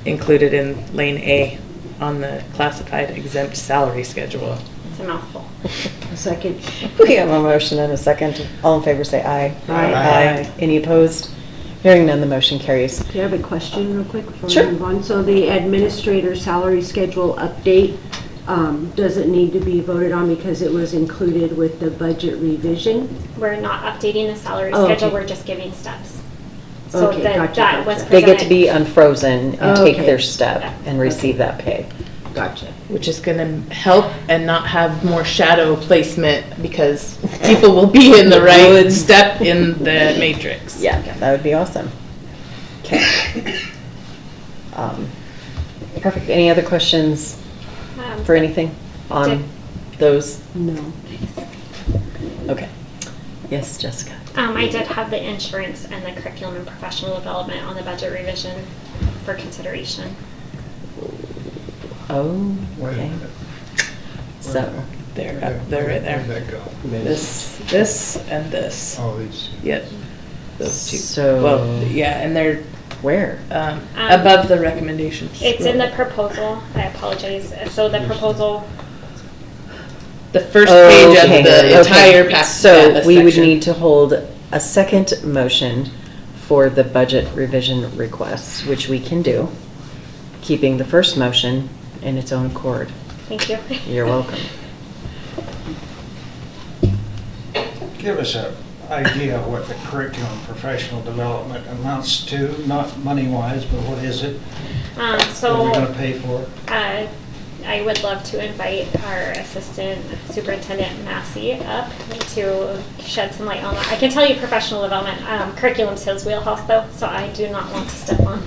included in lane A on the classified exempt salary schedule. It's a mouthful. A second. We have a motion and a second. All in favor say aye. Aye. Any opposed? Hearing none, the motion carries. Do you have a question real quick before Sure. we move on? So the administrator salary schedule update, does it need to be voted on because it was included with the budget revision? We're not updating the salary Oh, schedule, okay. we're just giving steps. So Okay, that gotcha, was gotcha. They get to presented- be unfrozen and take Okay. their step and receive that pay. Gotcha. Which is gonna help and not have more shadow placement because people will be in the right step in the matrix. Yeah, that would be awesome. Okay. Perfect. Any other questions for anything? on those? No. Okay. Yes, Jessica. I did have the insurance and the curriculum and professional development on the budget revision for consideration. Oh, Wait a okay. minute. So, There, Where'd up there, right there. Where'd that go? This, and this. Oh, these. Yep. Those two. So- Well, yeah, and they're where? above the recommendations. It's in the proposal. I apologize. So the proposal, The first page Okay, of the okay. entire pack. So we would need to hold a second motion for the budget revision requests, which we can do, keeping the first motion in its own accord. thank you. You're welcome. Give us an idea of what the curriculum professional development amounts to, not money-wise, but what is it? What are So we gonna pay for? I would love to invite our Assistant Superintendent Massey up to shed some light on that. I can tell you professional development, curriculum's his wheelhouse though, so I do not want to step on.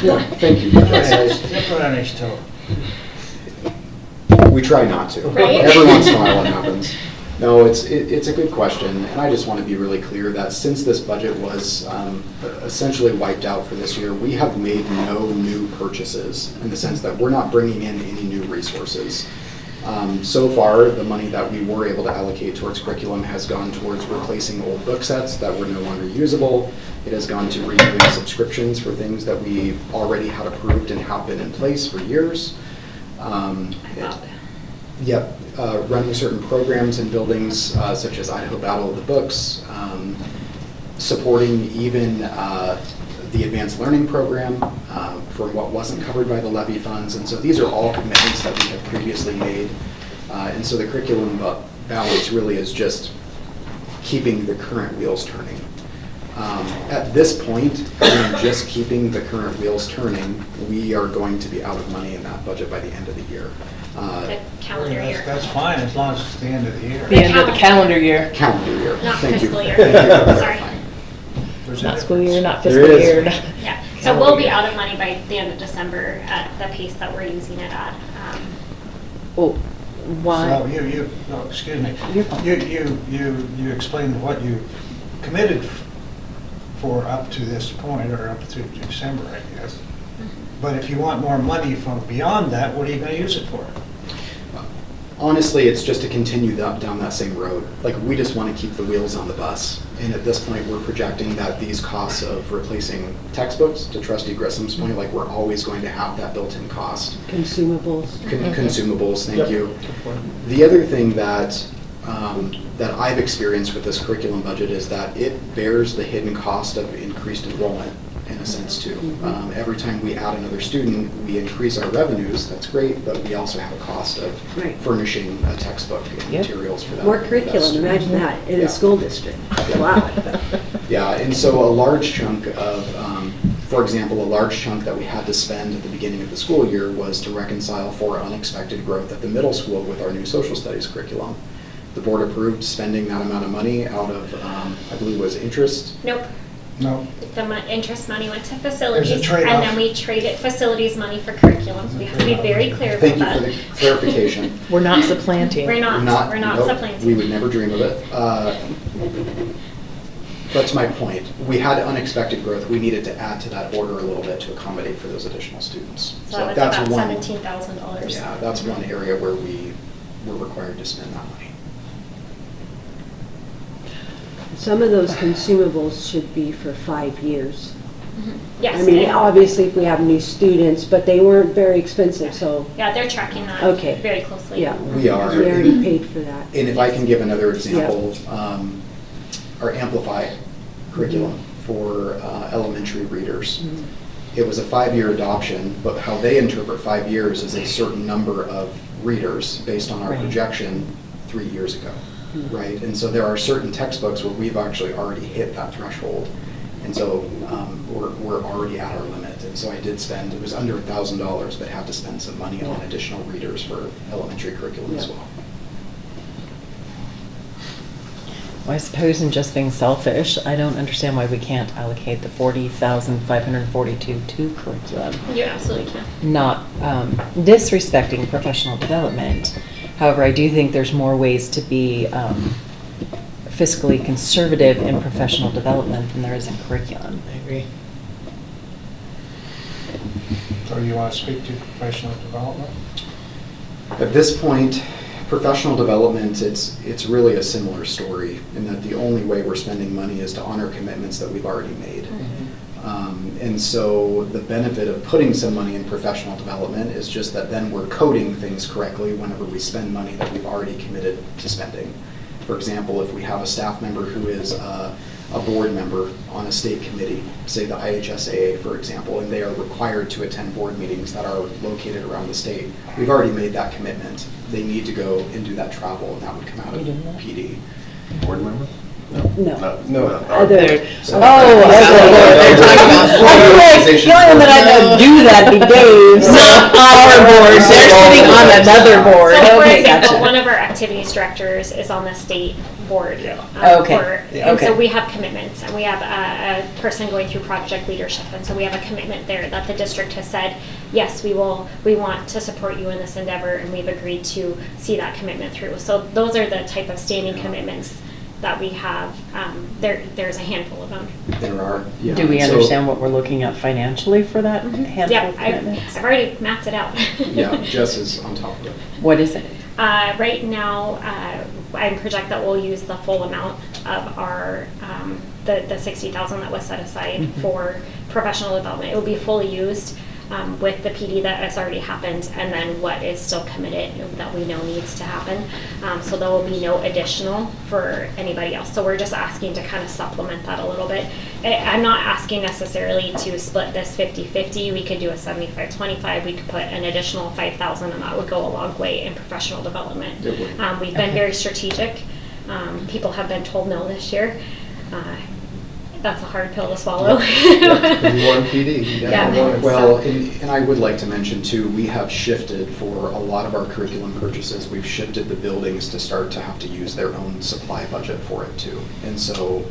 Yeah, thank you. Step on his toe. We try not to. Right? Every once in a while it happens. No, it's a good question, and I just want to be really clear that since this budget was essentially wiped out for this year, we have made no new purchases in the sense that we're not bringing in any new resources. So far, the money that we were able to allocate towards curriculum has gone towards replacing old book sets that were no longer usable. It has gone to renewing subscriptions for things that we already had approved and have been in place for years. Yep, running certain programs in buildings such as Idaho Battle of the Books, supporting even the Advanced Learning Program for what wasn't covered by the levy funds. And so these are all commitments that we have previously made. And so the curriculum balance really is just keeping the current wheels turning. At this point, in just keeping the current wheels turning, we are going to be out of money in that budget by the end of the year. The calendar year. That's fine, as long as it's the end of the year. The end of the calendar year. Calendar year. Not Thank you. fiscal year. Thank you for Sorry. clarifying. There's a Not school difference. year, not There fiscal is. year. Yeah, so we'll be out of money by the end of December at the pace that we're using it at. Oh, why? So no, excuse me. You explained what you committed for up to this point, or up to December, I guess. But if you want more money from beyond that, what are you gonna use it for? Honestly, it's just to continue down that same road. Like, we just want to keep the wheels on the bus. And at this point, we're projecting that these costs of replacing textbooks, to Trustee Grissom's point, like, we're always going to have that built-in cost. Consumables. Consumables, thank you. The other thing that I've experienced with this curriculum budget is that it bears the hidden cost of increased enrollment in a sense too. Every time we add another student, we increase our revenues, that's great, but we also have a cost of furnishing a textbook and materials for that. More curriculum, imagine that, in a school district. Wow. Yeah, and so a large chunk of, for example, a large chunk that we had to spend at the beginning of the school year was to reconcile for unexpected growth at the middle school with our new social studies curriculum. The board approved spending that amount of money out of, I believe it was interest. Nope. No. The interest money went to facilities, There's a and trade-off. then we traded facilities money for curriculum. We have to be very clear about Thank you that. for the clarification. We're not supplanting. We're not Nope, supplanting. We would never dream of it. But to my point, we had unexpected growth. We needed to add to that order a little bit to accommodate for those additional students. So that was that's about one- $17,000. Yeah, that's one area where we were required to spend that money. Some of those consumables should be for 5 years. Yes. I mean, and- obviously if we have new students, but they weren't very expensive, so. Yeah, they're tracking that Okay. very closely. Yeah. We are. We already paid for that. And if I can give another example, our Amplify curriculum for elementary readers. It was a 5-year adoption, but how they interpret 5 years is a certain number of readers based on our projection 3 years ago, right? And so there are certain textbooks where we've actually already hit that threshold. And so we're already at our limit. And so I did spend, it was under $1,000, but had to spend some money on additional readers for elementary curriculum as well. Well, I suppose in just being selfish, I don't understand why we can't allocate the $40,542 to curriculum. You absolutely can. Not disrespecting professional development, However, I do think there's more ways to be fiscally conservative in professional development than there is in curriculum. I agree. So you want to speak to professional development? At this point, professional development, it's really a similar story in that the only way we're spending money is to honor commitments that we've already made. And so the benefit of putting some money in professional development is just that then we're coding things correctly whenever we spend money that we've already committed to spending. For example, if we have a staff member who is a board member on a state committee, say the IHSAA, for example, and they are required to attend board meetings that are located around the state, we've already made that commitment. They need to go and do that travel, and that would come out of PD. Board member? No. No. Other. They're talking about The only one that I know do that be Dave. not our board. They're sitting on another board. So for Okay, example, gotcha. one of our activities directors is on the state board. Okay, And so okay. we have commitments, and we have a person going through project leadership, and so we have a commitment there that the district has said, yes, we want to support you in this endeavor, and we've agreed to see that commitment through. So those are the type of standing commitments that we have. There's a handful of them. There are, yeah. Do we So- understand what we're looking at financially for that handful Yeah, of commitments? I've already mapped it out. Yeah, Jess is on top of it. What is it? Right now, I project that we'll use the full amount of our, the 60,000 that was set aside for professional development. It will be fully used with the PD that has already happened, and then what is still committed that we know needs to happen. So there will be no additional for anybody else. So we're just asking to kind of supplement that a little bit. I'm not asking necessarily to split this 50-50. We could do a 75-25. We could put an additional 5,000, and that would go a long way in professional development. It would. We've been very strategic. People have been told no this year. That's a hard pill to swallow. You want PD, you Yeah. definitely want it. Well, and I would like to mention too, we have shifted for a lot of our curriculum purchases, we've shifted the buildings to start to have to use their own supply budget for it too. And so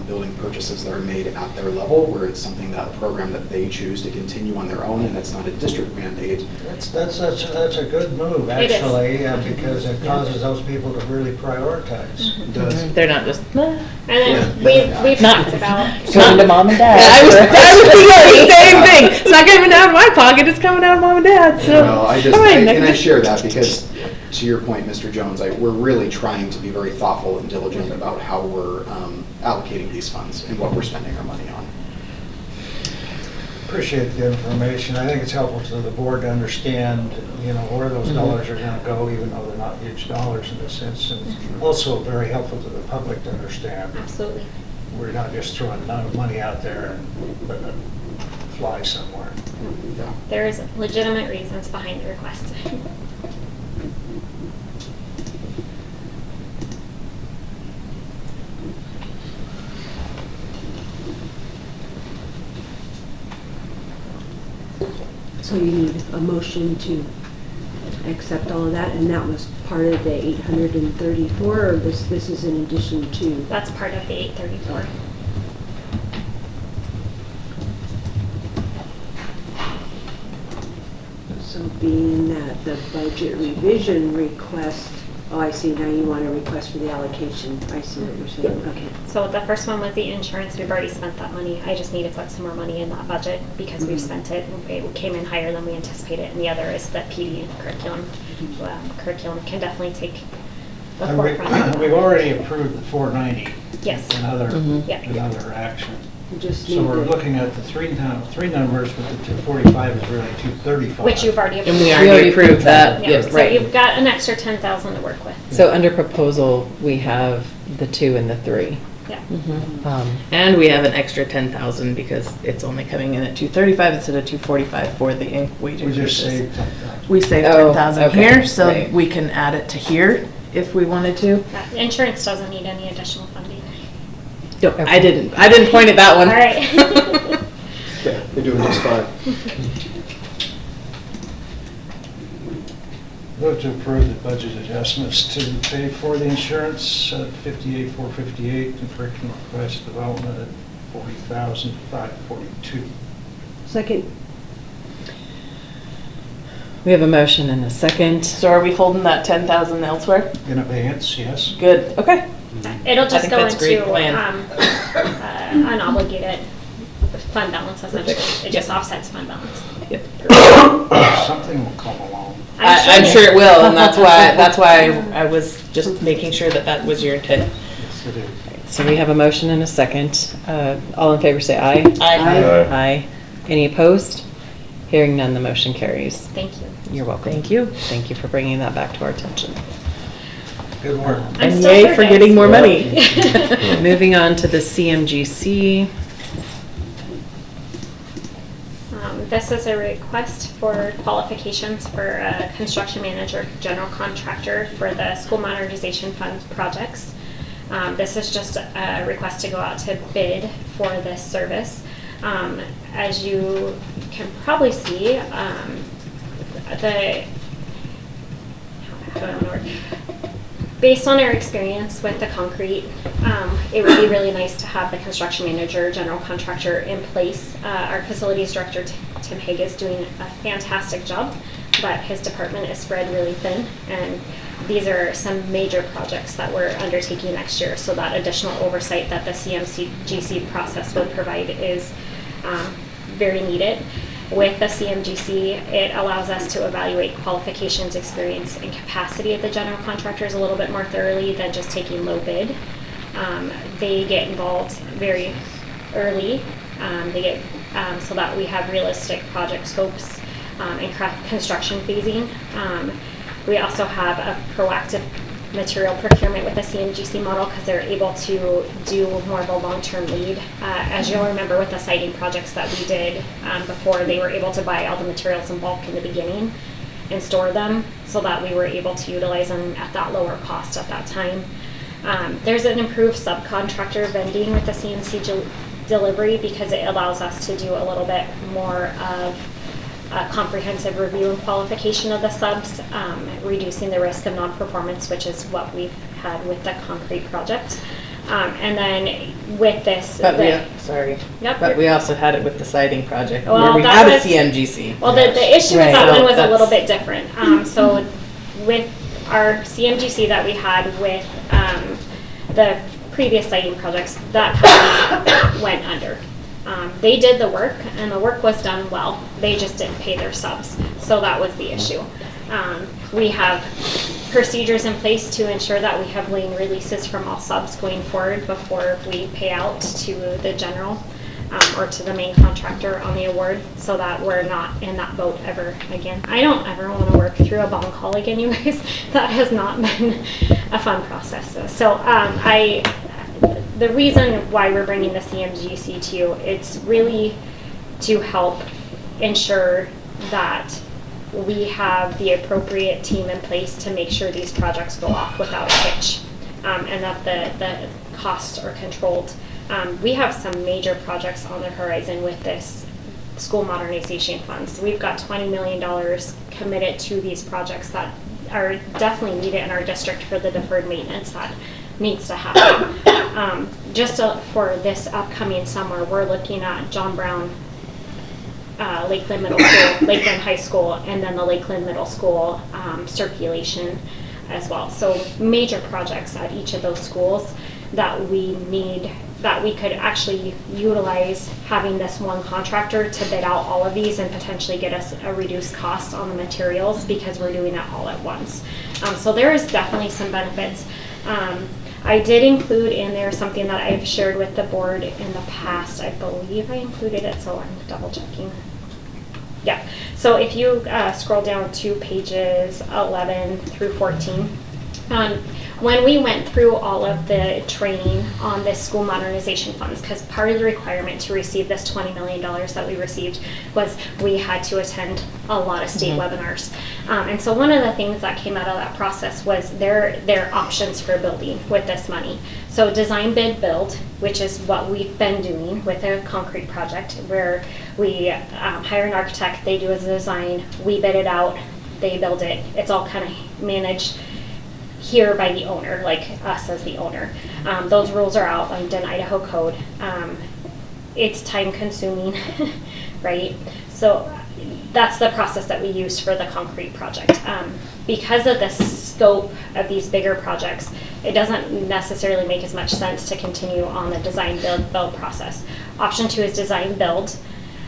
building purchases that are made at their level, where it's something that a program that they choose to continue on their own and it's not a district mandate. That's a good move, It is. actually, because it causes those people to really prioritize. It does. They're not just, And then we've Not- talked about. Going to mom and dad. I was thinking the same thing. It's not coming out of my pocket, it's coming out of mom and dad, so. Well, I fine. share that because, to your point, Mr. Jones, we're really trying to be very thoughtful and diligent about how we're allocating these funds and what we're spending our money on. Appreciate the information. I think it's helpful to the board to understand, where those dollars are going to go, even though they're not huge dollars in this sense. And also very helpful to the public to understand. Absolutely. We're not just throwing money out there and letting it fly somewhere. Yeah. There's legitimate reasons behind the request. So you need a motion to accept all of that, and that was part of the 834, or this is in addition to? That's part of the 834. So being that the budget revision request, oh, I see, now you want a request for the allocation. I see what you're saying, okay. So the first one was the insurance. We've already spent that money. I just need to put some more money in that budget because we've spent it. It came in higher than we anticipated. And the other is the PD curriculum. Curriculum can definitely take the And forefront. we've already approved the 490. Yes. Another Yep. action. You just So need we're the- looking at the three numbers, but the 245 is really 235. Which you've already And approved. we already approved that, Yeah, yes, so right. you've got an extra 10,000 to work with. So under proposal, we have the 2 and the 3. Yeah. And we have an extra 10,000 because it's only coming in at 235 instead of 245 for the wage We just increases. saved 10,000. We saved Oh, 10,000 okay, here, so right. we can add it to here if we wanted to. Insurance doesn't need any additional funding. I didn't point at that one. All right. Yeah, they're doing just fine. Vote to approve the budget adjustments to pay for the insurance at 58,458 and curriculum request development at 40,542. Second, We have a motion and a second. So are we holding that 10,000 elsewhere? In advance, yes. Good, okay. It'll I just think go that's a great into plan. unobligated fund balance essentially. It just offsets fund balance. Something will come along. I'm sure it will, and that's why I was just making sure that was your intent. Yes, it is. So we have a motion and a second. All in favor say aye. Aye. Aye. Any opposed? Hearing none, the motion carries. Thank you. You're welcome. Thank you. Thank you for bringing that back to our attention. Good work. I'm And still yay here, for guys. getting more money. Moving on to the CMGC. This is a request for qualifications for a construction manager, general contractor for the school modernization fund projects. This is just a request to go out to bid for this service. As you can probably see, based on our experience with the concrete, it would be really nice to have the construction manager, general contractor in place. Our facilities director, Tim Haig, is doing a fantastic job, but his department is spread really thin, and these are some major projects that we're undertaking next year, so that additional oversight that the CMGC process would provide is very needed. With the CMGC, it allows us to evaluate qualifications, experience, and capacity of the general contractors a little bit more thoroughly than just taking low bid. They get involved very early. So that we have realistic project scopes and construction phasing. We also have a proactive material procurement with the CMGC model because they're able to do more of a long-term lead. As you'll remember with the siding projects that we did before, they were able to buy all the materials in bulk in the beginning and store them so that we were able to utilize them at that lower cost at that time. There's an improved subcontractor vending with the CMC delivery because it allows us to do a little bit more of a comprehensive review and qualification of the subs, reducing the risk of non-performance, which is what we've had with the concrete project. And then with this, but we also had it with the siding project well, where we had a CMGC. Well, the issue with that So one was a that's- little bit different. So with our CMGC that we had with the previous siding projects, that company went under. They did the work, and the work was done well. They just didn't pay their subs, so that was the issue. We have procedures in place to ensure that we have lien releases from all subs going forward before we pay out to the general or to the main contractor on the award, so that we're not in that boat ever again. I don't ever want to work through a bond call again, you guys. That has not been a fun process. So the reason why we're bringing the CMGC to you, it's really to help ensure that we have the appropriate team in place to make sure these projects go off without a hitch, and that the costs are controlled. We have some major projects on the horizon with this school modernization funds. We've got $20 million committed to these projects that are definitely needed in our district for the deferred maintenance that needs to happen. For this upcoming summer, we're looking at John Brown, Lakeland Middle School, Lakeland High School, and then the Lakeland Middle School circulation as well. So major projects at each of those schools that we need, that we could actually utilize having this one contractor to bid out all of these and potentially get us a reduced cost on the materials because we're doing it all at once. So there is definitely some benefits. I did include in there something that I've shared with the board in the past. I believe I included it, so I'm double checking. Yeah, so if you scroll down to pages 11 through 14, when we went through all of the training on this school modernization funds, because part of the requirement to receive this $20 million that we received was we had to attend a lot of state webinars. And so one of the things that came out of that process was their options for building with this money. So design, bid, build, which is what we've been doing with a concrete project, where we hire an architect, they do a design, we bid it out, they build it. It's all kind of managed here by the owner, like us as the owner. Those rules are outlined in Idaho code. It's time consuming, right? So that's the process that we use for the concrete project. Because of the scope of these bigger projects, it doesn't necessarily make as much sense to continue on the design build process. Option 2 is design build.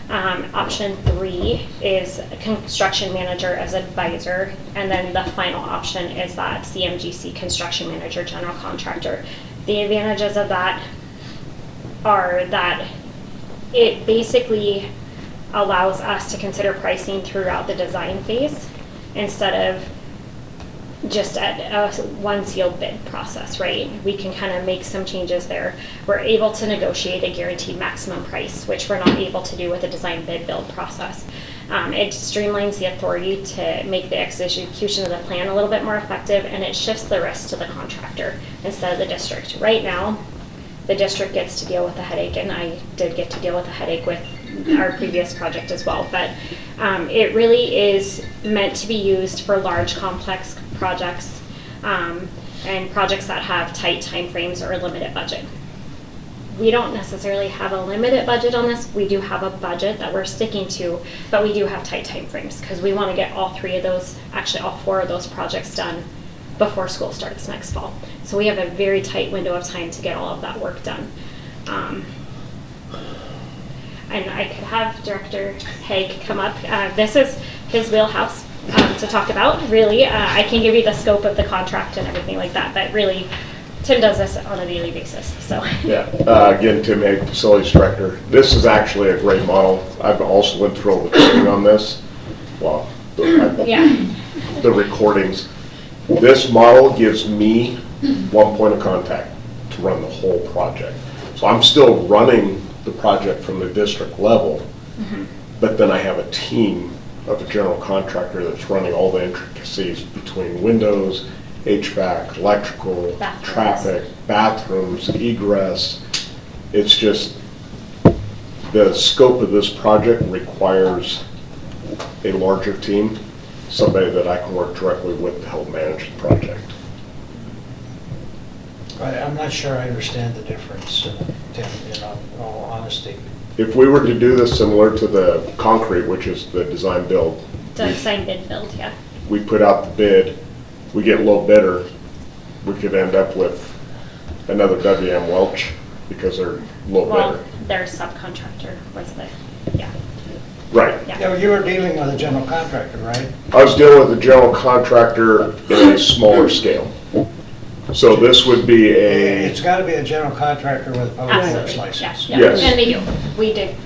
Option 3 is a construction manager as advisor, and then the final option is that CMGC construction manager general contractor. The advantages of that are that it basically allows us to consider pricing throughout the design phase instead of just at a one sealed bid process, right? We can kind of make some changes there. We're able to negotiate a guaranteed maximum price, which we're not able to do with a design bid build process. It streamlines the authority to make the execution of the plan a little bit more effective, and it shifts the risk to the contractor instead of the district. Right now, the district gets to deal with the headache, and I did get to deal with the headache with our previous project as well, but it really is meant to be used for large complex projects and projects that have tight timeframes or a limited budget. We don't necessarily have a limited budget on this. We do have a budget that we're sticking to, but we do have tight timeframes because we want to get all 3 of those, actually all 4 of those projects done before school starts next fall. So we have a very tight window of time to get all of that work done. And I could have Director Haig come up. This is his wheelhouse to talk about, really. I can give you the scope of the contract and everything like that, but really, Tim does this on a daily basis, so. Yeah, again, Tim Haig, Facilities Director. This is actually a great model. I've also went through all the training on this. Well, the recordings. This model gives me one point of contact to run the whole project. So I'm still running the project from the district level, but then I have a team of a general contractor that's running all the intricacies between windows, HVAC, electrical, traffic, bathrooms, egress. It's just the scope of this project requires a larger team, somebody that I can work directly with to help manage the project. I'm not sure I understand the difference, Tim, in all honesty. If we were to do this similar to the concrete, which is the design build. Design bid build, yeah. We put out the bid, we get low bidder, we could end up with another WM Welch because they're low bidder. Well, their subcontractor was the, yeah. Right. Yeah, you were dealing with a general contractor, right? I was dealing with a general contractor in a smaller scale. So this would be a... It's got to be a general contractor with a public works license. Yeah. Yes. And they do. We did.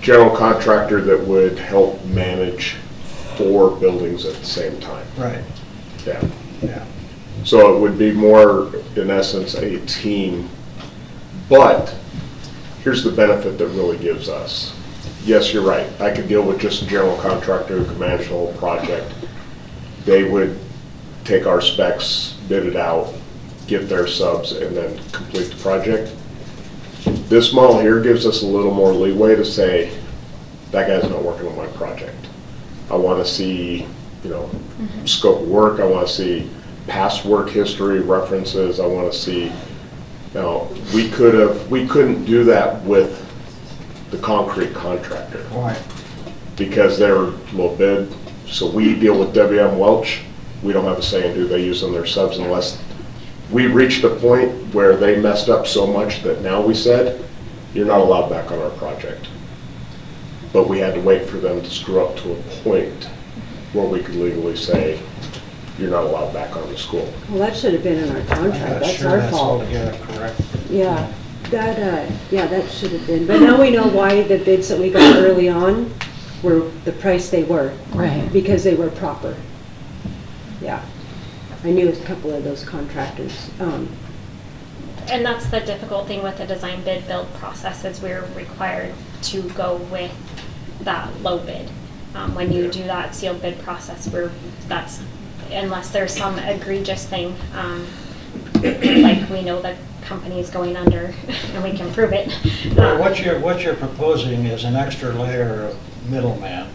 General contractor that would help manage 4 buildings at the same time. Right. Yeah. Yeah. So it would be more, in essence, a team. But here's the benefit that really gives us. Yes, you're right. I could deal with just a general contractor who could manage the whole project. They would take our specs, bid it out, get their subs, and then complete the project. This model here gives us a little more leeway to say, that guy's not working on my project. I want to see, scope of work. I want to see past work history, references. I want to see, we couldn't do that with the concrete contractor. Why? Because they're low bid. So we deal with WM Welch. We don't have a say in who they use on their subs unless we reached a point where they messed up so much that now we said, you're not allowed back on our project. But we had to wait for them to screw up to a point where we could legally say, you're not allowed back on the school. Well, that should have been in our contract. That's our fault. Altogether correct. Yeah, that should have been. But now we know why the bids that we got early on were the price they were. Right. Because they were proper. Yeah. I knew a couple of those contractors. And that's the difficult thing with the design bid build process is we're required to go with that low bid. When you do that sealed bid process, unless there's some egregious thing, like we know the company's going under and we can prove it. What you're proposing is an extra layer of middleman,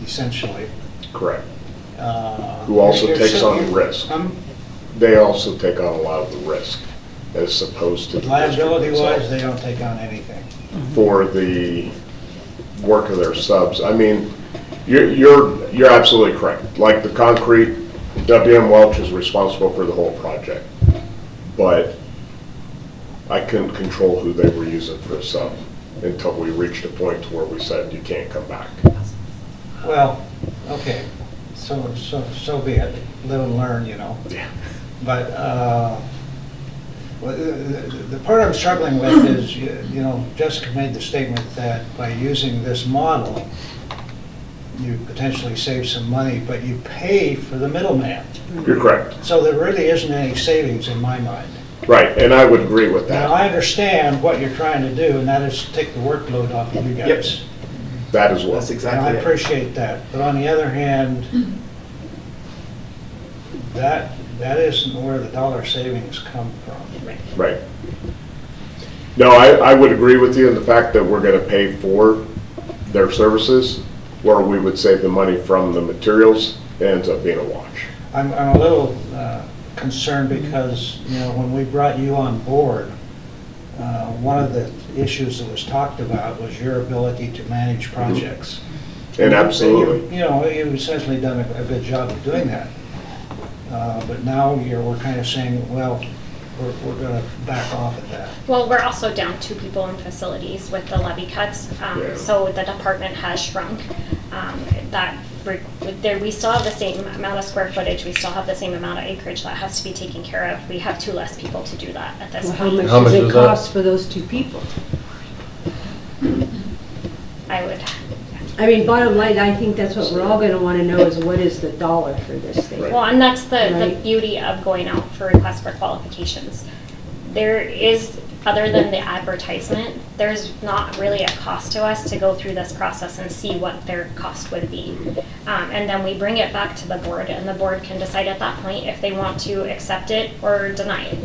essentially. Correct. Who also takes on the risk. They also take on a lot of the risk as opposed to... Liability-wise, they don't take on anything. For the work of their subs. I mean, you're absolutely correct. Like the concrete, WM Welch is responsible for the whole project. But I couldn't control who they were using for a sub until we reached a point to where we said, you can't come back. Well, okay, so be it, live and learn, you know. Yeah. But well, the part I'm struggling with is, you know, Jessica made the statement that by using this model, you potentially save some money, but you pay for the middleman. You're correct. So there really isn't any savings in my mind. Right, and I would agree with that. Now, I understand what you're trying to do, and that is to take the workload off of you guys. Yep. That as well. That's And exactly I it. appreciate that. But on the other hand, that isn't where the dollar savings come from. Right. No, I would agree with you in the fact that we're going to pay for their services, where we would save the money from the materials. It ends up being a wash. I'm a little concerned because, you know, when we brought you on board, one of the issues that was talked about was your ability to manage projects. And absolutely. You know, you've essentially done a good job of doing that. But now we're kind of saying, well, we're going to back off at that. Well, we're also down 2 people in facilities with the levy cuts, so the department has shrunk. We still have the same amount of square footage, we still have the same amount of acreage that has to be taken care of. We have 2 less people to do that at this Well, point. how much does it cost for those 2 people? I mean, bottom line, I think that's what we're all gonna wanna know is what is the dollar for this thing? Well, and that's the Right. beauty of going out for requests for qualifications. There is, other than the advertisement, there's not really a cost to us to go through this process and see what their cost would be. And then we bring it back to the board, and the board can decide at that point if they want to accept it or deny it.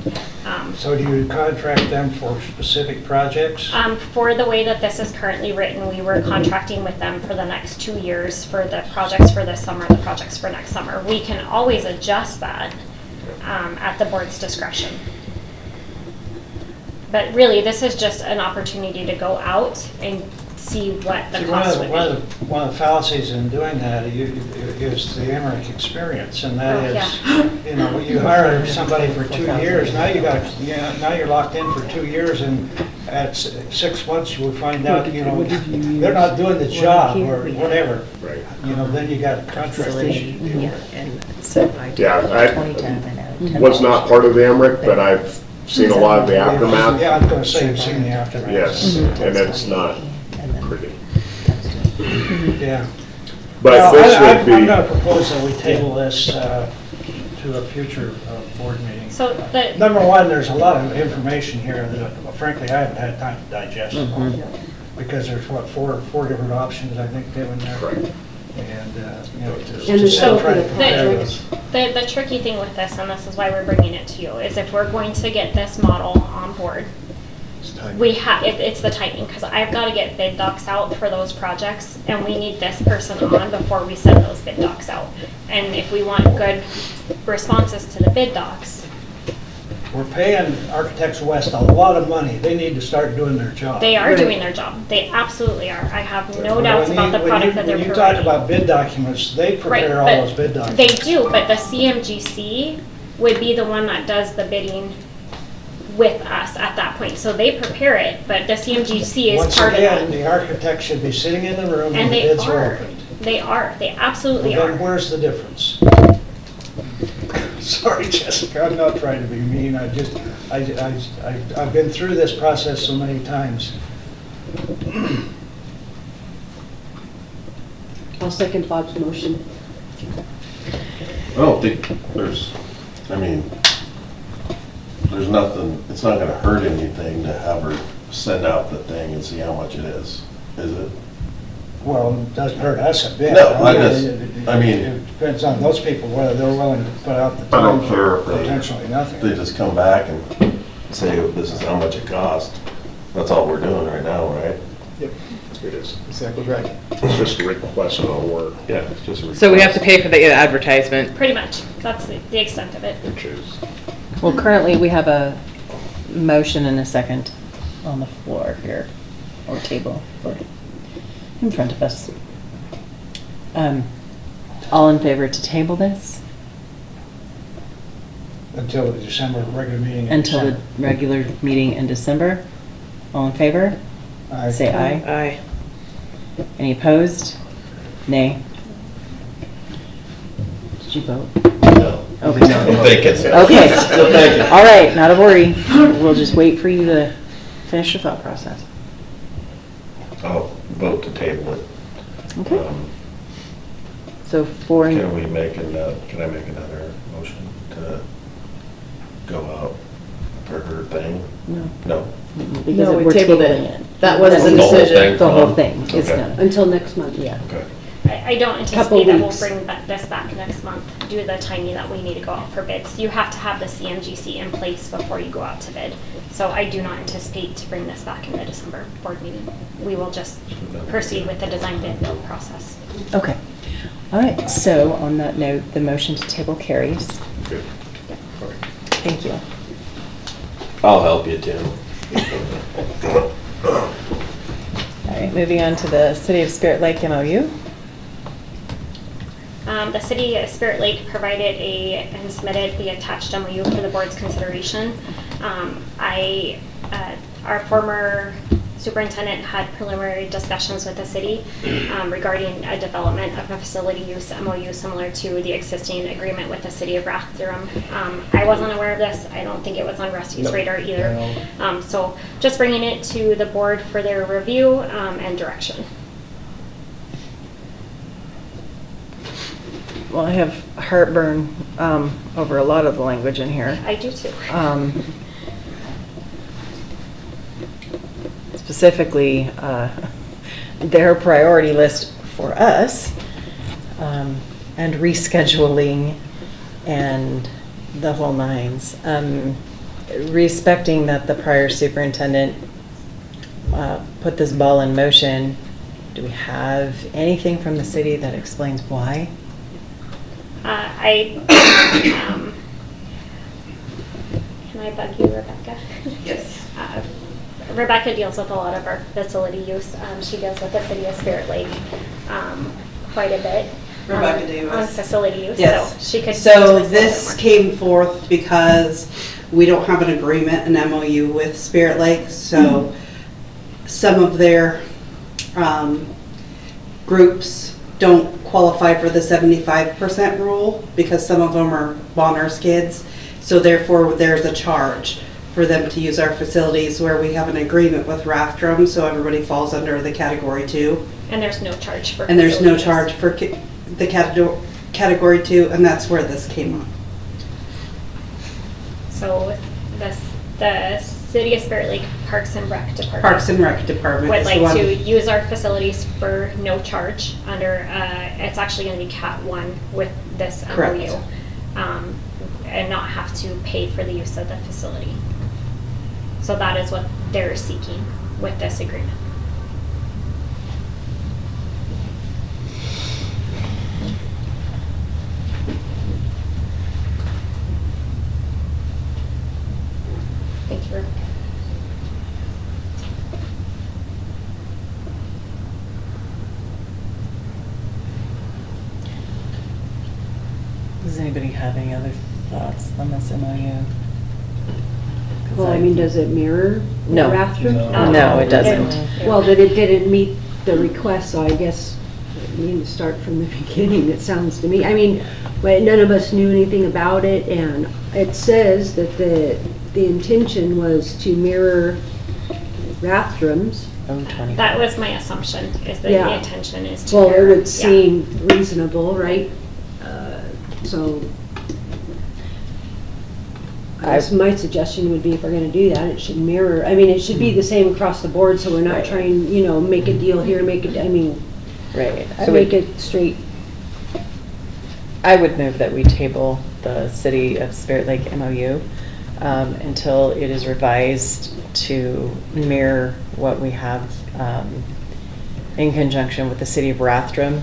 So do you contract them for specific projects? For the way that this is currently written, we were contracting with them for the next 2 years for the projects for this summer, the projects for next summer. We can always adjust that at the board's discretion. But really, this is just an opportunity to go out and see what the cost would be. One of the fallacies in doing that is the Emmerich experience, and that is, you know, you hire somebody for 2 years, now you're locked in for 2 years, and at 6 months you will find out, you know, they're not doing the job or whatever. Right. You know, then you got a contract issue to deal with. I was not part of the Emmerich, but I've seen a lot of the aftermath. Yeah, I was going to say, you've seen the aftermath. Yes, and it's not pretty. Yeah. But Well, this would I'm be, going to propose that we table this to a future board meeting. So Number one, there's a lot of information here that frankly I haven't had time to digest. Because there's what, four different options I think, Kevin, there. Correct. And, you know, And the scope try of to the compare project. those. the tricky thing with this, and this is why we're bringing it to you, is if we're going to get this model on board, it's the timing, because I've got to get bid docs out for those projects, and we need this person on before we send those bid docs out. And if we want good responses to the bid docs, We're paying Architects West a lot of money. They need to start doing their job. they are doing their job. They absolutely are. I have no doubts about the product that they're When you providing. talk about bid documents, they prepare Right, all but those bid documents. They do, but the CMGC would be the one that does the bidding with us at that point. So they prepare it, but the CMGC is part of Once again, that. the architect should be sitting in the room when And the they bids are are. opened. They are. They absolutely Well, are. then where's the difference? Sorry, Jessica, I'm not trying to be mean. I've been through this process so many times. I'll second Bob's motion. I don't think there's nothing, it's not gonna hurt anything to have her send out the thing and see how much it is it? Well, it doesn't hurt us a bit. No, It depends on those people, whether they're willing to put out the I time don't care for if potentially nothing. they just come back and say, this is how much it cost. That's all we're doing right now, right? Yep, it is. exactly right. It's just a request for work. Yeah, it's just a request. So we have to pay for the advertisement. Pretty much. That's the extent of it. Which is, Well, currently, we have a motion and a second on the floor here, or table. in front of us. All in favor to table this Until the December regular meeting in until the December. regular meeting in December? All in favor? Aye. Say aye. Aye. Any opposed? Nay. Did you vote? No. Okay. I'm thinking. Okay. All right, not a worry. We'll just wait for you to finish your thought process. I'll vote to table it. Okay. Um, So for, Can we make can I make another motion to go out for her thing? no, No? because No, we we're tabled tabling it. it. That was the The whole decision. thing? The whole thing is Okay. done. Until next month. Yeah. Okay. I don't Couple anticipate that we'll weeks. bring this back next month due to the timing that we need to go out for bids. You have to have the CMGC in place before you go out to bid. So I do not anticipate to bring this back in the December board meeting. We will just proceed with the design bid build process. Okay. All right, so on that note, the motion to table carries. Good. Thank you. I'll help you, Tim. All right, moving on to the City of Spirit Lake MOU. The city of Spirit Lake provided and submitted the attached MOU for the board's consideration. Our former superintendent had preliminary discussions with the city regarding a development of a facility use MOU similar to the existing agreement with the city of Rathdrum. I wasn't aware of this. I don't think it was on Rusty's radar either. So just bringing it to the board for their review and direction. Well, I have heartburn over a lot of the language in here. I do too. Specifically, their priority list for us, and rescheduling and the whole nines. Respecting that the prior superintendent put this ball in motion, do we have anything from the city that explains why? Can I bug you, Rebecca? Yes. Rebecca deals with a lot of our facility use. She deals with the city of Spirit Lake quite a bit. Rebecca Davis. On facility use, Yes. so she could. So speak to us a little this bit came forth because we don't have an agreement, an MOU with Spirit Lake, so some of their groups don't qualify for the 75% rule because some of them are Bonner's kids. So therefore, there's a charge for them to use our facilities where we have an agreement with Rathdrum, so everybody falls under the category 2. more. And there's no charge for. And there's no facility charge for the category 2, and that's where this came up. use. So the city of Spirit Lake Parks and Rec Department. Parks and Rec Department Would is the like one. to use our facilities for no charge under, it's actually gonna be Cat 1 with this Correct. MOU. And not have to pay for the use of the facility. So that is what they're seeking with this agreement. Thank you, Rebecca. Does anybody have any other thoughts on this MOU? 'Cause Well, I mean, does it mirror the No. Rathdrum? No, it doesn't. Well, that it didn't meet the request, so I guess we need to start from the beginning, it sounds to me. I mean, but none of us knew anything about it, and it says that the intention was to mirror Rathdrum's. That was my assumption, is that the Yeah. intention is to. Well, it mirror- would yeah. seem reasonable, right? So, I guess my suggestion would be if we're gonna do that, it should mirror, I mean, it should be the same across the board, so we're not Right. trying, make a deal here, make it, I mean, Right. to make it straight. I would move that we table the City of Spirit Lake MOU until it is revised to mirror what we have in conjunction with the City of Rathdrum.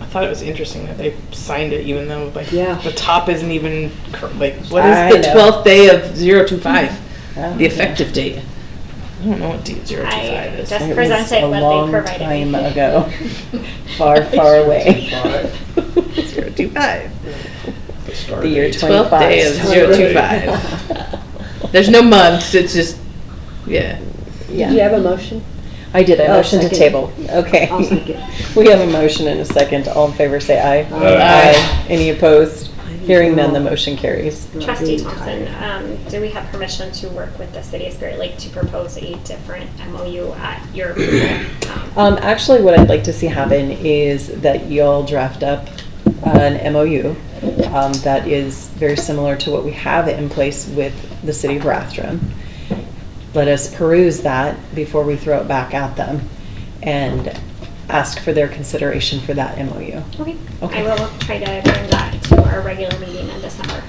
I thought it was interesting that they signed it even though Yeah. the top isn't even, what I is the know. 12th day of 025? Oh, The effective date. I don't know what D025 I is. just It presented was a what long they provided time me. ago. Far, far away. 025. The year 12th day of 025. There's no months, it's just, yeah. Did you have a motion? I did. I Oh, motioned to second. table. Okay. I'll second. We have a motion and a second. All in favor, say aye. Aye. Any opposed? Hearing none, the motion carries. Trustee Thompson, do we have permission to work with the City of Spirit Lake to propose a different MOU at your approval? Actually, what I'd like to see happen is that y'all draft up an MOU that is very similar to what we have in place with the City of Rathdrum. Let us peruse that before we throw it back at them and ask for their consideration for that MOU. Okay. Okay. I will try to bring that to our regular meeting in December.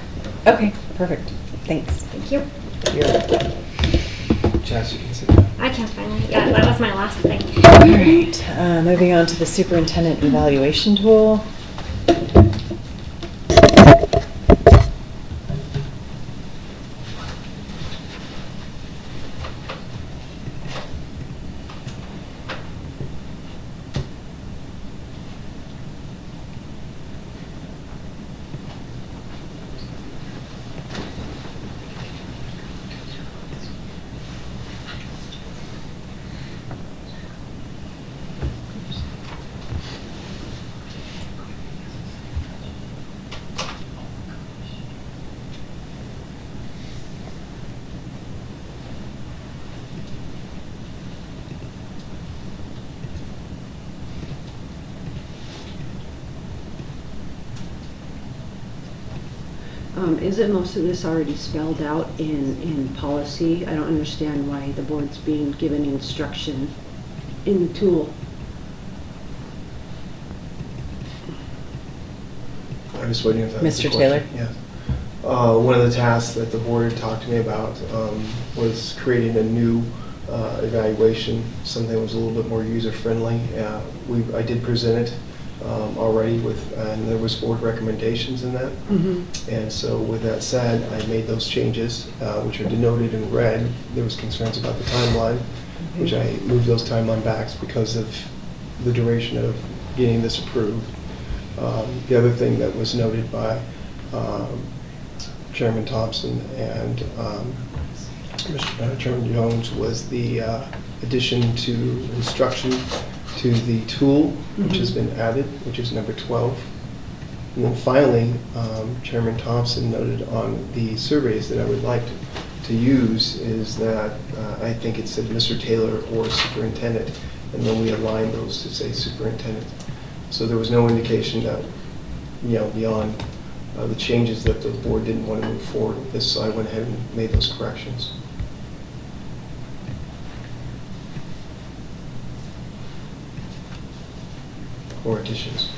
Okay, perfect. Thanks. Thank you. Chaz, you can sit down. I can finally, yeah, that was my last thing. All right, moving on to the superintendent evaluation tool. Isn't most of this already spelled out in policy? I don't understand why the board's being given instruction in the tool. I'm just waiting for that. Mr. Taylor? Yeah. One of the tasks that the board talked to me about was creating a new evaluation, something that was a little bit more user-friendly. I did present it already and there was board recommendations in that. And so with that said, I made those changes, which are denoted in red. There was concerns about the timeline, which I moved those timeline backs because of the duration of getting this approved. The other thing that was noted by Chairman Thompson and Chairman Jones was the addition to instruction to the tool, which has been added, which is number 12. And then finally, Chairman Thompson noted on the surveys that I would like to use is that I think it said Mr. Taylor or superintendent, and then we aligned those to say superintendent. So there was no indication that, beyond the changes that the board didn't want to move forward with this, so I went ahead and made those corrections. Or additions.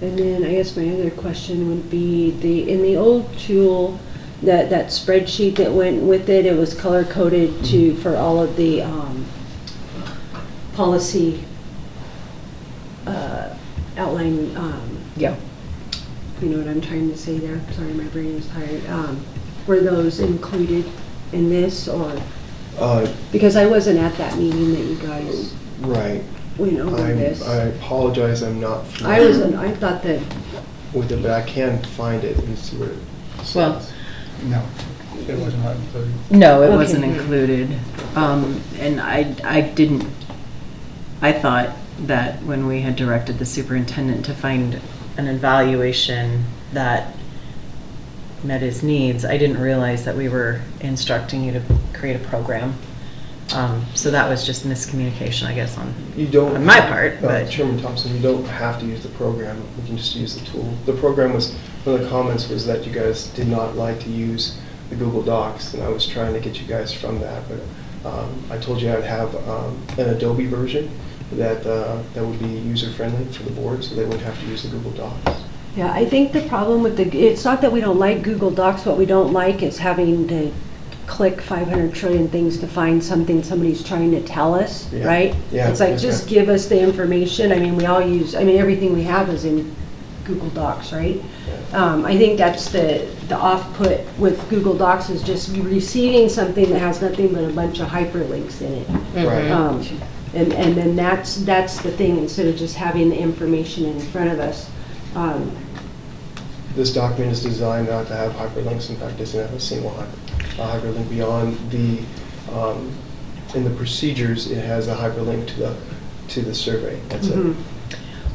And then I guess my other question would be in the old tool, that spreadsheet that went with it, it was color coded for all of the policy outline. Yeah. You know what I'm trying to say there? Sorry, my brain is tired. Were those included in this, or? Because I wasn't at that meeting that you guys. Right. Went over this. I apologize, I'm not familiar I thought that. with it, but I can find it and see what it says. Well, No, it was not included. no, it Okay. wasn't included. And I thought that when we had directed the superintendent to find an evaluation that met his needs, I didn't realize that we were instructing you to create a program. So that was just miscommunication, I guess, on my part. But Chairman Thompson, you don't have to use the program. We can just use the tool. The program was, one of the comments was that you guys did not like to use the Google Docs, and I was trying to get you guys from that. But I told you I'd have an Adobe version that would be user-friendly for the board, so they wouldn't have to use the Google Docs. Yeah, I think the problem with it's not that we don't like Google Docs. What we don't like is having to click 500 trillion things to find something somebody's trying to tell us, right? Yeah. It's like, yes, just ma'am. give us the information. I mean, everything we have is in Google Docs, right? I think that's the off-put with Google Docs is just receiving something that has nothing but a bunch of hyperlinks in it. Right. And then that's the thing, instead of just having the information in front of us. This document is designed not to have hyperlinks. In fact, it doesn't have a single hyperlink beyond the, in the procedures, it has a hyperlink to the survey. That's it.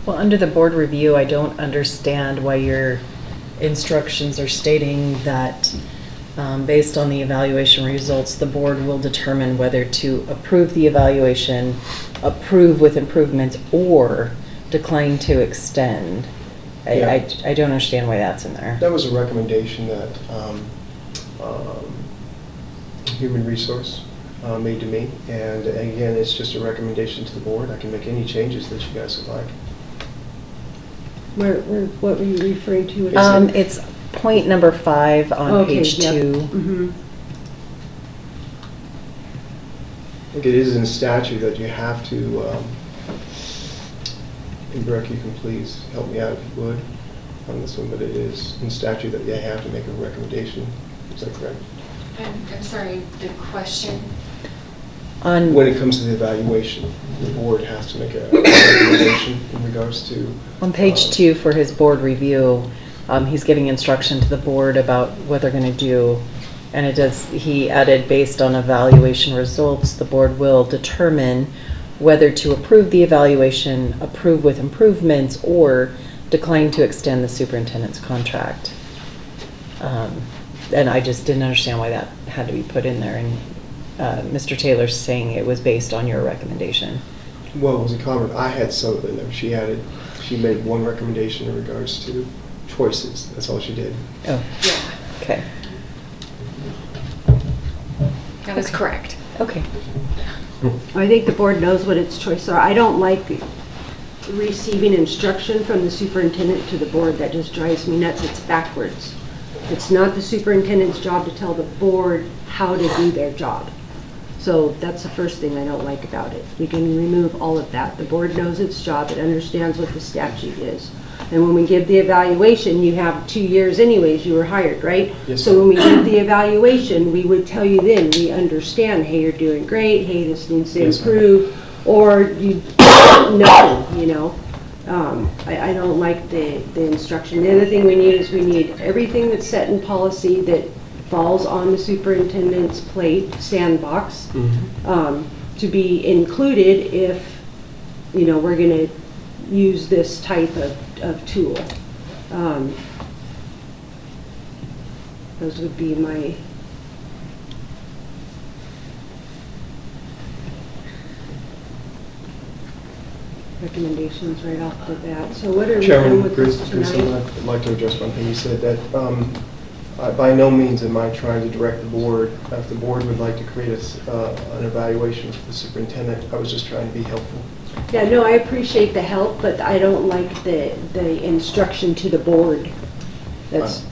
Well, under the board review, I don't understand why your instructions are stating that based on the evaluation results, the board will determine whether to approve the evaluation, approve with improvements, or decline to extend. I don't understand why that's in there. That was a recommendation that Human Resource made to me, and again, it's just a recommendation to the board. I can make any changes that you guys would like. What were you referring to? It's point number 5 on page 2. I think it is in statute that you have to, and Brooke, you can please help me out if you would on this one, but it is in statute that you have to make a recommendation. Is that correct? I'm sorry, the question? When it comes to the evaluation, the board has to make a recommendation in regards to... On page 2 for his board review, he's giving instruction to the board about what they're going to do. And he added, based on evaluation results, the board will determine whether to approve the evaluation, approve with improvements, or decline to extend the superintendent's contract. And I just didn't understand why that had to be put in there. And Mr. Taylor's saying it was based on your recommendation. Well, it was a comment. I had some in there. She made one recommendation in regards to choices. That's all she did. Oh, okay. That was correct. Okay. I think the board knows what its choices are. I don't like receiving instruction from the superintendent to the board. That just drives me nuts. It's backwards. It's not the superintendent's job to tell the board how to do their job. So that's the first thing I don't like about it. We can remove all of that. The board knows its job. It understands what the statute is. And when we give the evaluation, you have 2 years anyways, you were hired, right? Yes, so when we give the evaluation, we would tell you then, we understand, hey, you're doing great, hey, this needs to improve, or you nothing, you know. I don't like the instruction. The other thing we need everything that's set in policy that falls on the superintendent's plate, sandbox, to be included if, you know, we're going to use this type of tool. Those would be my recommendations right off the bat. So what are we doing with this tonight? I'd like to address one thing you said, that by no means am I trying to direct the board. If the board would like to create an evaluation for the superintendent, I was just trying to be helpful. Yeah, no, I appreciate the help, but I don't like the instruction to the board. That's,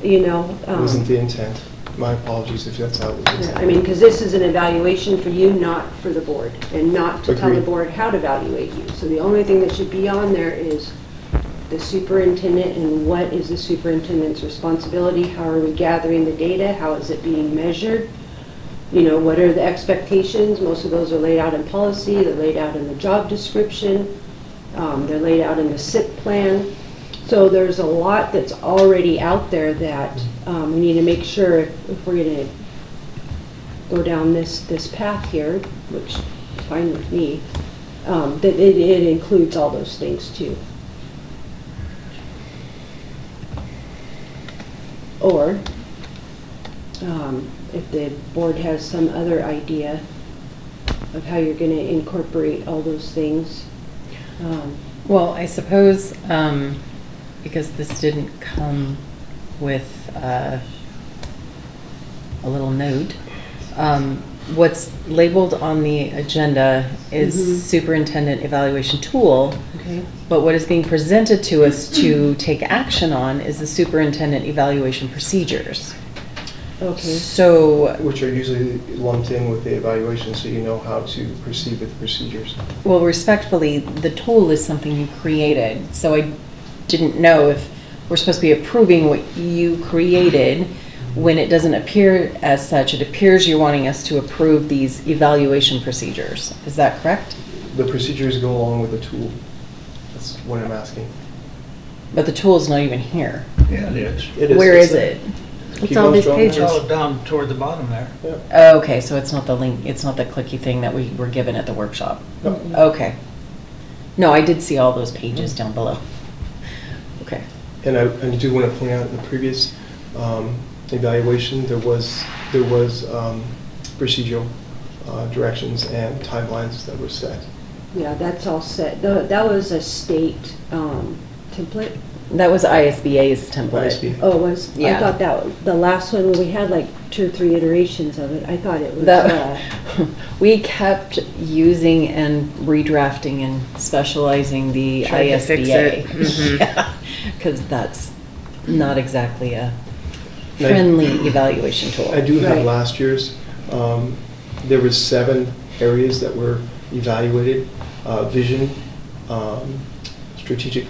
you know. Wasn't the intent. My apologies if that's how it was. Yeah, I mean, because this is an evaluation for you, not for the board, and not to tell the board how to evaluate you. So the only thing that should be on there is the superintendent and what is the superintendent's responsibility, how are we gathering the data, how is it being measured, you know, what are the expectations. Most of those are laid out in policy, they're laid out in the job description, they're laid out in the SIP plan. So there's a lot that's already out there that we need to make sure if we're going to go down this path here, which is fine with me, that it includes all those things too. Or if the board has some other idea of how you're going to incorporate all those things. Well, I suppose because this didn't come with a little note, what's labeled on the agenda is superintendent evaluation tool. Okay. But what is being presented to us to take action on is the superintendent evaluation procedures. Okay. So, which are usually lumped in with the evaluation, so you know how to proceed with the procedures. well, respectfully, the tool is something you created. So I didn't know if we're supposed to be approving what you created when it doesn't appear as such. It appears you're wanting us to approve these evaluation procedures. Is that correct? The procedures go along with the tool. That's what I'm asking. But the tool's not even here. Yeah, it is. It is. Where is it? Keep It's all on these scrolling pages. down. It's all down toward the bottom there. Oh, okay, so it's not the link, it's not the clicky thing that we were given at the workshop. No. Okay. No, I did see all those pages down below. Okay. And I do want to point out in the previous evaluation, there was procedural directions and timelines that were set. Yeah, that's all set. That was a state template. That was ISBA's template. ISBA. Oh, it was? Yeah. I thought that, the last one, when we had like 2 or 3 iterations of it, I thought it was, That, we kept using and redrafting and specializing the Tried to fix it. ISBA. Mhm. Yeah, because that's not exactly a friendly evaluation tool. I do have Right. last year's. There was 7 areas that were evaluated: vision, strategic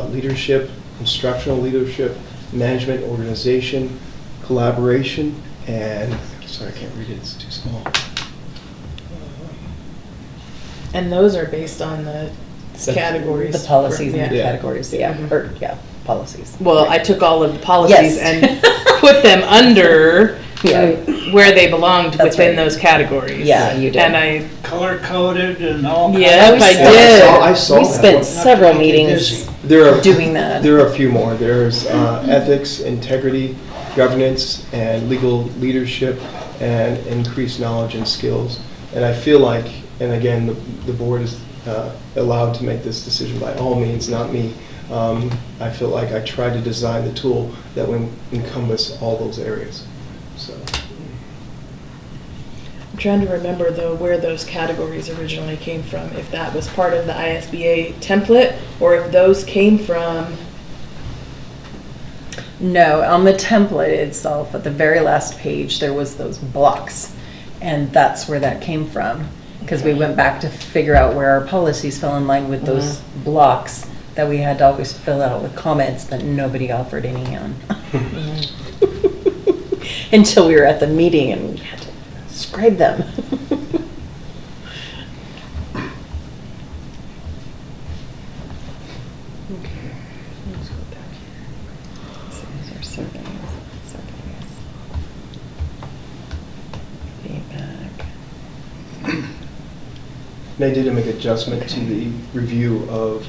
leadership, instructional leadership, management, organization, collaboration, and sorry, I can't read it. It's too small. And those are based on the categories. The policies and the Yeah. categories, yeah, or, yeah, policies. Well, I took all of the policies Yes. and put them under Yeah. where they belonged That's within right. those categories. Yeah, you did. And I, Color coded and all kinds Yep, of I stuff. did. I saw We that spent one. several Not to make you meetings dizzy. There are doing that. There are a few more. There's ethics, integrity, governance, and legal leadership, and increased knowledge and skills. And I feel like, and again, the board is allowed to make this decision by all means, not me. I feel like I tried to design the tool that would encompass all those areas. So. I'm trying to remember though where those categories originally came from, if that was part of the ISBA template, or if those came from, No, on the template itself, at the very last page, there was those blocks. And that's where that came from. Because we went back to figure out where our policies fell in line with those blocks that we had to always fill out with comments that nobody offered any on. Until we were at the meeting and we had to scribe them. And I did make an adjustment to the review of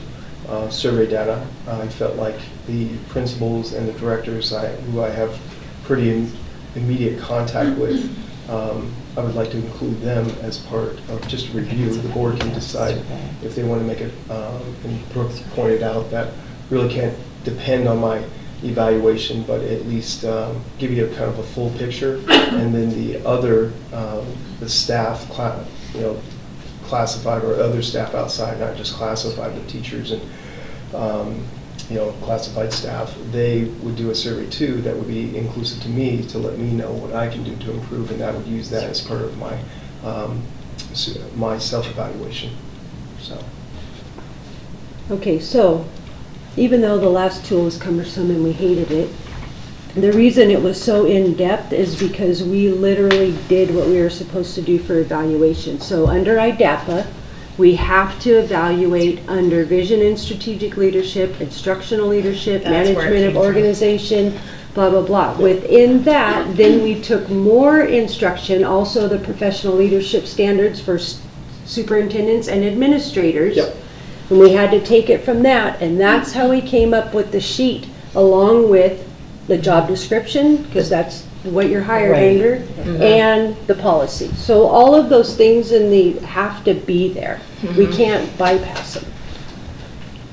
survey data. I felt like the principals and the directors who I have pretty immediate contact with, I would like to include them as part of just a review. The board can decide if they want to make it, and Brooke pointed out that really can't depend on my evaluation, but at least give you a kind of a full picture. And then the other, the staff, classified, or other staff outside, not just classified, but teachers and classified staff, they would do a survey too that would be inclusive to me to let me know what I can do to improve, and I would use that as part of my my self-evaluation. So. Okay, so even though the last tool was cumbersome and we hated it, the reason it was so in-depth is because we literally did what we were supposed to do for evaluation. So under IDAPA, we have to evaluate under vision and strategic leadership, instructional leadership, That's where it management of came from. organization, blah, blah, blah. Within that, then we took more instruction, also the professional leadership standards for superintendents and administrators. Yep. And we had to take it from that, and that's how we came up with the sheet, along with the job description, because that's what you're hired Right. under, and the policy. So all of those things have to be there. We can't bypass them.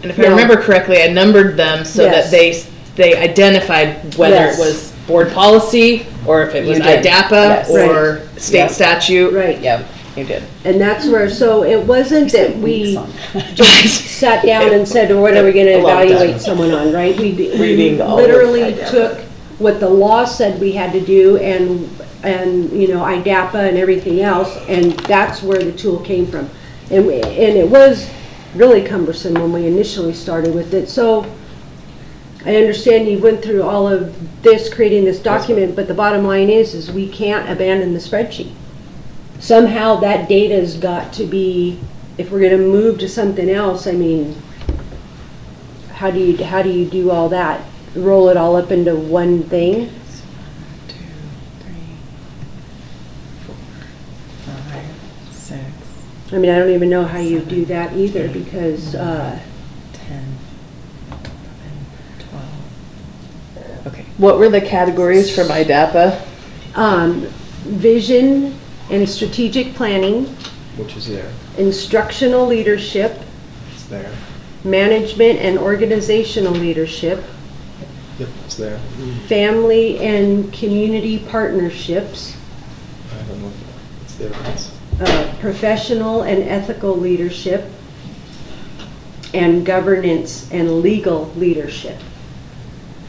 and if I remember correctly, I numbered them so Yes. that they identified whether Yes. it was board policy, or if it was You did. IDAPA, Yes. or state Yep. statute. Right. Yep, you did. And that's where, so it wasn't that we Weeks just sat down and said, what are we gonna A long time. evaluate someone on, right? We Reading all of literally IDAPA. took what the law said we had to do and IDAPA and everything else, and that's where the tool came from. And it was really cumbersome when we initially started with it. So I understand you went through all of this, creating this document, but the bottom line is we can't abandon the spreadsheet. Somehow that data's got to be, if we're gonna move to something else, I mean, how do you do all that? Roll it all up into one thing? 1, 2, 3, 4, 5, 6, I mean, I don't even know how you do that either, because, 10, 11, 12. Okay. What were the categories for IDAPA? vision and strategic planning, Which is there, instructional leadership, it's there, management and organizational leadership, yep, it's there. family and community partnerships, I don't know, it's there, it's, professional and ethical leadership, and governance and legal leadership.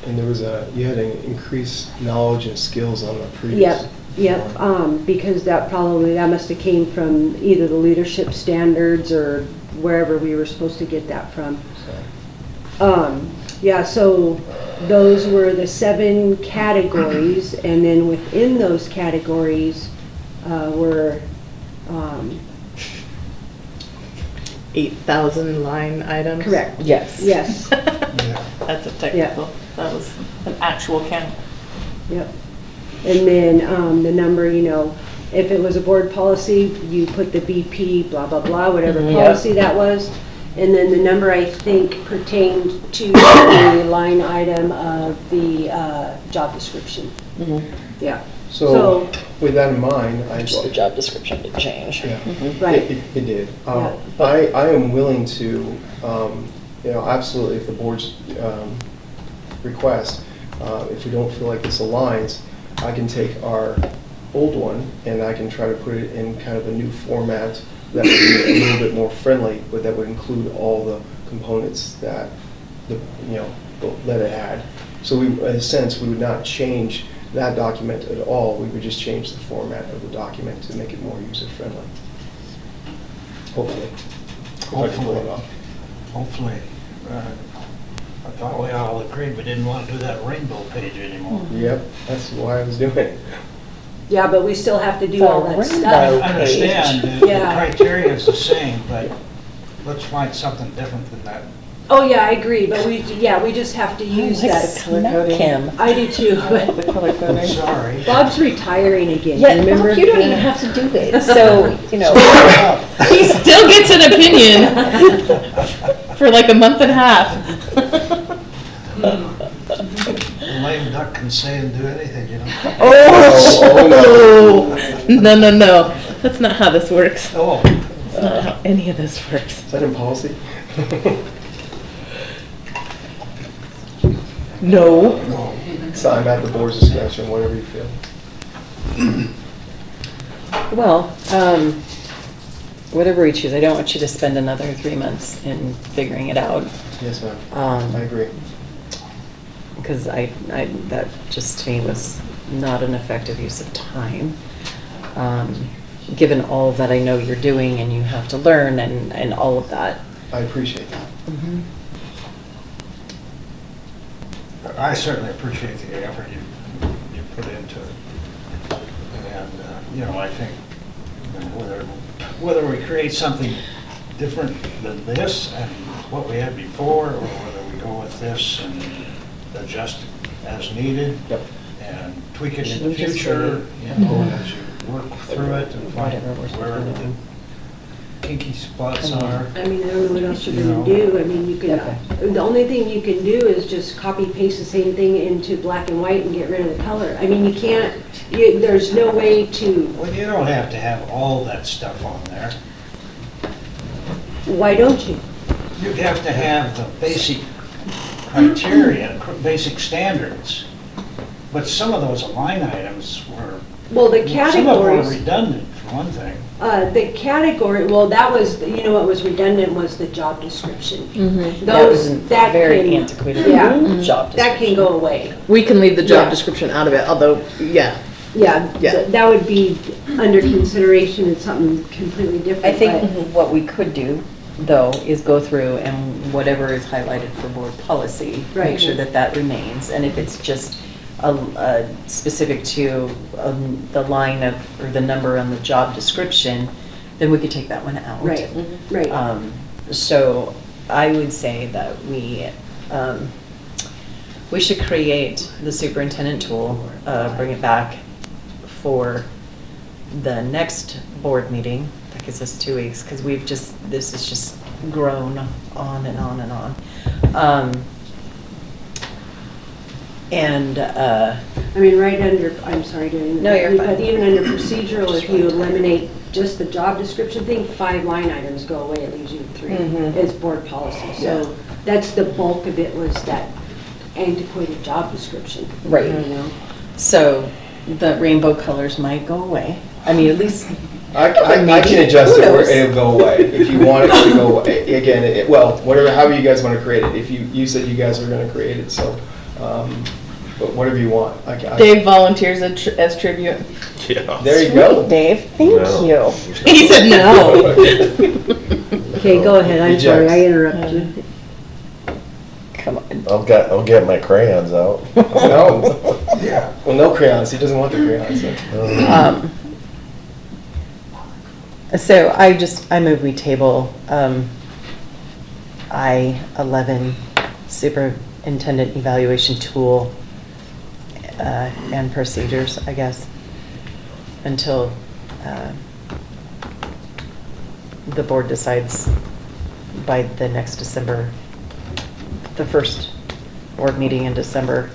and there was you had an increased knowledge and skills on the previous. Yep, because that must have came from either the leadership standards or wherever we were supposed to get that from. Yeah, so those were the 7 categories, and then within those categories were 8,000 line items? correct. Yes. Yes. That's a technical, that was an actual count. Yep. And then the number, if it was a board policy, you put the BP, blah, blah, blah, whatever policy that was. And then the number, I think, pertained to the line item of the job description. Yeah. So with that in mind, The job description did change. Yeah, Right. it did. Yeah. I am willing to, absolutely, if the board's request, if we don't feel like this aligns, I can take our old one and I can try to put it in kind of a new format that would be a little bit more friendly, but that would include all the components that that it had. So we, in a sense, we would not change that document at all. We would just change the format of the document to make it more user-friendly. Hopefully. If I can pull it off. Hopefully. I thought we all agreed we didn't want to do that rainbow page anymore. Yep, that's why I was doing it. Yeah, but we still have to do all that I stuff. understand the Yeah. criteria is the same, but let's find something different than that. Oh, yeah, I agree, but we just have to use that. Color coding. Kim. I do too, The but color coding. Sorry. Bob's retiring again, Yeah, remember? Bob, you don't even have to do it. So, He still gets an opinion for like a month and a half. The lame duck can say and do anything, No. That's not how this works. Oh. That's not how any of this works. Is that in policy? No. So I'm at the board's discretion, whatever you feel. Well, whatever we choose, I don't want you to spend another 3 months in figuring it out. Yes, ma'am. I agree. Because that just to me was not an effective use of time. Given all that I know you're doing and you have to learn and all of that. I appreciate that. I certainly appreciate the effort you put into it. And, I think whether we create something different than this and what we had before, or whether we go with this and adjust as needed and tweak it in the future, as you work through it and find where the kinky spots are. I mean, I don't know what else you're gonna do. I mean, you can, the only thing you can do is just copy paste the same thing into black and white and get rid of the color. I mean, you can't, there's no way to. Well, you don't have to have all that stuff on there. Why don't you? You have to have the basic criteria, basic standards. But some of those line items were, Well, the some of them categories. were redundant, for one thing. The category, well, that was, what was redundant was the job description. That was very antiquated job that can go away. We can leave the job description out of it, although, Yeah, that would be under consideration and something completely different. I think what we could do though, is go through and whatever is highlighted for board policy, make Right. sure that that remains. And if it's just a specific to the line of, or the number on the job description, then we could take that one out. Right, right. So I would say that we should create the superintendent tool, bring it back for the next board meeting. That gives us 2 weeks, because this has just grown on and on and on. I mean, right under, I'm sorry to interrupt. No, you're fine. But even under procedural, if you eliminate just the job description thing, 5 line items go away, it leaves you with 3. Mhm. It's board policy. Yeah. So that's the bulk of it, was that antiquated job description. Right. You know? So the rainbow colors might go away. I mean, at least. I can adjust it where it'll go away, if you want it to go away. Again, well, whatever, however you guys want to create it. If you said you guys are going to create it, so, but whatever you want. Dave volunteers as tribute. Yeah. There you go. Sweet, Dave, thank you. He said no. Okay, go ahead, I'm sorry, I Rejects. interrupted. Come on. I'll get my crayons out. No. Yeah. Well, no crayons. He doesn't want the crayons. So I move we table I-11 superintendent evaluation tool and procedures, I guess, until the board decides by the next December, the first board meeting in December,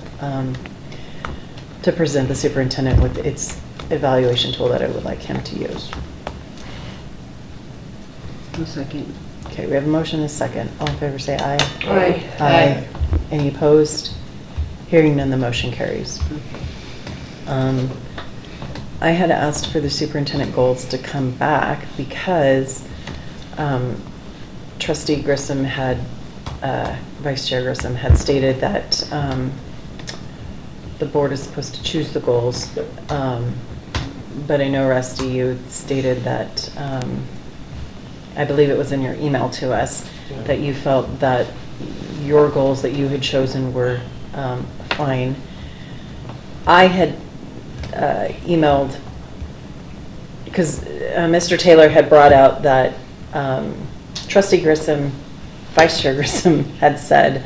to present the superintendent with its evaluation tool that I would like him to use. A second. Okay, we have a motion and a second. All in favor say aye. Aye. Aye. Any opposed? Hearing none, the motion carries. I had asked for the superintendent goals to come back because Trustee Grissom had, Vice Chair Grissom had stated that the board is supposed to choose the goals. But I know, Rusty, you stated that, I believe it was in your email to us, that you felt that your goals that you had chosen were fine. I had emailed, because Mr. Taylor had brought out that Trustee Grissom, Vice Chair Grissom had said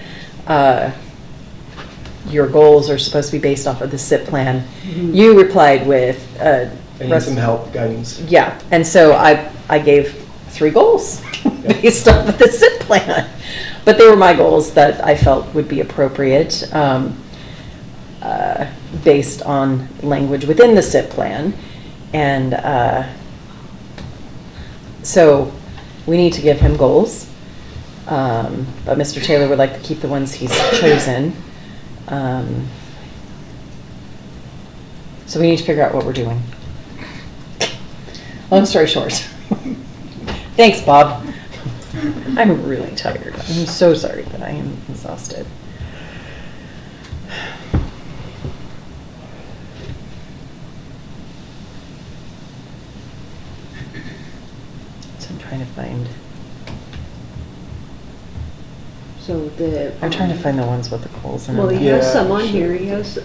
your goals are supposed to be based off of the SIP plan. Mhm. You replied with I need some help, guidance. Yeah, and so I gave 3 goals based off of the SIP plan. But they were my goals that I felt would be appropriate based on language within the SIP plan. And so we need to give him goals. But Mr. Taylor would like to keep the ones he's chosen. So we need to figure out what we're doing. Long story short. Thanks, Bob. I'm really tired. I'm so sorry, but I am exhausted. So I'm trying to find. So the. I'm trying to find the ones with the goals in Well, them. he has some on here. He has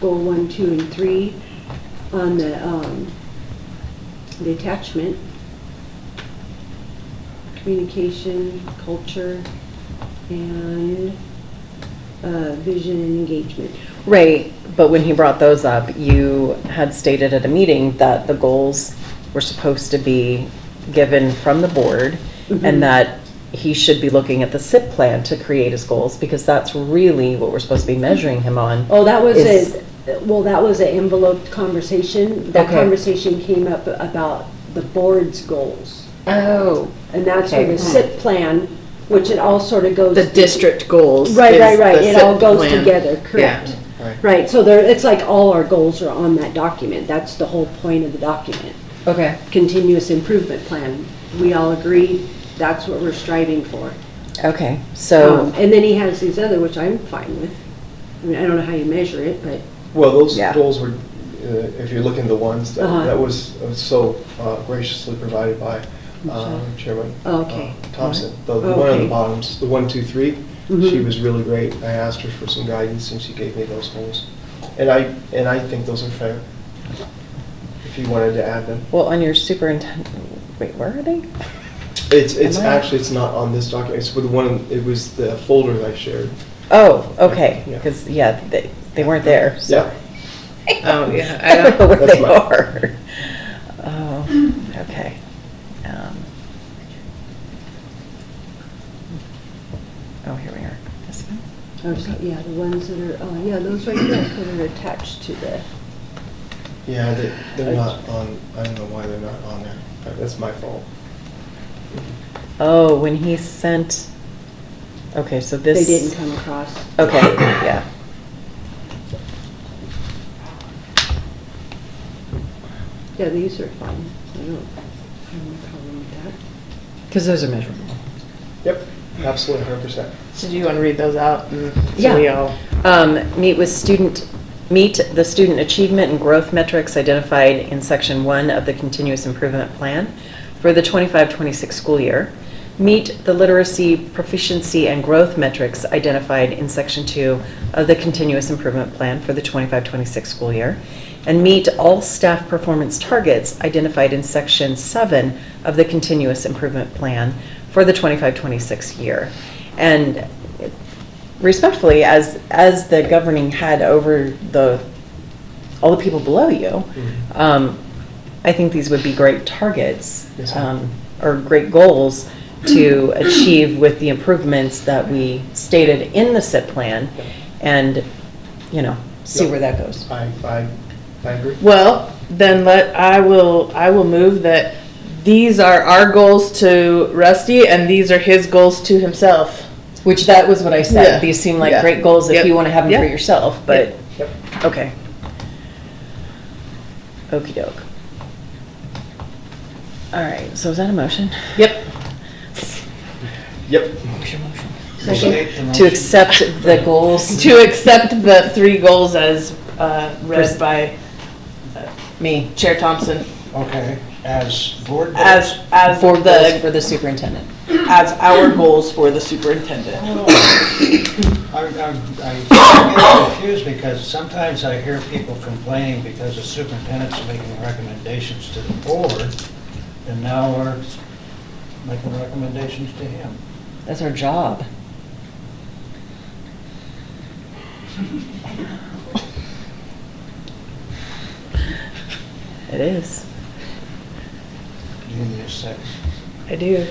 goal 1, 2, and 3 on the attachment. Communication, culture, and vision and engagement. Right, but when he brought those up, you had stated at a meeting that the goals were supposed to be given from the board, Mhm. and that he should be looking at the SIP plan to create his goals, because that's really what we're supposed to be measuring him on. Oh, that was is- that was an enveloped conversation. That Okay. conversation came up about the board's goals. Oh. And that's where Okay. the SIP plan, which it all sort of goes. The district goals. Right, is right, right. the It all SIP goes plan. together, correct. Yeah. Right, so there, it's like all our goals are on that document. That's the whole point of the document. Okay. Continuous improvement plan. We all agree that's what we're striving for. Okay, so. And then he has these other, which I'm fine with. I mean, I don't know how you measure it, but. Well, those Yeah. goals were, if you're looking at the ones that, Uh-huh. that was so graciously provided by Chairman Okay. Thompson. The Okay. one on the bottoms, the 1, 2, 3, Mhm. she was really great. I asked her for some guidance and she gave me those goals. And I think those are fair, if you wanted to add them. Well, on your superintendent, wait, where are they? It's Am I- actually, it's not on this document, it's for the one, it was the folder that I shared. Oh, okay, Yeah. because, yeah, they weren't there, so. Yeah. Oh, yeah. I don't know where That's they mine. are. Oh, okay. Oh, here we are. This one? Oh, so, yeah, the ones that are, oh, yeah, those right there that are attached to the, Yeah, they're not on, I don't know why they're not on there. That's my fault. Oh, when he sent, okay, so this. they didn't come across. Okay, yeah. Yeah, these are fine. I don't have any problem with that. Because those are measurable. Yep, absolutely, 100%. So do you want to read those out? And Yeah. So we all. Meet the student achievement and growth metrics identified in Section 1 of the Continuous Improvement Plan for the 25-26 school year. Meet the literacy, proficiency, and growth metrics identified in Section 2 of the Continuous Improvement Plan for the 25-26 school year. And meet all staff performance targets identified in Section 7 of the Continuous Improvement Plan for the 25-26 year. And respectfully, as the governing head over all the people below you, I think these would be great targets, Yes, ma'am. or great goals to achieve with the improvements that we stated in the SIP plan, and, see where that goes. I agree. Well, then I will move that these are our goals to Rusty and these are his goals to himself. Which that was what I said. Yeah. These seem like Yeah. great goals if Yep. you want to have them for Yep. yourself, but, Yep. okay. Okey doke. All right, so is that a motion? Yep. Yep. Restate the To motion. accept the goals. To accept the 3 goals as read by Me. Chair Thompson Okay, as board. as For the for the superintendent. as our goals for the superintendent. I get confused because sometimes I hear people complaining because the superintendent's making recommendations to the board, and now we're making recommendations to him. That's our job. It is. Do you need a second? I do.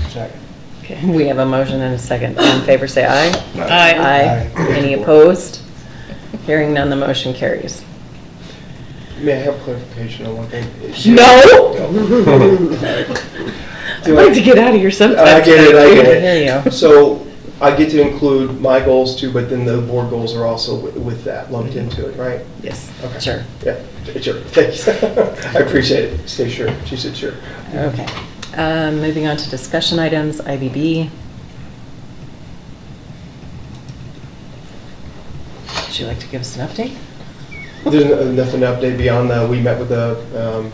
Second. Okay. We have a motion and a second. All in favor, say aye. Aye. Aye. Any opposed? Hearing none, the motion carries. May I have clarification on one thing? No. I'd Do like to get out of here sometime. I get it, I I get hear it. So I get to include my goals too, but then the board goals are also with that lumped into it, right? Yes, Okay. sure. Yeah, sure, thanks. I appreciate it. Stay sure. She said sure. Okay. Moving on to discussion items, IBB. Would you like to give us an update? There's nothing to update beyond that. We met with the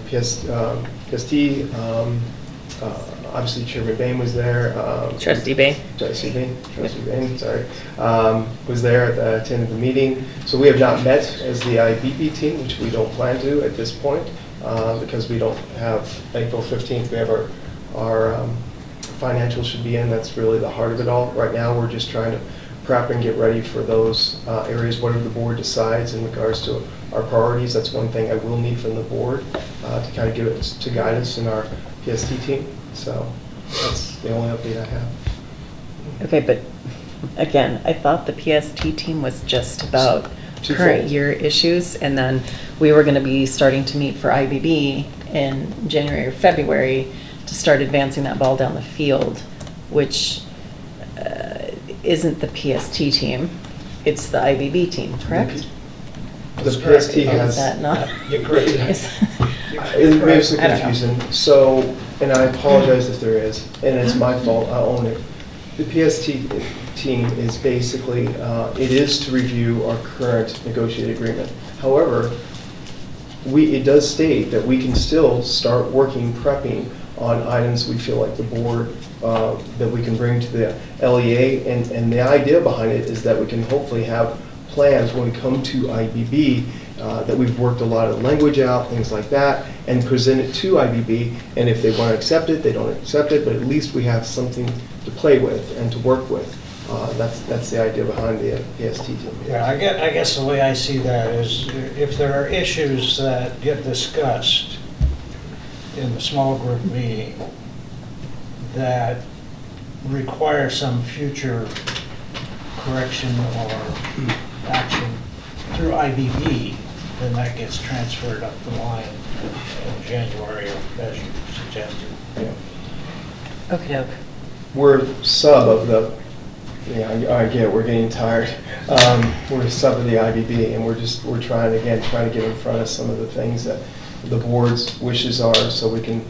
PST. Obviously, Chairman Bain was there. Trustee Bain. Trustee Bain, sorry, was there attended the meeting. So we have not met as the IBB team, which we don't plan to at this point, because we don't have April 15th. We have our financials should be in. That's really the heart of it all. Right now, we're just trying to prep and get ready for those areas, whatever the board decides in regards to our priorities. That's one thing I will need from the board to kind of give it to guide us in our PST team. So that's the only update I have. Okay, but again, I thought the PST team was just about current year issues, and then we were going to be starting to meet for IBB in January or February to start advancing that ball down the field, which isn't the PST team, it's the IBB team, correct? The PST Or is has. that not? You're correct. It may be so I don't know. confusing. So, and I apologize if there is, and it's my fault, I own it. The PST team is basically, it is to review our current negotiated agreement. However, it does state that we can still start working, prepping on items we feel like the board, that we can bring to the LEA. And the idea behind it is that we can hopefully have plans when we come to IBB, that we've worked a lot of language out, things like that, and present it to IBB. And if they want to accept it, they don't accept it, but at least we have something to play with and to work with. That's the idea behind the PST team. Yeah, I guess the way I see that is if there are issues that get discussed in the small group meeting that require some future correction or action through IBB, then that gets transferred up the line in January, as you suggested. Yeah. Okay. We're sub of the, I get, we're getting tired. We're sub of the IBB, and we're trying to get in front of some of the things that the board's wishes are, so we can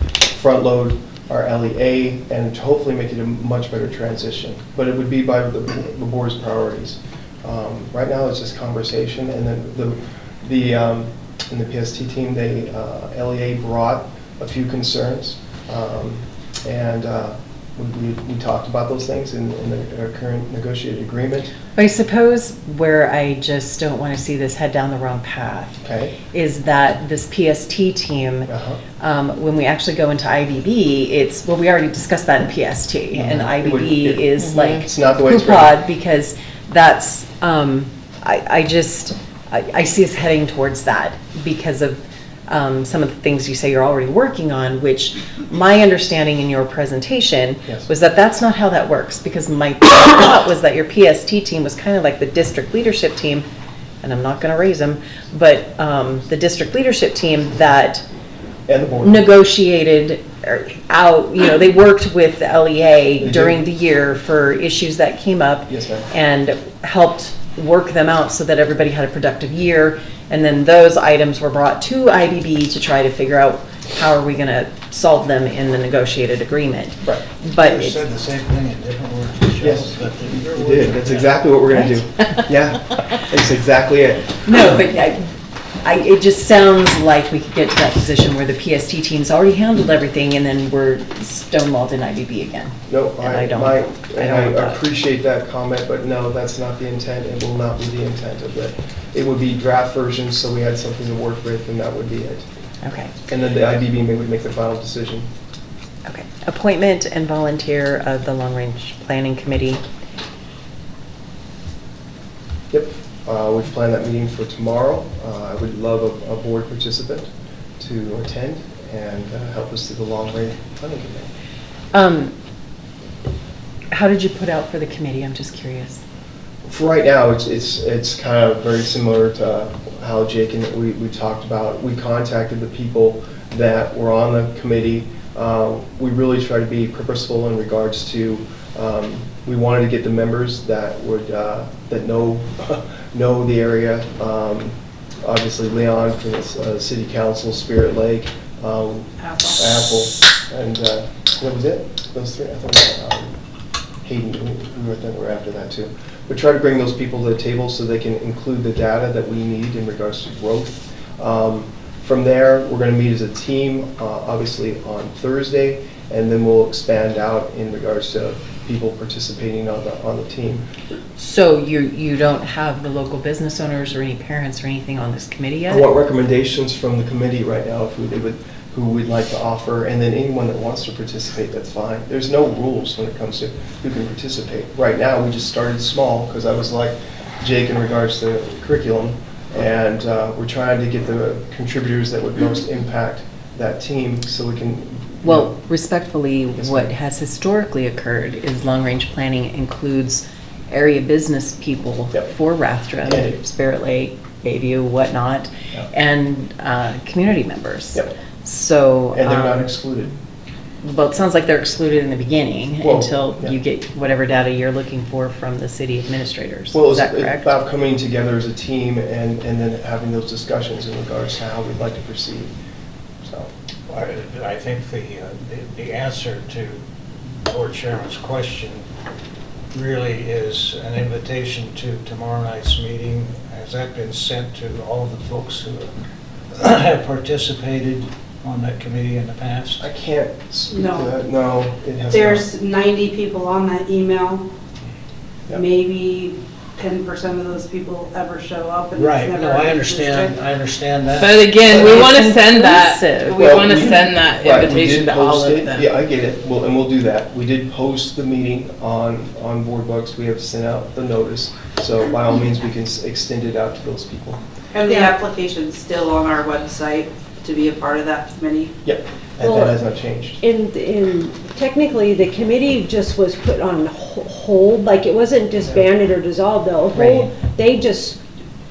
front load our LEA and hopefully make it a much better transition. But it would be by the board's priorities. Right now it's just conversation, and then in the PST team, they LEA brought a few concerns, and we talked about those things in our current negotiated agreement. I suppose where I just don't want to see this head down the wrong path, okay, is that this PST team, when we actually go into IBB, it's, well, we already discussed that in PST, and IBB is like it's not the way it's poopod, because that's, I see us heading towards that because of some of the things you say you're already working on, which my understanding in your presentation was that that's not how that works, because my thought was that your PST team was kind of like the district leadership team, and I'm not going to raise them, but the district leadership team that negotiated out, they worked with the LEA during the year for issues that came up and helped work them out so that everybody had a productive year. And then those items were brought to IBB to try to figure out how are we going to solve them in the negotiated agreement. Right. But You said the same thing in different words. Yes, you did. That's exactly what we're going to do. Yeah, that's exactly it. No, but it just sounds like we could get to that position where the PST team's already handled everything, and then we're stonewalled in IBB again. No, I appreciate that comment, but no, that's not the intent, and will not be the intent of it. It would be draft versions, so we had something to work with, and that would be it. Okay. And then the IBB would make the final decision. Okay. Appointment and volunteer of the Long Range Planning Committee. Yep. We've planned that meeting for tomorrow. I would love a board participant to attend and help us through the Long Range Planning Committee. How did you put out for the committee? I'm just curious. For right now, it's kind of very similar to how Jake and we talked about. We contacted the people that were on the committee. We really try to be purposeful in regards to, we wanted to get the members that would that know the area. Obviously, Leon from the City Council, Spirit Lake, Apple, and that was it. Those three. I thought Hayden, we were after that too. We try to bring those people to the table so they can include the data that we need in regards to growth. From there, we're going to meet as a team, obviously on Thursday, and then we'll expand out in regards to people participating on the team. So you don't have the local business owners or any parents or anything on this committee yet? I want recommendations from the committee right now of who we'd like to offer, and then anyone that wants to participate, that's fine. There's no rules when it comes to who can participate. Right now, we just started small because I was like Jake in regards to curriculum, and we're trying to get the contributors that would most impact that team so we can. Well, respectfully, what has historically occurred is long-range planning includes area business people for Rathdrum, Spirit Lake, Bayview, whatnot, and community members. So, and they're not excluded. Well, it sounds like they're excluded in the beginning until yeah. you get whatever data you're looking for from the city administrators. Well, is that correct? It's about coming together as a team and then having those discussions in regards to how we'd like to proceed. So, I think the answer to Board Chairman's question really is an invitation to tomorrow night's meeting. Has that been sent to all of the folks who have participated on that committee in the past? I can't speak No. to that, no, it has not. There's 90 people on that email. Yep. Maybe 10% of those people ever show up. And it's Right, never no, I existed. understand that. But again, we want to send that, we Well, want to send that right, we invitation did to all post of it. them. Yeah, I get it, well, and we'll do that. We did post the meeting on Board Books, we have sent out the notice, so by all means, we can extend it out to those people. And the application's still on our website to be a part of that committee. Yep, and Well, that has not changed. In technically, the committee just was put on hold, like it wasn't disbanded or dissolved, though. Right. They just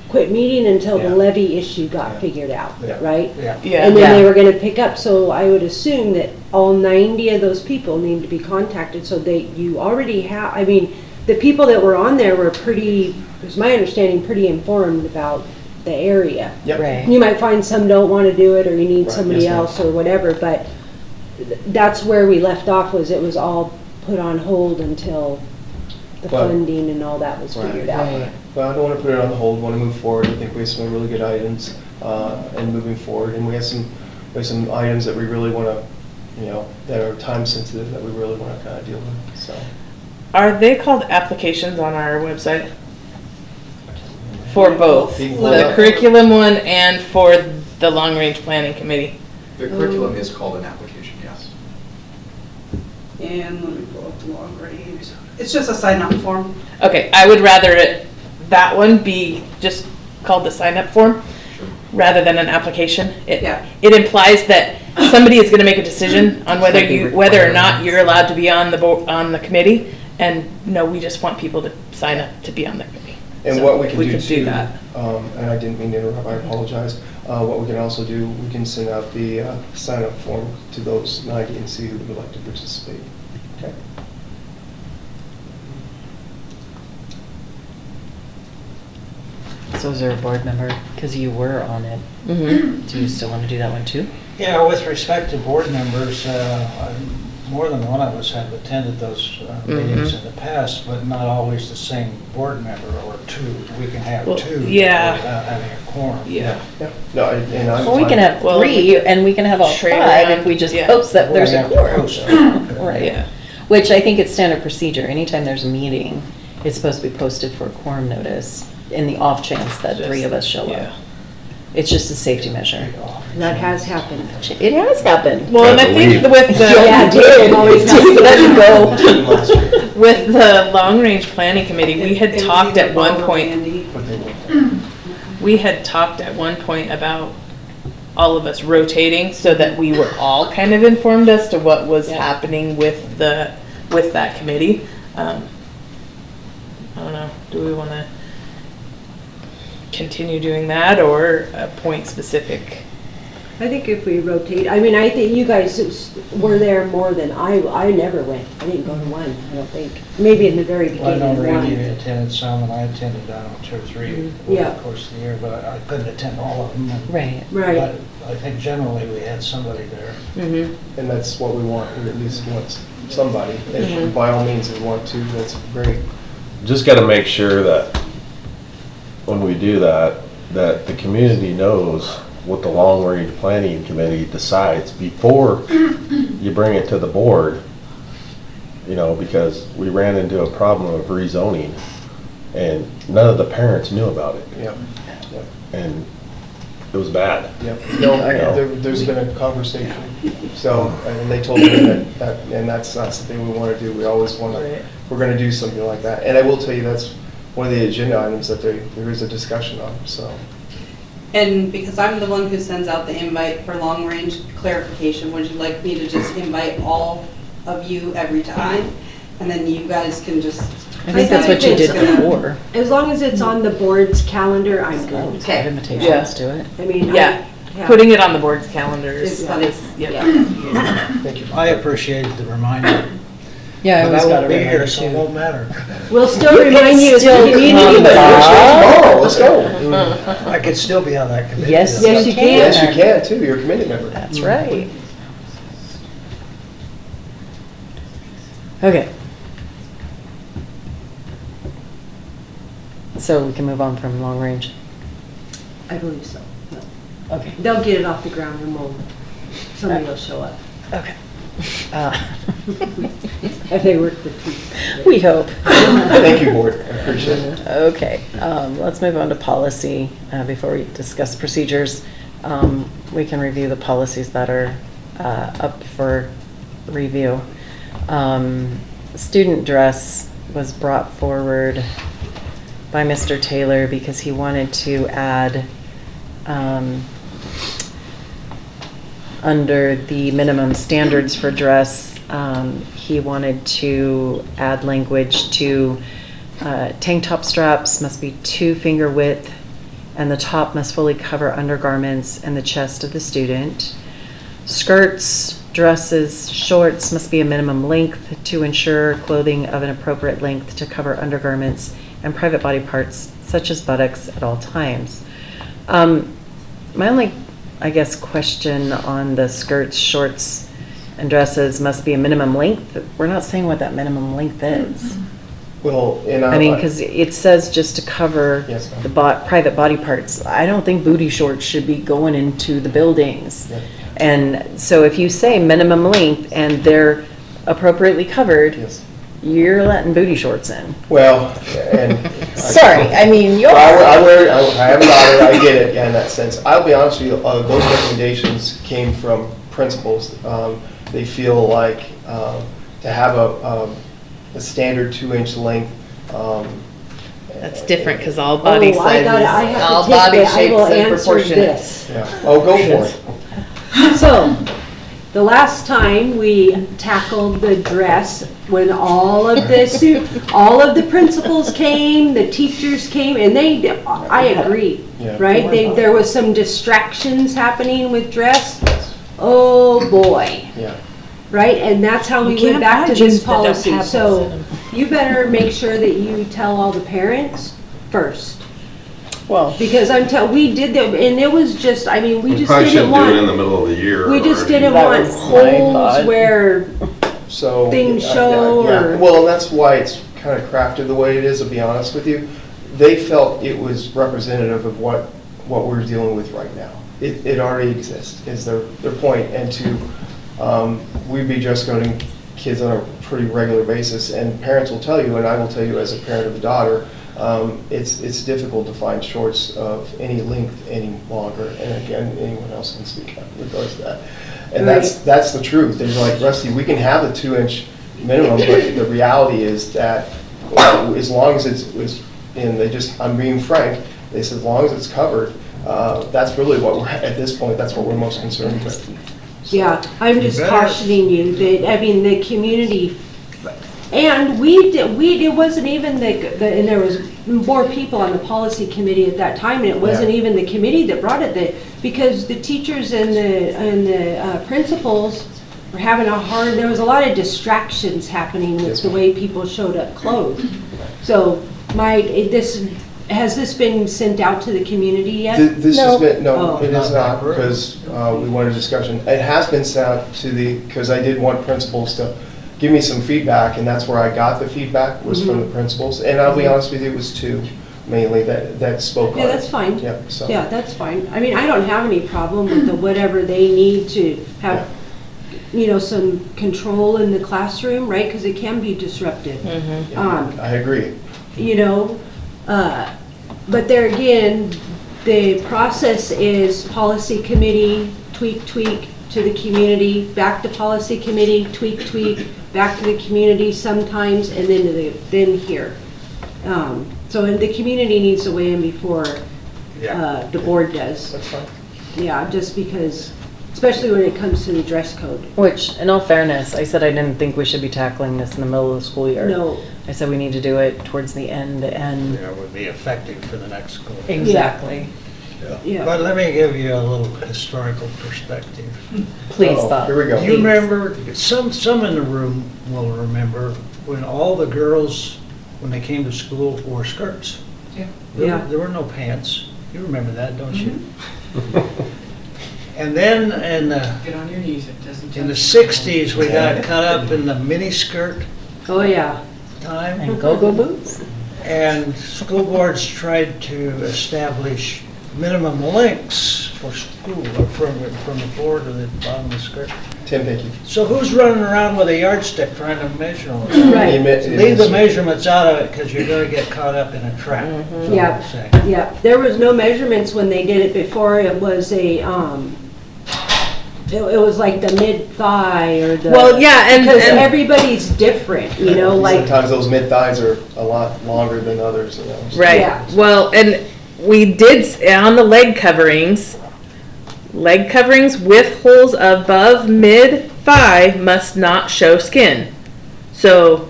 quit meeting until the Yeah. levy issue got figured out, Yeah. right? Yeah. Yeah. And then they were gonna pick up, so I would assume that all 90 of those people need to be contacted, so you already have, I mean, the people that were on there were pretty, it was my understanding, pretty informed about the area. Yep. Right. You might find some don't want to do it, or you need Right, somebody yes, ma'am. else, or whatever, but that's where we left off, was it was all put on hold until the But- funding and all that was Right. figured out. Right. Well, I don't want to put it on hold, want to move forward. I think we have some really good items and moving forward. And we have some items that we really want to, that are time sensitive that we really want to kind of deal with, so. Are they called applications on our website? For both, You can pull it the up. curriculum one and for the long-range planning committee? The curriculum is called an application, yes. And let me pull up the long range. It's just a sign-up form. Okay, I would rather that one be just called the sign-up form rather than an application. Yeah. It implies that somebody is gonna make a decision on whether or not you're allowed to be on the committee. And no, we just want people to sign up to be on the committee. And So what we if can do could too, that. and I didn't mean to interrupt, I apologize. What we can also do, we can send out the sign-up form to those 90 and see who would like to participate. Okay. So is there a board member, because you were on it, Mm-hmm. do you still want to do that one too? Yeah, with respect to board members, more than one of us have attended those meetings in the past, but not always the same board member or two. We can have Well, two yeah. without having a quorum. Yeah. Yep. No, and I'm Well, we fine. can have Well, three, and we can have all trade five around, if we just yeah. post that Well, there's we a have to quorum. post it. Right. Yeah. Which I think it's standard procedure. Anytime there's a meeting, it's supposed to be posted for a quorum notice in the off chance that three of us show Yeah. up. It's just a safety measure. That has happened. It has happened. Well, and I think with the. Yeah, it did. Always Let it go. With the long-range planning committee, we had It was talked either at one Bob or point, Andy. But they will. we had talked at one point about all of us rotating so that we were all kind of informed as to what was happening with that committee. I don't know, do we want to continue doing that or appoint specific? I think if we rotate, I mean, I think you guys were there more than I never went. I didn't go to one, I don't think. Maybe in the very Well, I beginning know of Randy one. attended some, and I attended, I don't know, 2 or 3 over Yeah. the course of the year, but I couldn't attend all of them. Right. Right. But I think generally we had somebody there. Mm-hmm. And that's what we want, we at least want somebody. And Mhm. by all means, if we want to, that's great. Just gotta make sure that when we do that, that the community knows what the long-range planning committee decides before you bring it to the board. Because we ran into a problem of rezoning and none of the parents knew about it. Yep. And it was bad. Yep. No, there's been a conversation. So, and they told me that, and that's not something we want to do. We always want to, we're going to do something like that. And I will tell you, that's one of the agenda items that there is a discussion on, so. And because I'm the one who sends out the invite for long range clarification, would you like me to just invite all of you every time? And then you guys can just. I think that's what you did before. As long as it's on the board's calendar, I'm good. Okay. Invitations to it. I mean, Yeah, putting it on the board's calendars. It's funny. Yeah. Thank you. I appreciated the reminder. Yeah, I But always I got won't a be reminder here, so it too. won't matter. We'll still remind you as a still community. come Tomorrow, let's go. I could still be on that committee. Yes, though. Yes, you can. Yes, you can too, you're a committee member. That's right. Okay. So we can move on from long range. I believe so. Okay. They'll get it off the ground and we'll somebody will show up. Okay. If they work the tweet. We hope. Thank you, board. I appreciate it. Okay, let's move on to policy. Before we discuss procedures, we can review the policies that are up for review. Student dress was brought forward by Mr. Taylor because he wanted to add under the minimum standards for dress, he wanted to add language to tank top straps must be 2 finger width and the top must fully cover undergarments and the chest of the student. Skirts, dresses, shorts must be a minimum length to ensure clothing of an appropriate length to cover undergarments and private body parts such as buttocks at all times. My only, I guess, question on the skirts, shorts, and dresses must be a minimum length. We're not saying what that minimum length is. Well, I mean, because it says just to cover the private body parts. I don't think booty shorts should be going into the buildings. Yeah. And so if you say minimum length and they're appropriately covered, you're letting booty shorts in. Well, and sorry, I mean, I have a daughter, I get it in that sense. I'll be honest with you, those recommendations came from principals. They feel like to have a standard 2-inch length. That's different because all body sizes, I have all to take body it. I will shapes and answer proportionate. this. Yeah. Oh, go for it. So, the last time we tackled the dress, when all of the principals came, the teachers came, and I agree, right? There was some distractions happening with dress. Oh boy. Yeah. Right, and that's how we went back to this policy. So you better make sure that you tell all the parents first. Well, because we did that, and it was just, I mean, we just probably didn't shouldn't do it in want, the middle of the year. we just or- didn't That want was my holes thought. where So things show or. Well, and that's why it's kind of crafted the way it is, to be honest with you. They felt it was representative of what we're dealing with right now. It already exists, is their point, and we'd be dress coding kids on a pretty regular basis, and parents will tell you, and I will tell you as a parent of a daughter, it's difficult to find shorts of any length any longer, and again, anyone else can speak up in regards to that. And that's the truth. There's like, Rusty, we can have a 2-inch minimum, but the reality is that as long as it's I'm being frank, they said as long as it's covered, that's really what we're, at this point, that's what we're most concerned with. Yeah, I'm just cautioning you that, I mean, the community, and it wasn't even and there was more people on the policy committee at that time, and it wasn't even the committee that brought it, because the teachers and the principals were having there was a lot of distractions happening with the way people showed up clothed. So has this been sent out to the community yet? It is not, because we wanted discussion. It has been sent out because I did want principals to give me some feedback, and that's where I got the feedback, was from the principals. And I'll be honest with you, it was 2 mainly that spoke on it. Yeah, that's fine. Yep, so. Yeah, that's fine. I mean, I don't have any problem with whatever they need to have, some control in the classroom, right? Because it can be disruptive. I agree. But there again, the process is policy committee, tweak to the community, back to policy committee, tweak, back to the community sometimes, and then here. So the community needs to weigh in before the board does. That's fine. Yeah, just because, especially when it comes to the dress code. which, in all fairness, I said I didn't think we should be tackling this in the middle of the school year. No. I said we need to do it towards the end, and It would be effective for the next school year. exactly. Yeah. But let me give you a little historical perspective. Please, Bob. Here we go. You remember, some in the room will remember when all the girls, when they came to school, wore skirts. Yeah. There were no pants. You remember that, don't you? And then Get on your knees, it doesn't. in the 60s, we got caught up in the mini skirt Oh, yeah. time. And go-go boots? And school boards tried to establish minimum lengths for school, or from the floor to the bottom of the skirt. Tim, thank you. So who's running around with a yardstick trying to measure all this? Right. Leave the measurements out of it, because you're gonna get caught up in a trap. is all I'm Yeah, saying. yeah. There was no measurements when they did it before. It was a, it was like the mid-thigh or the. Well, yeah, and- Because and- everybody's different, you know, like. Sometimes those mid-thighs are a lot longer than others, you know. Right. Yeah. Well, and we did, on the leg coverings with holes above mid-thigh must not show skin. So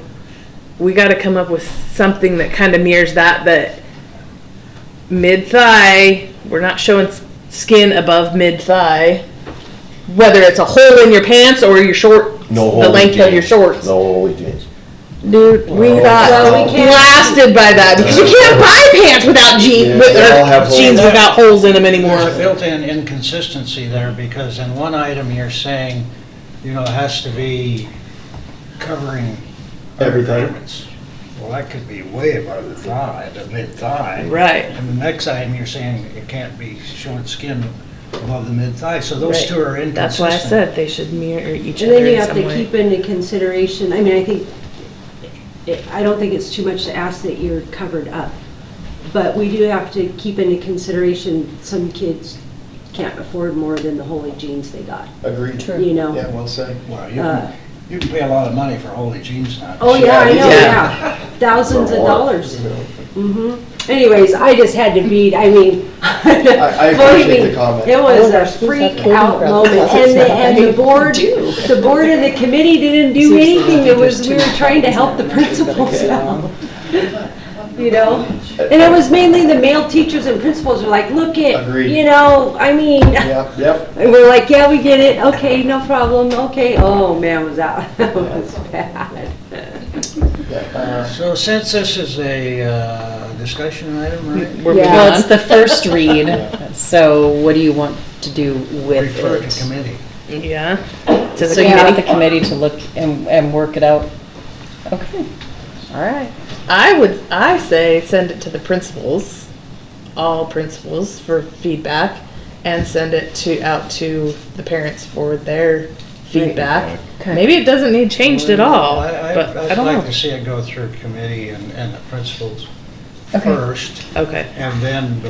we got to come up with something that kind of mirrors that mid-thigh, we're not showing skin above mid-thigh, whether it's a hole in your pants or your short, No the holy length of your jeans. shorts. No holy jeans. Dude, we got Well, we can't- blasted by that because you can't buy pants without jeans, Yeah, they all have jeans holes. without holes in them anymore. There's a built-in inconsistency there, because in one item you're saying, you know, it has to be covering Everything. undergarments. Well, that could be way above the thigh, the mid-thigh. Right. And the next item, you're saying it can't be showing skin above the mid-thigh, so those Right. two are inconsistent. That's why I said they should mirror each And other then you in have some to way. keep into consideration, I mean, I think, I don't think it's too much to ask that you're covered up. But we do have to keep into consideration, some kids can't afford more than the holy jeans they got, Agreed. you know? Yeah, well said. Well, Uh, you can pay a lot of money for holy jeans now. Oh, yeah, I know, Yeah. yeah. Thousands of Or more, dollars. you know. hmm Anyways, I just had to beat, I mean. I believe appreciate me, the comment. It was a freak out moment, and the board, and the committee didn't do anything, it was, we were trying to help the principals out. You know, and it was mainly the male teachers and principals were like, look it, Agreed. you know, I mean. Yep. And we're like, yeah, we get it, okay, no problem, okay, oh man, was that, that was bad. So since this is a discussion item, right? Well, it's the first read, so what do you want to do with Refer it? to committee. Yeah. To the So you want the committee. committee to look and work it out? Okay, all right. I say send it to the principals, all principals for feedback, and send it out to the parents for their feedback. Okay. Maybe it doesn't need changed at all, but I I'd don't like know. to see it go through committee and the principals Okay. first. Okay. And then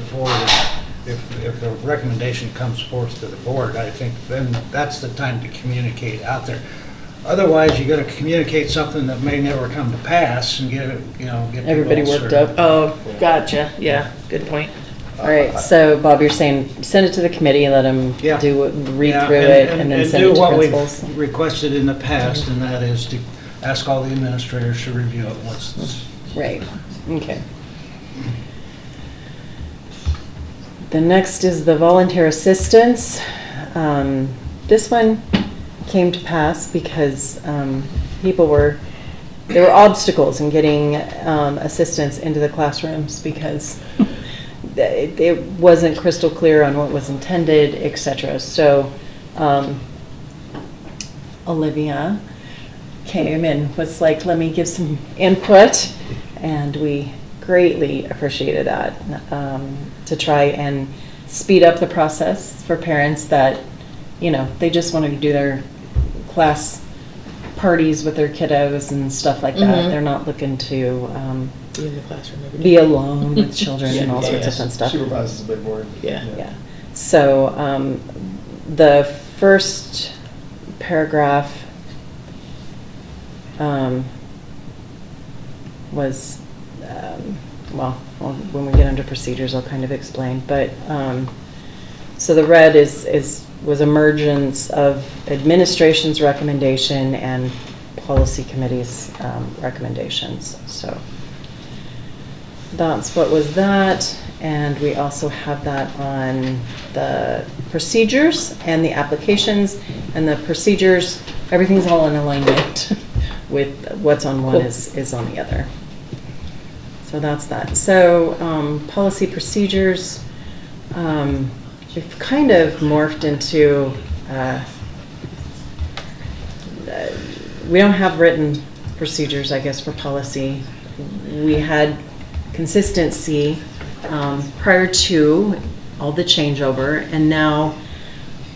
if the recommendation comes forth to the board, I think then that's the time to communicate out there. Otherwise, you're gonna communicate something that may never come to pass and get it, you know, get people Everybody all worked stirred up. Oh, gotcha. Yeah, good point. All right, so Bob, you're saying send it to the committee, let them Yeah. read Yeah, through it, and then send it do to what principals? we've requested in the past, and that is to ask all the administrators to review it once Right, okay. The next is the volunteer assistance. This one came to pass because there were obstacles in getting assistance into the classrooms because it wasn't crystal clear on what was intended, etc. So Olivia came and was like, let me give some input, and we greatly appreciated that, to try and speed up the process for parents that, you know, they just want to do their class parties with their kiddos and stuff like that. Mhm. They're not looking to Be in the classroom every day. be alone with children and all sorts of fun stuff. Supervise is a big word. Yeah. Yeah. So the first paragraph was, well, when we get into procedures, I'll kind of explain. But so the red was emergence of administration's recommendation and policy committee's recommendations. So that's what was that. And we also have that on the procedures and the applications. And the procedures, everything's all in alignment with what's on one is on the other. So that's that. So policy procedures, we've kind of morphed into, we don't have written procedures, I guess, for policy. We had consistency prior to all the changeover, and now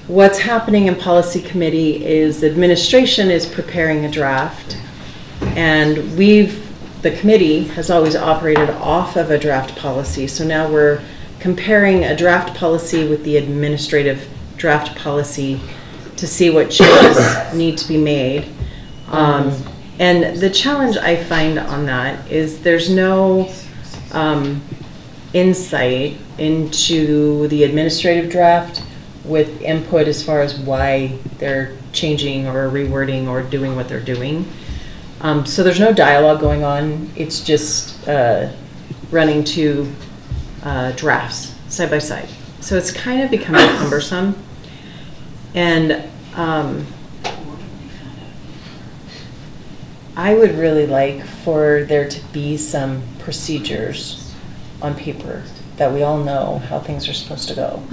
what's happening in policy committee is administration is preparing a draft, and the committee has always operated off of a draft policy, so now we're comparing a draft policy with the administrative draft policy to see what changes need to be made. And the challenge I find on that is there's no insight into the administrative draft with input as far as why they're changing or rewording or doing what they're doing. So there's no dialogue going on. It's just running two drafts side by side. So it's kind of becoming cumbersome. And I would really like for there to be some procedures on paper that we all know how things are supposed to go.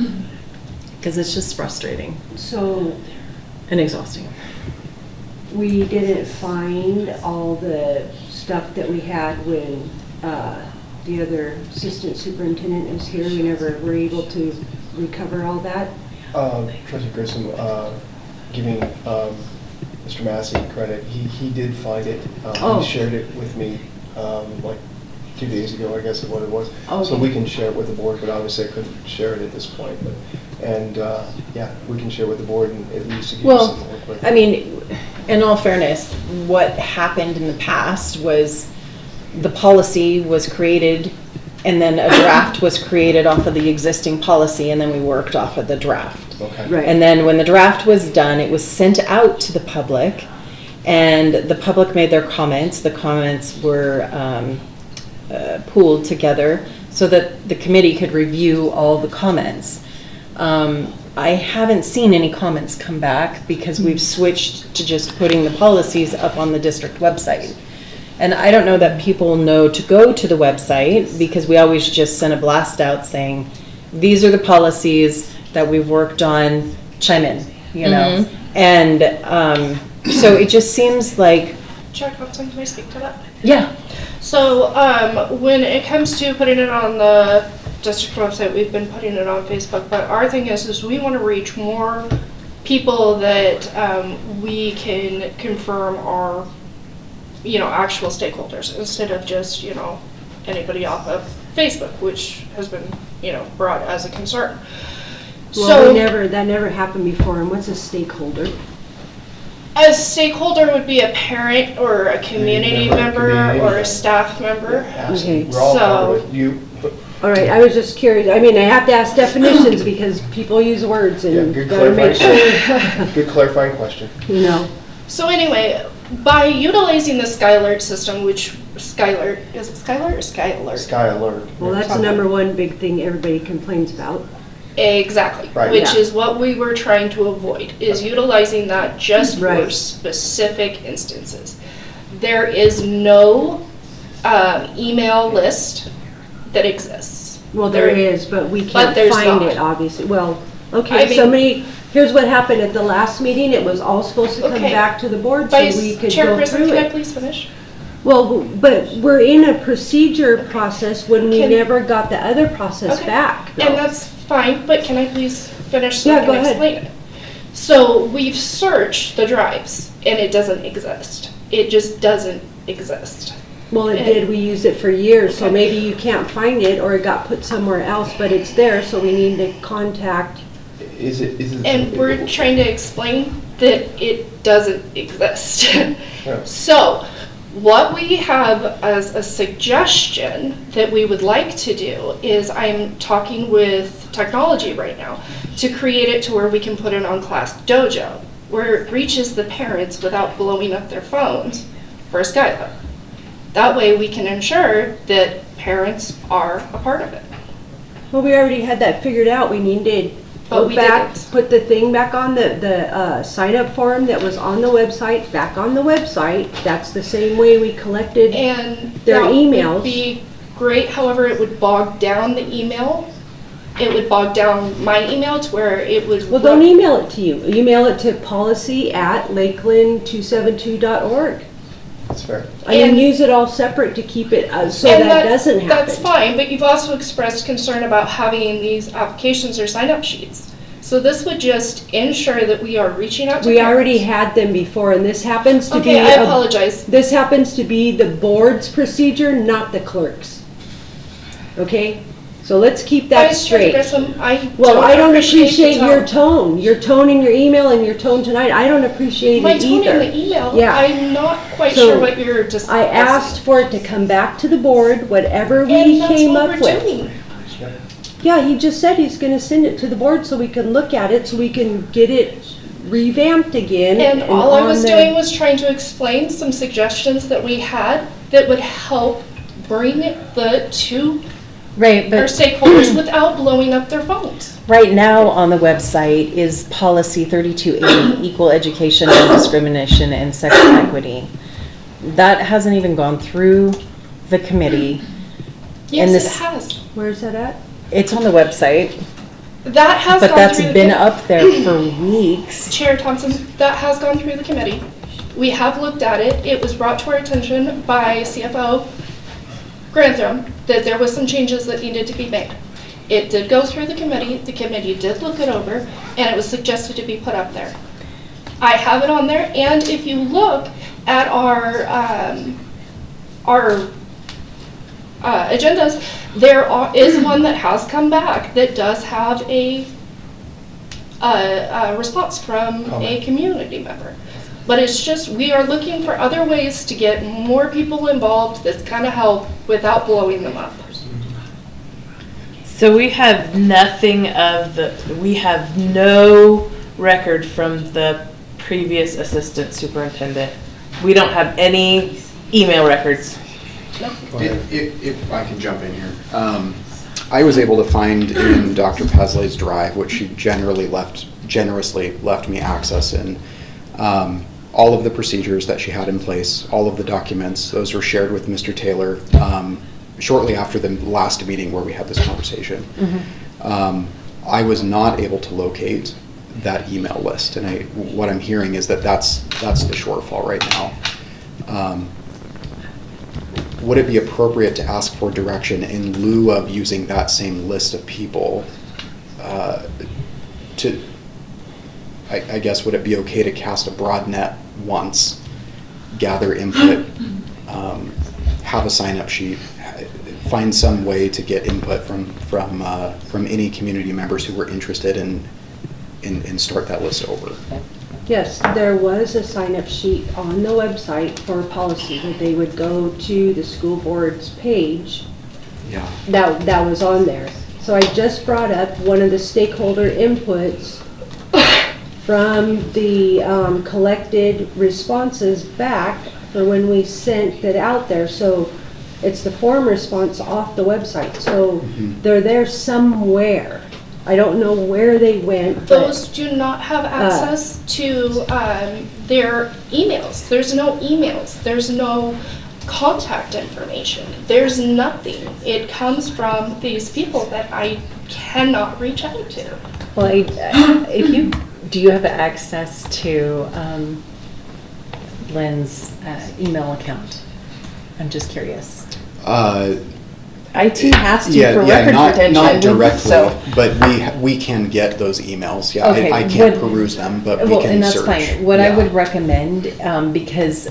Because it's just frustrating. So and exhausting. we didn't find all the stuff that we had when the other assistant superintendent was here. We never were able to recover all that. Trustee Grissom, giving Mr. Massey credit, he did find it. He shared it with me like 2 days ago, I guess is what it was. Okay. So we can share it with the board, but obviously I couldn't share it at this point. And yeah, we can share with the board and at least give you something to work with. I mean, in all fairness, what happened in the past was the policy was created and then a draft was created off of the existing policy, and then we worked off of the draft. Okay. Right. And then when the draft was done, it was sent out to the public, and the public made their comments. The comments were pooled together so that the committee could review all the comments. I haven't seen any comments come back because we've switched to just putting the policies up on the district website. And I don't know that people know to go to the website because we always just send a blast out saying, these are the policies that we've worked on, chime in, you know? And so it just seems like... Chair Thompson, can I speak to that? Yeah. So when it comes to putting it on the district website, we've been putting it on Facebook, but our thing is we want to reach more people that we can confirm are, you know, actual stakeholders instead of just, you know, anybody off of Facebook, which has been, you know, brought as a concern. Well, that never happened before. And what's a stakeholder? A stakeholder would be a parent or a community member or a staff member. Okay. We're all part of it. All right, I was just curious. I mean, I have to ask definitions because people use words and good gotta make sure. Good clarifying question. You know. So anyway, by utilizing the SkyAlert system, which SkyAlert, is it SkyAlert or SkyAlert? SkyAlert. Well, that's the number one big thing everybody complains about. Exactly, Right. which is what we were trying to avoid, is utilizing that just for specific instances. There is no email list that exists. Well, there is, but we can't there's find not. it, obviously. Well, okay, here's what happened at the last meeting. It was all supposed to come back to the board so we could go Chairperson, through can I it. please finish? Well, but we're in a procedure process when we never got the other process back. And that's fine, but can I please finish so Yeah, I go can ahead. explain it? So we've searched the drives and it doesn't exist. It just doesn't exist. Well, it did. We used it for years, so maybe you can't find it or it got put somewhere else, but it's there, so we need to contact. Is it? And we're trying to explain that it doesn't exist. Yeah. So what we have as a suggestion that we would like to do is I'm talking with technology right now to create it to where we can put it on Class Dojo, where it reaches the parents without blowing up their phones for a Skylar. That way we can ensure that parents are a part of it. Well, we already had that figured out. We needed But go we back, didn't. put the thing back on the sign-up form that was on the website, back on the website. That's the same way we collected And their that emails. would be great, however, it would bog down the email. It would bog down my email to where it would... Well, don't email it to you. Email it to policy@lakeland272.org. That's fair. I mean, And- use it all separate to keep it, so And that doesn't happen. That's fine, but you've also expressed concern about having these applications or sign-up sheets. So this would just ensure that we are reaching out to We already parents. had them before, and this happens to be. Okay, I apologize. This happens to be the board's procedure, not the clerk's. Okay? So let's keep that Vice Chair straight. Grissom, Well, I don't the appreciate your tone in your email and your tone tonight. I don't appreciate My it tone either. in the email, Yeah. I'm not quite So, sure what you're discussing. I asked for it to come back to the board, whatever we And that's came what up we're with. doing. Yeah, he just said he's gonna send it to the board so we can look at it, so we can get it revamped again. And all I was on there. doing was trying to explain some suggestions that we had that would help bring the two Right, our but stakeholders without blowing up their phones. right now on the website is policy 3280, equal education, non-discrimination, and sex equity. That hasn't even gone through the committee. Yes, And it this- has. Where's that at? It's on the website, That has but gone that's through the been com- up there for weeks. Chair Thompson, that has gone through the committee. We have looked at it. It was brought to our attention by CFO Grantham that there was some changes that needed to be made. It did go through the committee did look it over, and it was suggested to be put up there. I have it on there, and if you look at our agendas, is one that has come back that does have a response from a community member. But it's just, we are looking for other ways to get more people involved that's gonna help without blowing them up. So we have we have no record from the previous assistant superintendent. We don't have any email records. If I can jump in here. I was able to find in Dr. Pesley's drive, which she generously left me access in, all of the procedures that she had in place, all of the documents. Those were shared with Mr. Taylor shortly after the last meeting where we had this conversation. I was not able to locate that email list, and what I'm hearing is that's the shortfall right now. Would it be appropriate to ask for direction in lieu of using that same list of people I guess, would it be okay to cast a broad net once, gather input, have a sign-up sheet, find some way to get input from any community members who were interested and start that list over? Yes, there was a sign-up sheet on the website for policy that they would go to the school board's page. Yeah. That was on there. So I just brought up one of the stakeholder inputs from the collected responses back for when we sent it out there. So it's the form response off the website. So they're there somewhere. I don't know where they went. Those do not have access to their emails. There's no emails. There's no contact information. There's nothing. It comes from these people that I cannot reach out to. Well, do you have access to Lynn's email account? I'm just curious. IT has to for record retention. Not directly, so. but we can get those emails. Yeah, Okay, I can't peruse them, but we can and that's search. fine. What I would recommend, because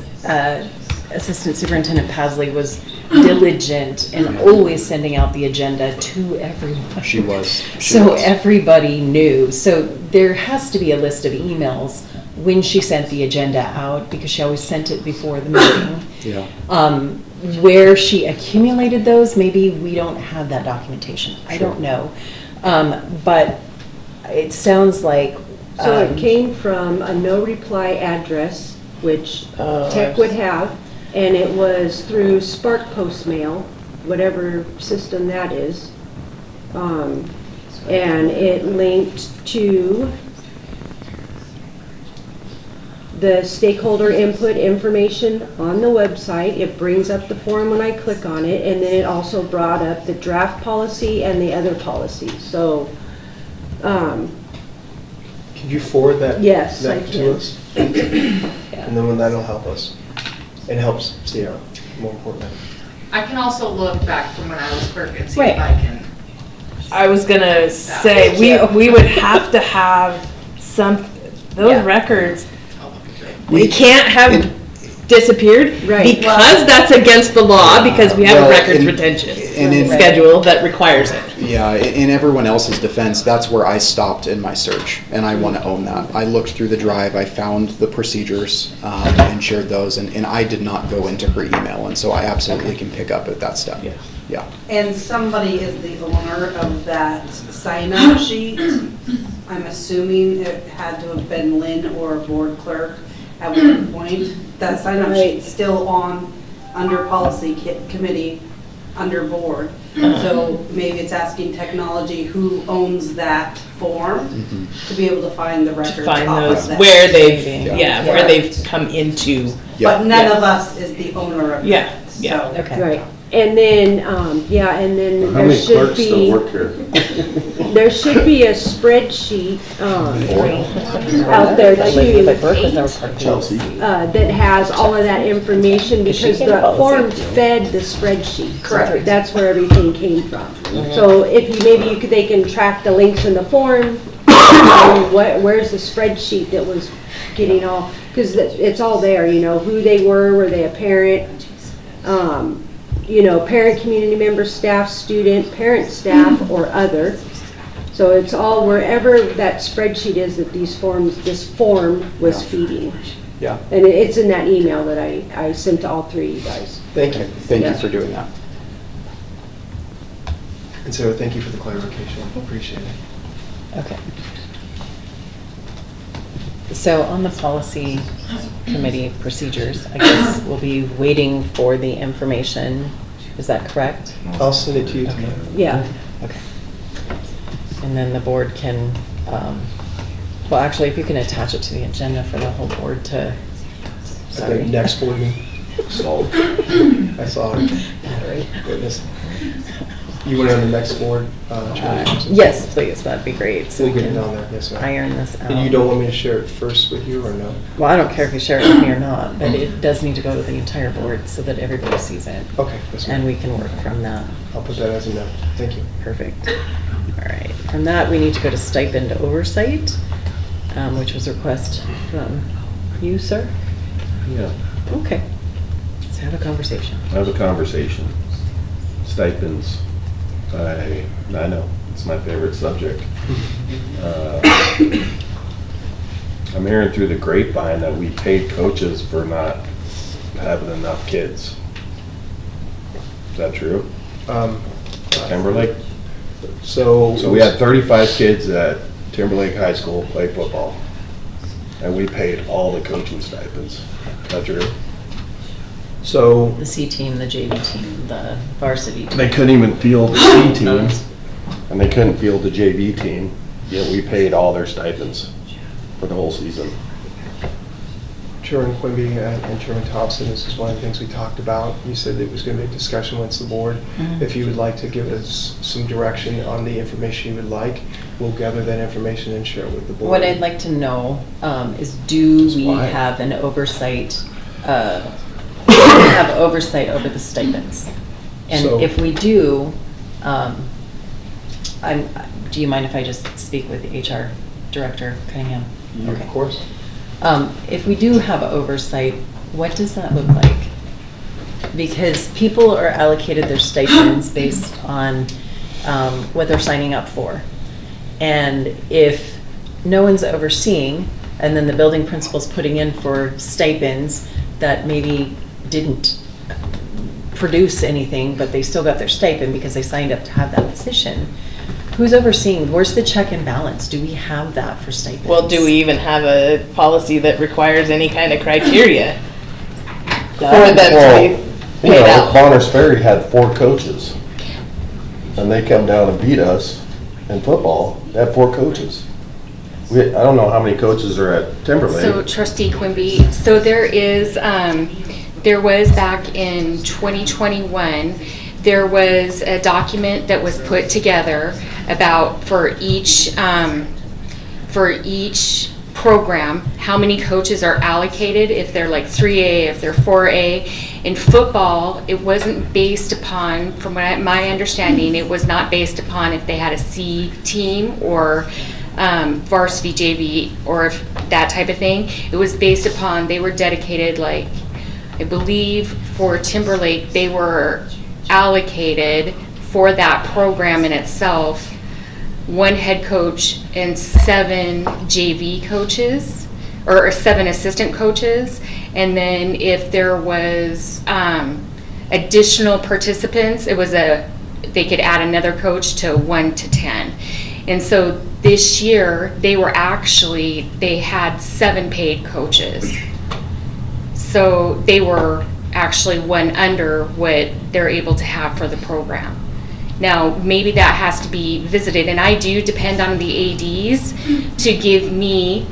Assistant Superintendent Pasley was diligent and always sending out the agenda to everyone. She was. So everybody knew. So there has to be a list of emails when she sent the agenda out, because she always sent it before the meeting. Yeah. Where she accumulated those, maybe we don't have that documentation. I don't know. But it sounds like... So it came from a no reply address, which Tech would have, and it was through Spark Postmail, whatever system that is. And it linked to the stakeholder input information on the website. It brings up the form when I click on it, and then it also brought up the draft policy and the other policies. So, Can you forward that, yes, that I to can. us? And then that'll help us. and helps Sierra, more importantly. I can also look back from when I was clerk and see Right. if I can. I was gonna say, we would have to have those records. We can't have disappeared because that's against the law, because we have a records retention schedule that requires it. Yeah, in everyone else's defense, that's where I stopped in my search, and I want to own that. I looked through the drive, I found the procedures, and shared those, and I did not go into her email, and so I absolutely can pick up at that step. Yeah. And somebody is the owner of that sign-up sheet. I'm assuming it had to have been Lynn or a board clerk at one point. That sign-up sheet's still on, under policy committee, under board. So maybe it's asking technology who owns that form to be able to find the records. To find off those of that. where they've come into. But none of us is the owner of Yeah. that. Yeah. So. Okay. Right, and then, and then How there many should clerks still be, work here? there should be a spreadsheet, out there too, Chelsea. that has all of that information, Because she because came the up with form it. fed the spreadsheet. Correct. That's where everything came from. So if you, maybe you could, they can track the links in the form, where's the spreadsheet that was getting all, because it's all there, who they were they a parent, parent, community member, staff, student, parent, staff, or other. So it's all wherever that spreadsheet is that this form was feeding. Yeah. And it's in that email that I sent to all three of you guys. Thank you. Thank you for doing that. And Sarah, thank you for the clarification. Appreciate it. Okay. So on the policy committee procedures, I guess we'll be waiting for the information. Is that correct? I'll send it to you tonight. Yeah. Okay. And then the board can, well, actually, if you can attach it to the agenda for the whole board to, At sorry. the next board meeting. Solved. I saw it. Goodness. You went on the next board? Yes, please, that'd be great. So We'll we get it can on there, yes, ma'am. iron this out. And you don't want me to share it first with you, or no? Well, I don't care if you share it with me or not, but it does need to go to the entire board so that everybody sees it. Okay, yes, ma'am. And we can work from that. I'll put that as a note. Thank you. Perfect. All right. From that, we need to go to stipend oversight, which was a request from you, sir. Yeah, Okay. Let's have a conversation. have a conversation. Stipends, I know, it's my favorite subject. I'm hearing through the grapevine that we paid coaches for not having enough kids. Is that true? Timberlake? So we had 35 kids at Timberlake High School play football, and we paid all the coaching stipends. Is that true? So The C team, the JV team, the varsity team. They couldn't even field the C team, and they couldn't field the JV team, yet we paid all their stipends for the whole season. Chairman Quimby and Chairman Thompson, this is one of the things we talked about. You said it was going to be a discussion once the board. If you would like to give us some direction on the information you would like, we'll gather that information and share it with the board. What I'd like to know is, do we why. have an oversight, have oversight over the stipends? And So- if we do, do you mind if I just speak with the HR Director Cunningham? Of course. If we do have oversight, what does that look like? Because people are allocated their stipends based on what they're signing up for. And if no one's overseeing, and then the building principal's putting in for stipends that maybe didn't produce anything, but they still got their stipend because they signed up to have that position, who's overseeing? Where's the check and balance? Do we have that for stipends? Well, do we even have a policy that requires any kind of criteria for them to be paid out? Bonner's Ferry had 4 coaches, and they come down and beat us in football. They had 4 coaches. I don't know how many coaches are at Timberlake. So Trustee Quimby, so there was back in 2021, there was a document that was put together about for each program, how many coaches are allocated, if they're like 3A, if they're 4A. In football, it wasn't based upon, from my understanding, it was not based upon if they had a C team or varsity JV or if that type of thing. It was based upon, they were dedicated, like, I believe for Timberlake, they were allocated for that program in itself, 1 head coach and 7 JV coaches, or 7 assistant coaches. And then if there was additional participants, they could add another coach to 1 to 10. And so this year, they had 7 paid coaches. So they were actually 1 under what they're able to have for the program. Now, maybe that has to be visited, and I do depend on the ADs to give me,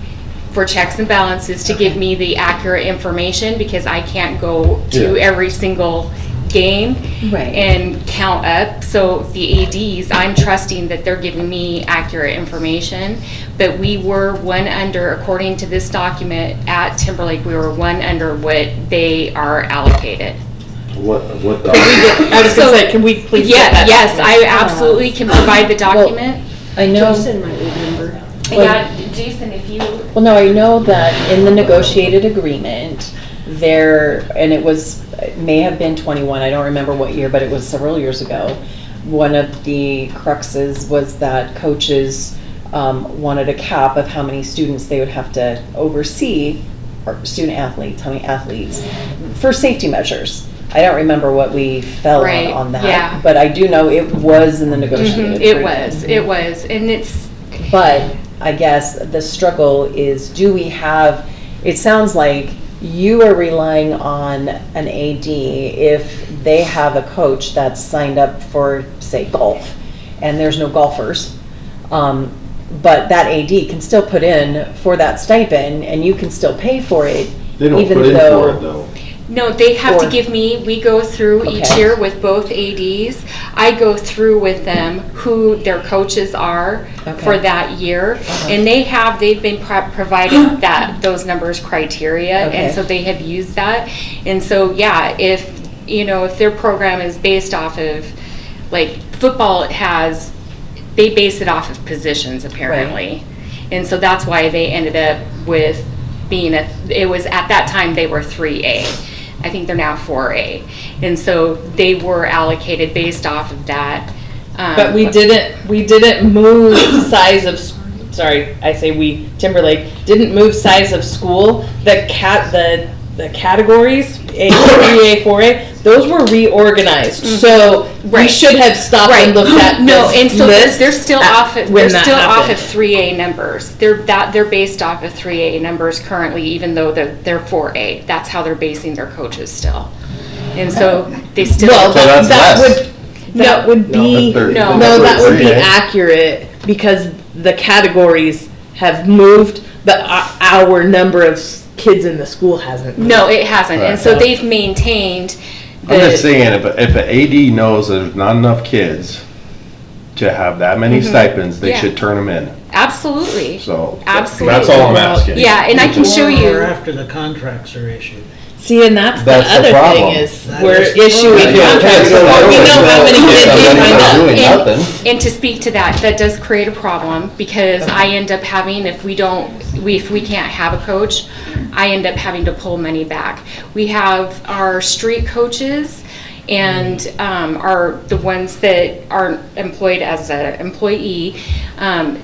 for checks and balances, to give me the accurate information, because I can't go to every single game and count up. So the ADs, I'm trusting that they're giving me accurate information. But we were 1 under, according to this document at Timberlake, we were 1 under what they are allocated. What I was going to say, can we please get that Yes, document? I absolutely can provide the document. I know. Jason might remember. Yeah, Jason, if you... Well, no, I know that in the negotiated agreement, and it may have been 21, I don't remember what year, but it was several years ago. One of the cruxes was that coaches wanted a cap of how many students they would have to oversee, or student athletes, how many athletes, for safety measures. I don't remember what we fell on that, but I do know it was in the negotiated agreement. It was, and it's... But I guess the struggle is, do we have, it sounds like you are relying on an AD if they have a coach that's signed up for, say, golf, and there's no golfers. But that AD can still put in for that stipend, and you can still pay for it. They don't even put in though, for it, though. No, they have to give me, we go through each year with both ADs. I go through with them who their coaches are for that year. And they've been provided those numbers criteria. And so they have used that. And so, if their program is based off of, like, football, they base it off of positions apparently. And so that's why they ended up with it was at that time they were 3A. I think they're now 4A. And so they were allocated based off of that. But we didn't move size of, Timberlake didn't move size of school. The categories, A, 3A, 4A, those were reorganized. So we should have stopped and looked at they're still off of 3A numbers. They're based off of 3A numbers currently, even though they're 4A. That's how they're basing their coaches still. And so they still that would be accurate, because the categories have moved, but our number of kids in the school hasn't moved. No, it hasn't. And so they've maintained I'm just saying, if an AD knows there's not enough kids to have that many stipends, they should turn them in. Absolutely. So absolutely. That's all I'm asking. Yeah, and I can show you. Or after the contracts are issued. See, and that's the other thing is we're issuing contracts so before we know how many kids we find out. And to speak to that does create a problem, because I end up having, if we can't have a coach, I end up having to pull money back. We have our street coaches and are the ones that are employed as an employee, and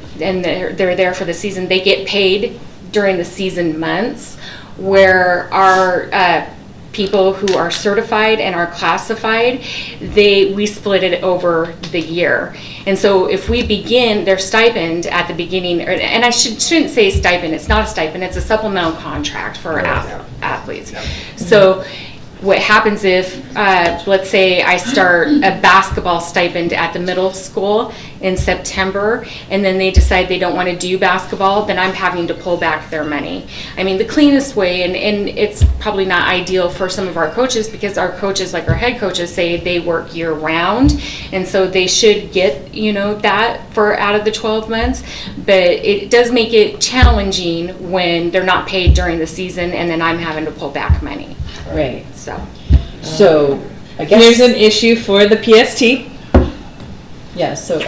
they're there for the season. They get paid during the season months, where our people who are certified and are classified, we split it over the year. And so if we begin their stipend at the beginning, and I shouldn't say stipend, it's not a stipend, it's a supplemental contract for athletes. So what happens if, let's say I start a basketball stipend at the middle school in September, and then they decide they don't want to do basketball, then I'm having to pull back their money. I mean, the cleanest way, and it's probably not ideal for some of our coaches, because our coaches, like our head coaches, say they work year round, and so they should get, you know, that for out of the 12 months, but it does make it challenging when they're not paid during the season, and then I'm having to pull back money. Right. So I guess Here's an issue for the PST. yeah. So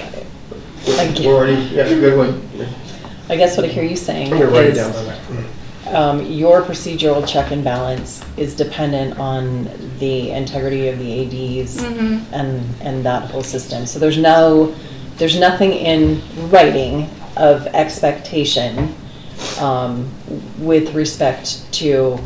We're already, yeah, good one. I guess what I hear you saying I'm gonna write it is down. your procedural check and balance is dependent on the integrity of the ADs and that whole system. So there's nothing in writing of expectation with respect to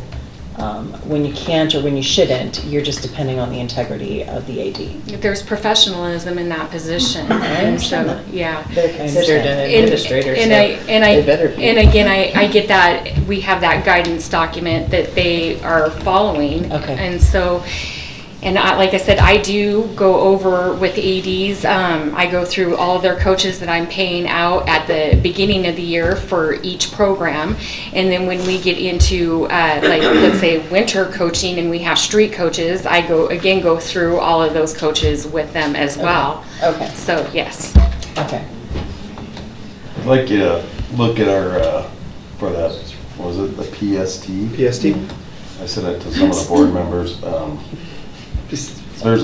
when you can't or when you shouldn't. You're just depending on the integrity of the AD. there's professionalism in that position, and so yeah. They're considered an administrator, so they better be. And again, I get that we have that guidance document that they are following. Okay. And so, and like I said, I do go over with ADs. I go through all of their coaches that I'm paying out at the beginning of the year for each program. And then when we get into, like, let's say winter coaching and we have street coaches, I go through all of those coaches with them as well. Okay. So, yes. Okay. I'd like you to look at our, for that, what was it, the PST? PST? I said it to some of the board members. There's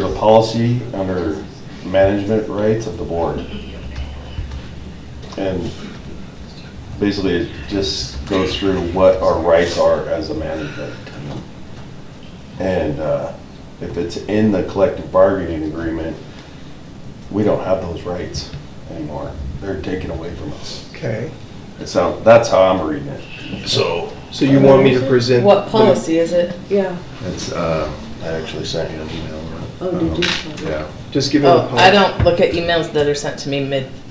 a policy under management rights of the board. And basically it just goes through what our rights are as a management team. And if it's in the collective bargaining agreement, we don't have those rights anymore. They're taken away from us. Okay. That's how I'm reading it. So you want me to present? What policy is it? Yeah. it's, I actually sent you an email. Oh, did you? Yeah. Just give it a Oh, pause. I don't look at emails that are sent to me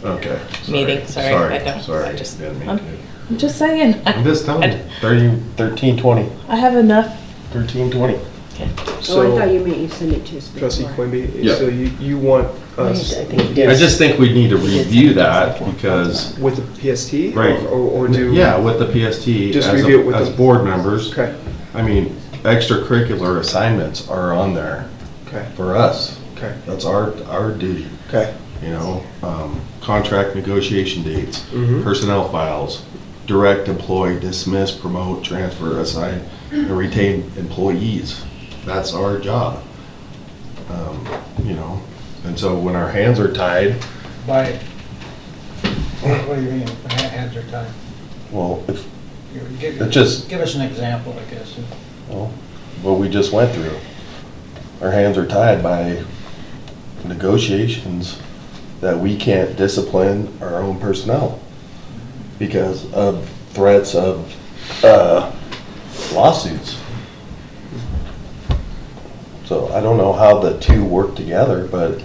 Okay. mid-meeting, sorry, I don't. Sorry. I just, Didn't mean I'm to. I'm just saying. I'm just telling you, 1320, I have enough. 1320. Oh, I So, thought you meant you sent it to us Trustee before. Quimby, Yeah. so you want us I think you did. I just think we need to review that because, with the PST? right. Or do? Yeah, with the PST, Just as review it with as the- board members. Okay, I mean, extracurricular assignments are on there okay, for us. okay, That's our duty, okay. you know? Contract negotiation dates, Mhm. personnel files, direct employee, dismiss, promote, transfer, assign, and retain employees. That's our job. You know, and so when our hands are tied, By, what do you mean, hands are tied? well, if, Give It just- give us an example, I guess. well, what we just went through, our hands are tied by negotiations that we can't discipline our own personnel because of threats of lawsuits. So I don't know how the two work together, but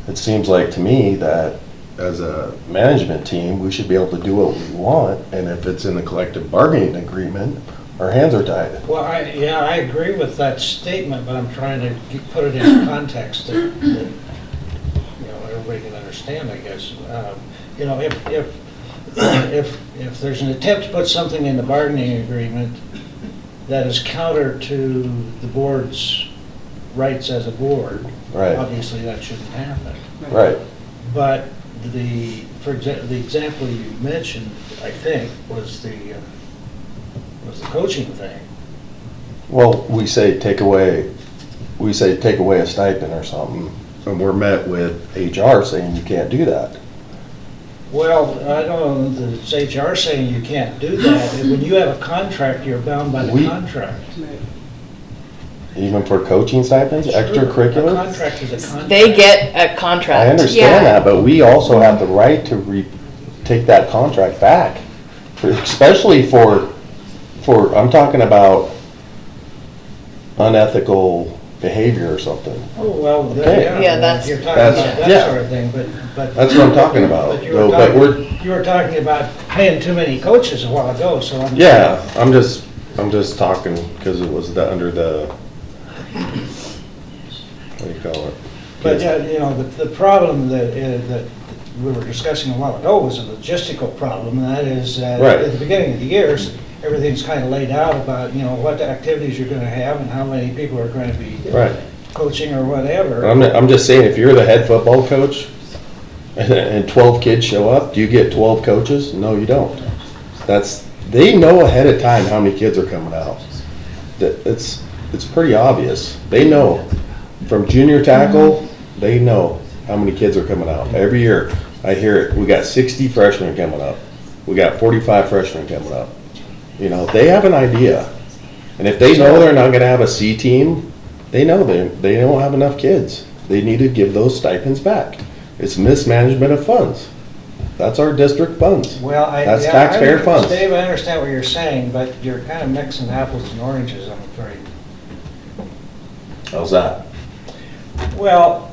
it seems like to me that as a management team, we should be able to do what we want, and if it's in the collective bargaining agreement, our hands are tied. Well, I agree with that statement, but I'm trying to put it in context that, you know, everybody can understand, I guess. You know, if there's an attempt to put something in the bargaining agreement that is counter to the board's rights as a board, Right. obviously that shouldn't happen. Right. But the example you mentioned, I think, was the coaching thing. Well, we say take away a stipend or something, and we're met with HR saying you can't do that. Well, I don't know that it's HR saying you can't do that. When you have a contract, you're bound by the contract. Even for coaching stipends, A extracurricular? contract is a contract. They get a contract. I understand that, but we also have the right to take that contract back, especially for, I'm talking about unethical behavior or something. Oh, well, Okay. Yeah, that's- you're talking That's- about that yeah. sort of thing, but. That's what I'm talking about. But you though, were but talking, you were talking about paying too many coaches a while ago, so I'm. Yeah, I'm just talking because it was under the call it. But yeah, you know, the problem that we were discussing a while ago was a logistical problem, and that is Right. at the beginning of the years, everything's kind of laid out about, you know, what activities you're going to have and how many people are going to be Right. coaching or whatever. I'm just saying, if you're the head football coach and 12 kids show up, do you get 12 coaches? No, you don't. They know ahead of time how many kids are coming out. It's pretty obvious. They know. From junior tackle, they know how many kids are coming out. Every year, I hear it. We got 60 freshmen coming up. We got 45 freshmen coming up. You know, they have an idea. And if they know they're not going to have a C team, they know they don't have enough kids. They need to give those stipends back. It's mismanagement of funds. That's our district funds. Well, That's taxpayer funds. Dave, I understand what you're saying, but you're kind of mixing apples and oranges, I'm afraid. How's that? Well,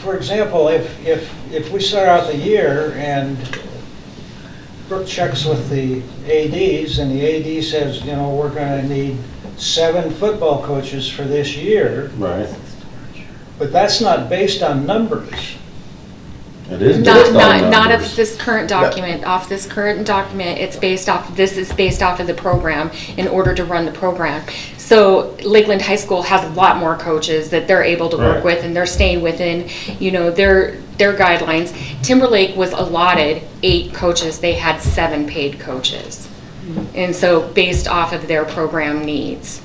for example, if we start out the year and Brooke checks with the ADs and the AD says, you know, we're going to need 7 football coaches for this year. Right. But that's not based on numbers. It is Not, based on not, not numbers. of this current document, off this current document, it's based off, this is based off of the program in order to run the program. So Lakeland High School has a lot more coaches that they're able to work Right. with, and they're staying within, you know, their guidelines. Timberlake was allotted 8 coaches, they had 7 paid coaches. And so based off of their program needs.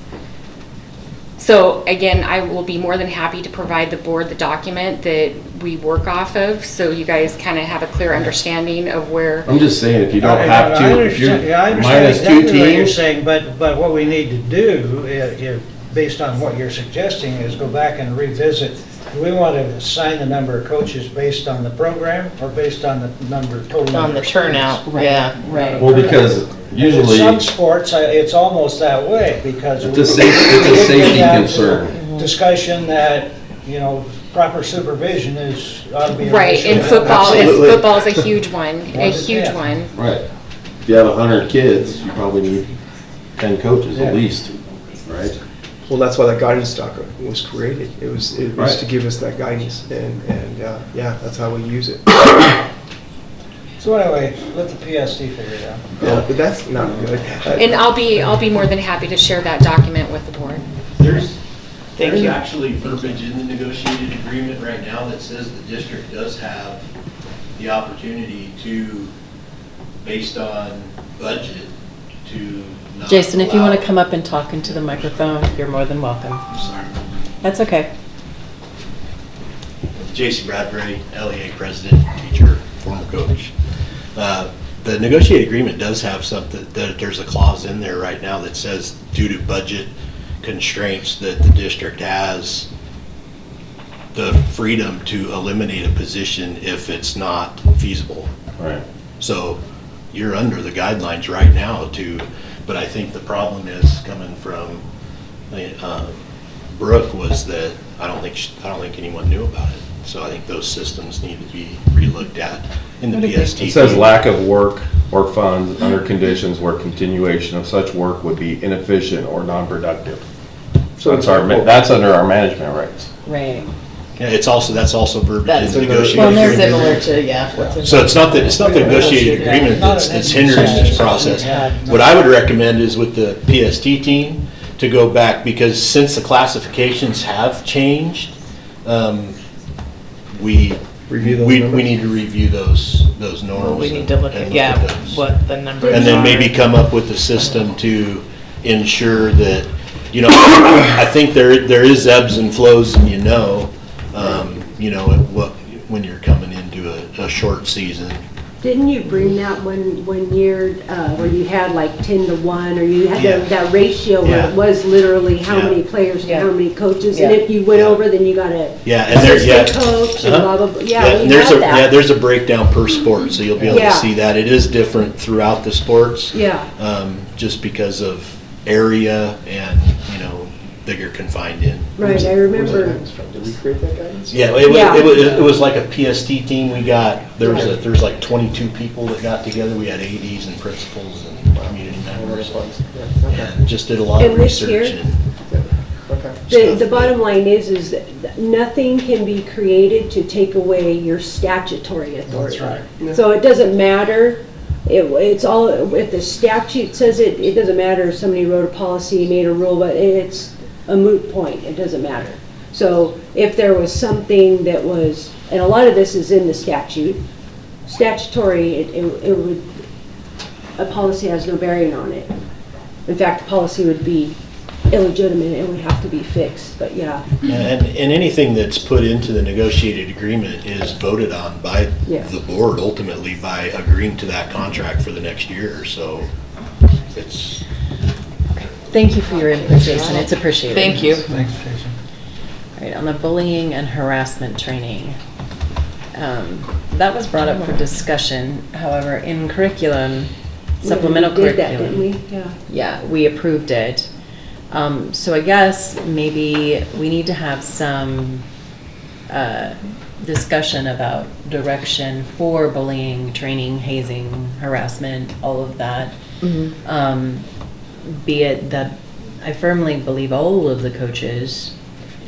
So again, I will be more than happy to provide the board the document that we work off of, so you guys kind of have a clear understanding of where. I'm just saying, if you don't have to, if you're I understand minus 2 exactly what you're teams, saying, but what we need to do, based on what you're suggesting, is go back and revisit. Do we want to assign the number of coaches based on the program or based on the total On number the of turnout, students? yeah. Right. well, because In usually, some sports, it's almost that way, because it's a safety concern. discussion that, you know, proper supervision ought to be. Right, in football, football's a huge one, a huge one. Right. If you have 100 kids, you probably need 10 coaches at least, right? Well, that's why that guidance document was created. It was Right. to give us that guidance, and yeah, that's how we use it. So anyway, let the PSD figure it out. Yeah, but that's not good. And I'll be more than happy to share that document with the board. There's you. actually verbiage in the negotiated agreement right now that says the district does have the opportunity to, based on budget, to not Jason, if you want to allow- come up and talk into the microphone, you're more than welcome. I'm sorry. That's okay. Jason Bradbury, LEA president, teacher, former coach. The negotiated agreement does have something, that there's a clause in there right now that says due to budget constraints that the district has the freedom to eliminate a position if it's not feasible. Right. So you're under the guidelines right now but I think the problem is coming from Brooke was that I don't think anyone knew about it. So I think those systems need to be relooked at in the PST. It says lack of work or funds under conditions where continuation of such work would be inefficient or non-productive. So that's under our management rights. Right. Yeah, that's also verbiage in the negotiated Well, they're agreement. similar to, yeah. what's in- So it's not the negotiated agreement that's hindering this process. What I would recommend is with the PST team to go back, because since the classifications have changed, we need to review those norms. We need to look and at, those. what the numbers are. And then maybe come up with a system to ensure that, I think there is ebbs and flows, and when you're coming into a short season. Didn't you bring that one year where you had like 10 to 1, or you had Yeah. that ratio where Yeah. it was literally how Yeah. many players to Yeah. how many coaches, and Yeah. if you went over, then you got a Yeah, and there's assistant coach and blah, blah, blah. Yeah, and you there's had that. there's a breakdown per sport, so you'll be able Yeah. to see that. It is different throughout the sports. Yeah. Just because of area and, that you're confined in. Right, I remember. Did we create that guidance? Yeah, it was like a PST team. We got, there's like 22 people that got together. We had ADs and principals and community members. And just did a lot of And this research. year? The bottom line is that nothing can be created to take away your statutory authority. That's right. So it doesn't matter, it's all, if the statute says it, it doesn't matter if somebody wrote a policy, made a rule, but it's a moot point, it doesn't matter. So if there was something that was, and a lot of this is in the statute, statutory, it would, a policy has no bearing on it. In fact, the policy would be illegitimate, it would have to be fixed, but yeah. And anything that's put into the negotiated agreement is voted on by the board ultimately by agreeing to that contract for the next year, so it's. Thank you for your input, Jason, it's appreciated. Thank you. Thanks, Jason. All right, on the bullying and harassment training. That was brought up for discussion, however, in curriculum, supplemental We did curriculum. that, didn't we? Yeah. Yeah, we approved it. So I guess maybe we need to have some discussion about direction for bullying, training, hazing, harassment, all of that. Be it that I firmly believe all of the coaches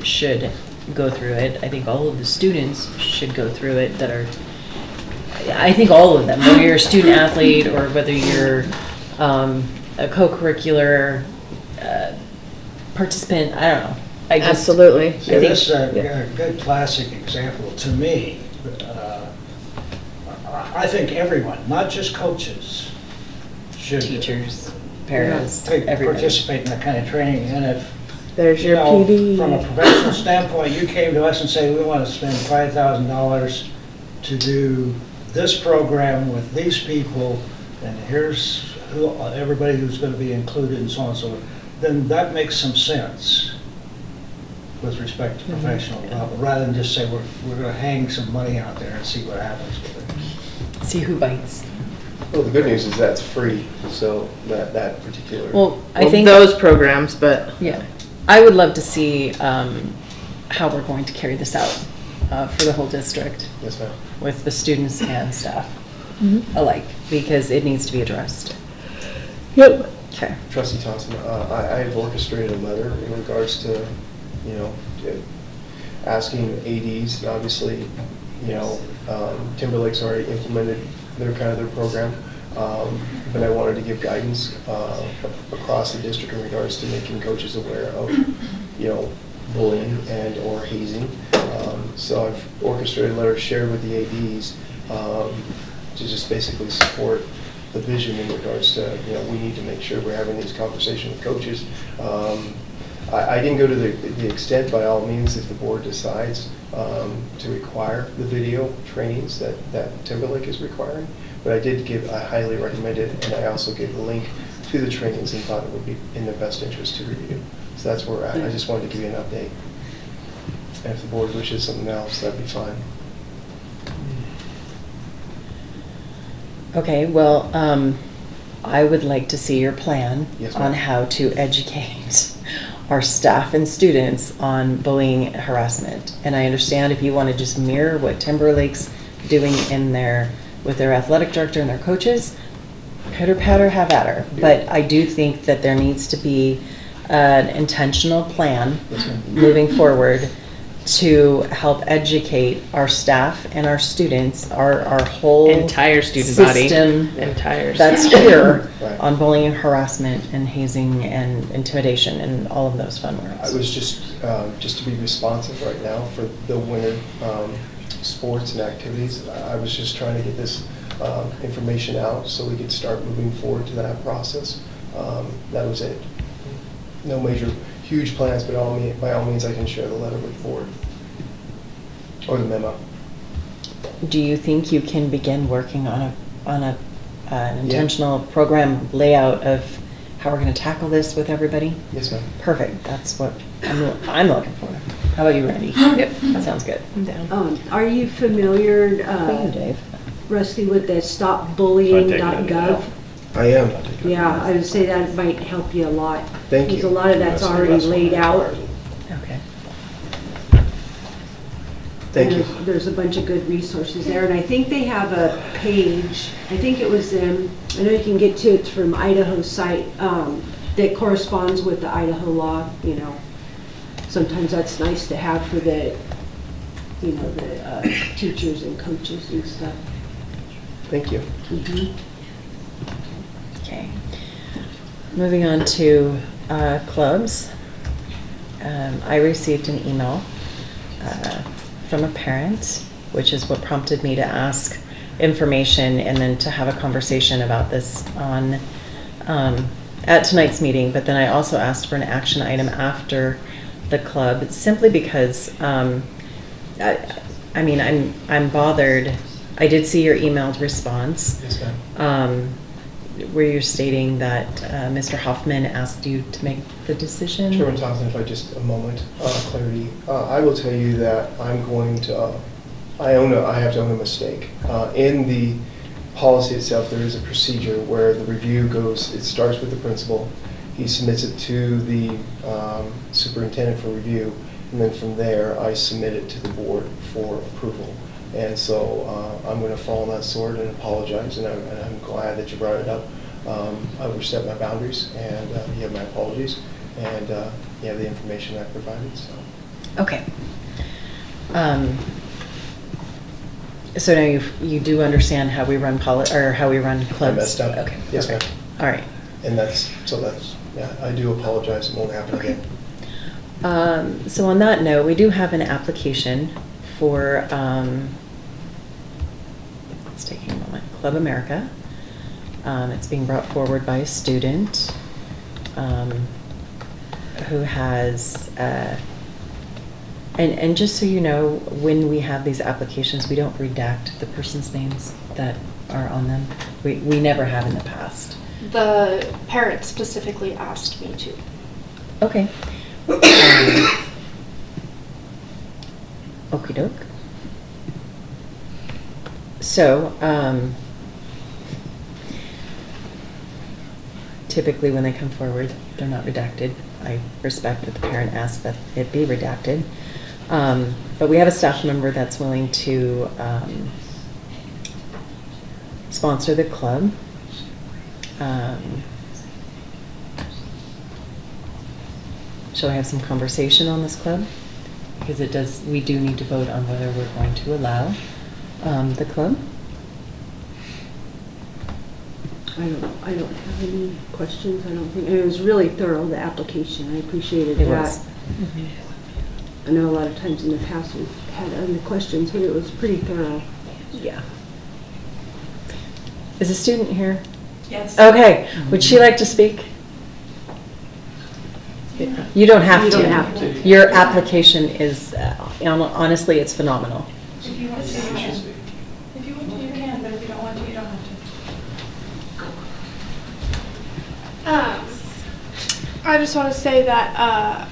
should go through it. I think all of the students should go through it that are, I think all of them, whether you're a student athlete or whether you're a co-curricular participant, I don't know. Absolutely. Yeah, this is a good classic example to me. I think everyone, not just coaches, should teachers, parents, everybody participate in that kind of training. And if there's your PD. From a professional standpoint, you came to us and say we want to spend $5,000 to do this program with these people, and here's everybody who's going to be included and so on and so forth, then that makes some sense with respect to professional development, rather than just say we're going to hang some money out there and see what happens with it. See who bites. Well, the good news is that's free, so that particular. Well, I think those programs, but yeah, I would love to see how we're going to carry this out for the whole district. Yes, ma'am. With the students and staff alike, because it needs to be addressed. Yep. Okay. Trustee Thompson, I have orchestrated a letter in regards to, asking ADs, and obviously, Timberlake's already implemented their program, but I wanted to give guidance across the district in regards to making coaches aware of, bullying and or hazing. So I've orchestrated a letter shared with the ADs to just basically support the vision in regards to, we need to make sure we're having these conversations with coaches. I didn't go to the extent, by all means, if the board decides to require the video trainings that Timberlake is requiring, but I highly recommend it, and I also gave the link to the trainings and thought it would be in their best interest to review. So that's where we're at. I just wanted to give you an update. And if the board wishes something else, that'd be fine. Okay, well, I would like to see your plan Yes, on ma'am. how to educate our staff and students on bullying and harassment. And I understand if you want to just mirror what Timberlake's doing with their athletic director and their coaches, pitter patter, have at her. But I do think that there needs to be an intentional plan moving forward to help educate our staff and our students, our whole entire student system body, entire that's student. here Right. on bullying and harassment and hazing and intimidation and all of those fun words. I was just to be responsive right now for the winter sports and activities. I was just trying to get this information out so we could start moving forward to that process. That was it. No major, huge plans, but by all means, I can share the letter with the board or the memo. Do you think you can begin working on an intentional program layout of how we're going to tackle this with everybody? Yes, ma'am. Perfect. That's what I'm looking for. How about you, Randy? Yep. That sounds good. I'm down. Are you familiar, Thank you, Dave. Rusty, with the stopbullying.gov? I am. Yeah, I would say that might help you a lot. Thank you. Because a lot of that's already laid out. Okay. Thank you. There's a bunch of good resources there, and I think they have a page, I think it was them, I know you can get to it from Idaho's site, that corresponds with the Idaho law, sometimes that's nice to have for the, you know, the teachers and coaches and stuff. Thank you. Okay. Moving on to clubs. I received an email from a parent, which is what prompted me to ask information and then to have a conversation about this on at tonight's meeting. But then I also asked for an action item after the club, simply because I mean, I'm bothered. I did see your emailed response. Yes, ma'am. Where you're stating that Mr. Hoffman asked you to make the decision. Chairman Thompson, if I just a moment, clarity. I will tell you that I'm going to, I have to own a mistake. In the policy itself, there is a procedure where the review goes, it starts with the principal, he submits it to the superintendent for review, and then from there, I submit it to the board for approval. And so I'm going to fall on that sword and apologize, and I'm glad that you brought it up. I overstepped my boundaries, and you have my apologies, and you have the information I provided. So. Okay. So now you do understand how we run how we run clubs. I messed up. Okay. Yes, ma'am. All right. And yeah. I do apologize. It won't happen again. So on that note, we do have an application for, it's taking a moment, Club America. It's being brought forward by a student who has, and just so you know, when we have these applications, we don't redact the person's names that are on them. We never have in the past. The parent specifically asked me to. Okay. Okie doke. So, typically when they come forward, they're not redacted. I respect that the parent asked that it be redacted. But we have a staff member that's willing to sponsor the club. Shall I have some conversation on this club? Because we do need to vote on whether we're going to allow the club. I don't have any questions. I don't think, and it was really thorough, the application. I appreciated It that. was. I know a lot of times in the past we've had other questions, but it was pretty thorough. Yeah. Is a student here? Yes. Okay. Would she like to speak? You don't have to. You don't have to. Your application is, honestly, it's phenomenal. If you want to, you can. If you want to, you can, but if you don't want to, you don't have to. I just want to say that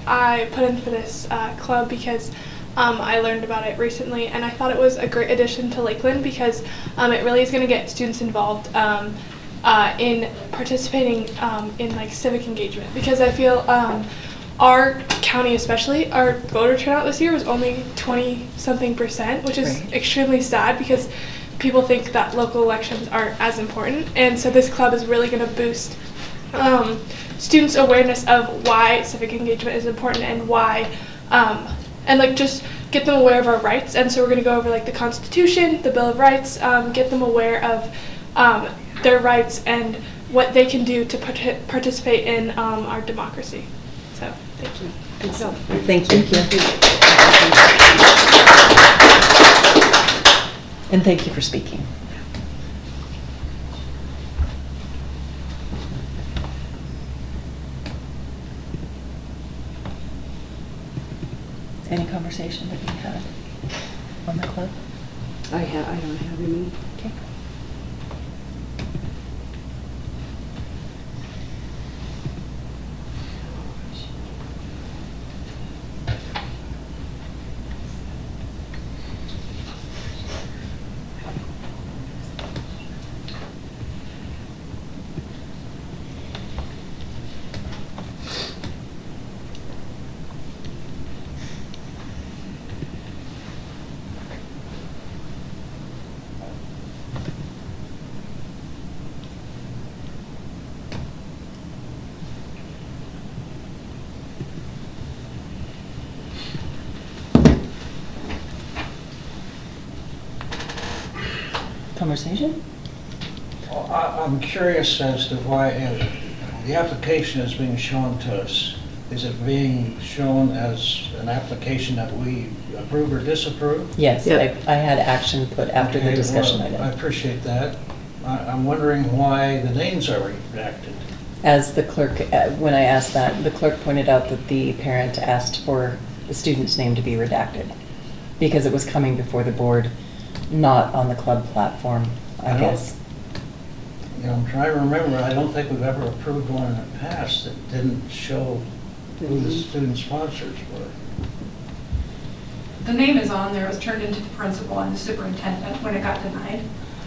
I put in for this club because I learned about it recently, and I thought it was a great addition to Lakeland because it really is going to get students involved in participating in like civic engagement. Because I feel our county, especially, our voter turnout this year was only 20-something%, which is extremely sad because people think that local elections aren't as important, and so this club is really going to boost students' awareness of why civic engagement is important and why, and like just get them aware of our rights. And so we're going to go over like the Constitution, the Bill of Rights, get them aware of their rights and what they can do to participate in our democracy. So thank you. Good job. Thank you. And thank you for speaking. Any conversation that you had on the club? I don't have any. Okay. conversation? I'm curious as to why the application is being shown to us. Is it being shown as an application that we approve or disapprove? Yes, I had action put after the Okay, discussion well, item. I appreciate that. I'm wondering why the names are redacted. As the clerk, when I asked that, the clerk pointed out that the parent asked for the student's name to be redacted because it was coming before the board, not on the club platform, I guess. You know, I'm trying to remember, I don't think we've ever approved one in the past that didn't show who the student sponsors were. The name is on there. It was turned into the principal and the superintendent when it got denied.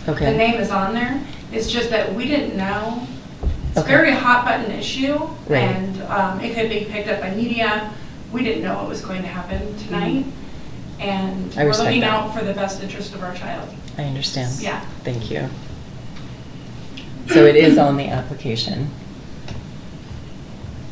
Okay. The name is on there. It's just that we didn't know. It's Okay. a very hot button issue, Right. and it could be picked up by media. We didn't know it was going to happen tonight, and I we're respect looking that. out for the best interest of our child. I understand. Yeah. Thank you. So it is on the application.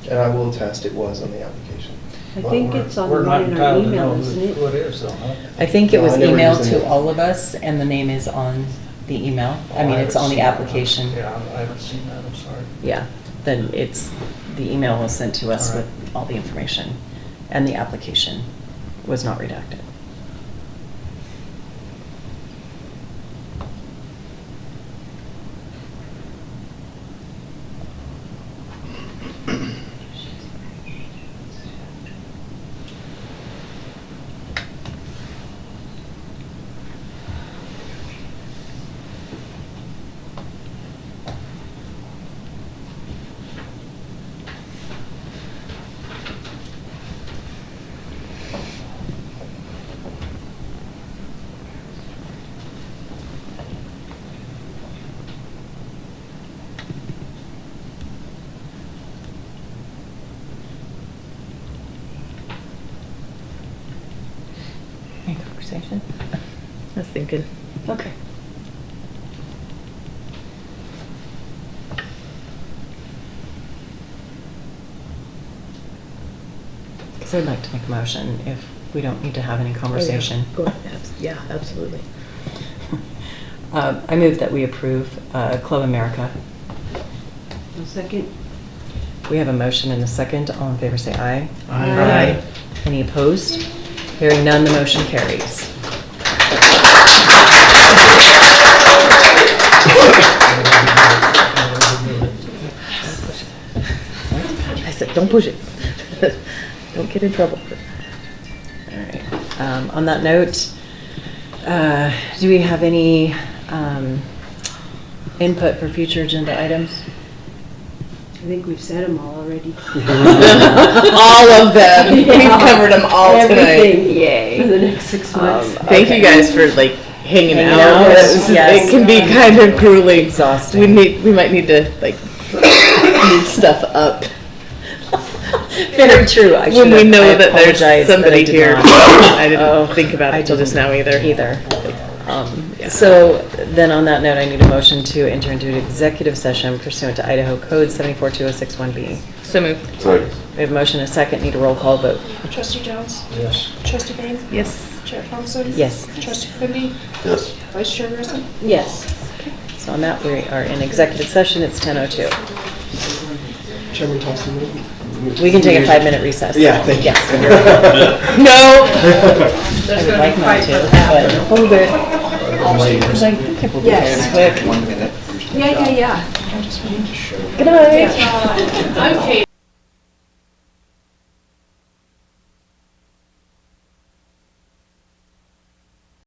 And I will attest it was on the application. I think it's on the We're one not in our entitled to email, know isn't it? who it is, though, huh? I think it No, was I never emailed used to it. all of us, and the name is on the email. I mean, it's on the application. Yeah, I haven't seen that, I'm sorry. Yeah, then the email was sent to us All right. with all the information, and the application was not redacted. Any conversation? I was thinking. Okay. Because I'd like to make a motion if we don't need to have any conversation. Oh, yeah. Go ahead. Yeah, absolutely. I move that we approve Club America. A second. We have a motion and a second. All in favor say aye. Aye. Any opposed? Hearing none, the motion carries. I said, don't push it. Don't get in trouble. All right. On that note, do we have any input for future agenda items? I think we've said them all already. All of them. We've covered them all Everything. tonight. Yay. For the next 6 months. Thank you guys for hanging out. Yes. It can be kind of grueling. Exhausting. We might need to move stuff up. Very true. When we know that there's somebody here. I didn't Oh, think about it until just now either. Yeah. So then on that note, I need a motion to enter into an executive session pursuant to Idaho Code 742061B. So moved. Sorry. We have a motion and a second. Need a roll call vote. Trustee Jones? Yes. Trustee Bain? Yes. Chair Thompson? Yes. Trustee Quimby? Yes. Vice Chair Grissom? Yes. So on that, we are in executive session. It's 10:02. Chairman Thompson? We can take a 5-minute recess. Yeah, thank you. Yes. No. I would like mine to, but hold it. Because I think it will be Yes. quick. One minute. Yeah. Good night. I'm Katie.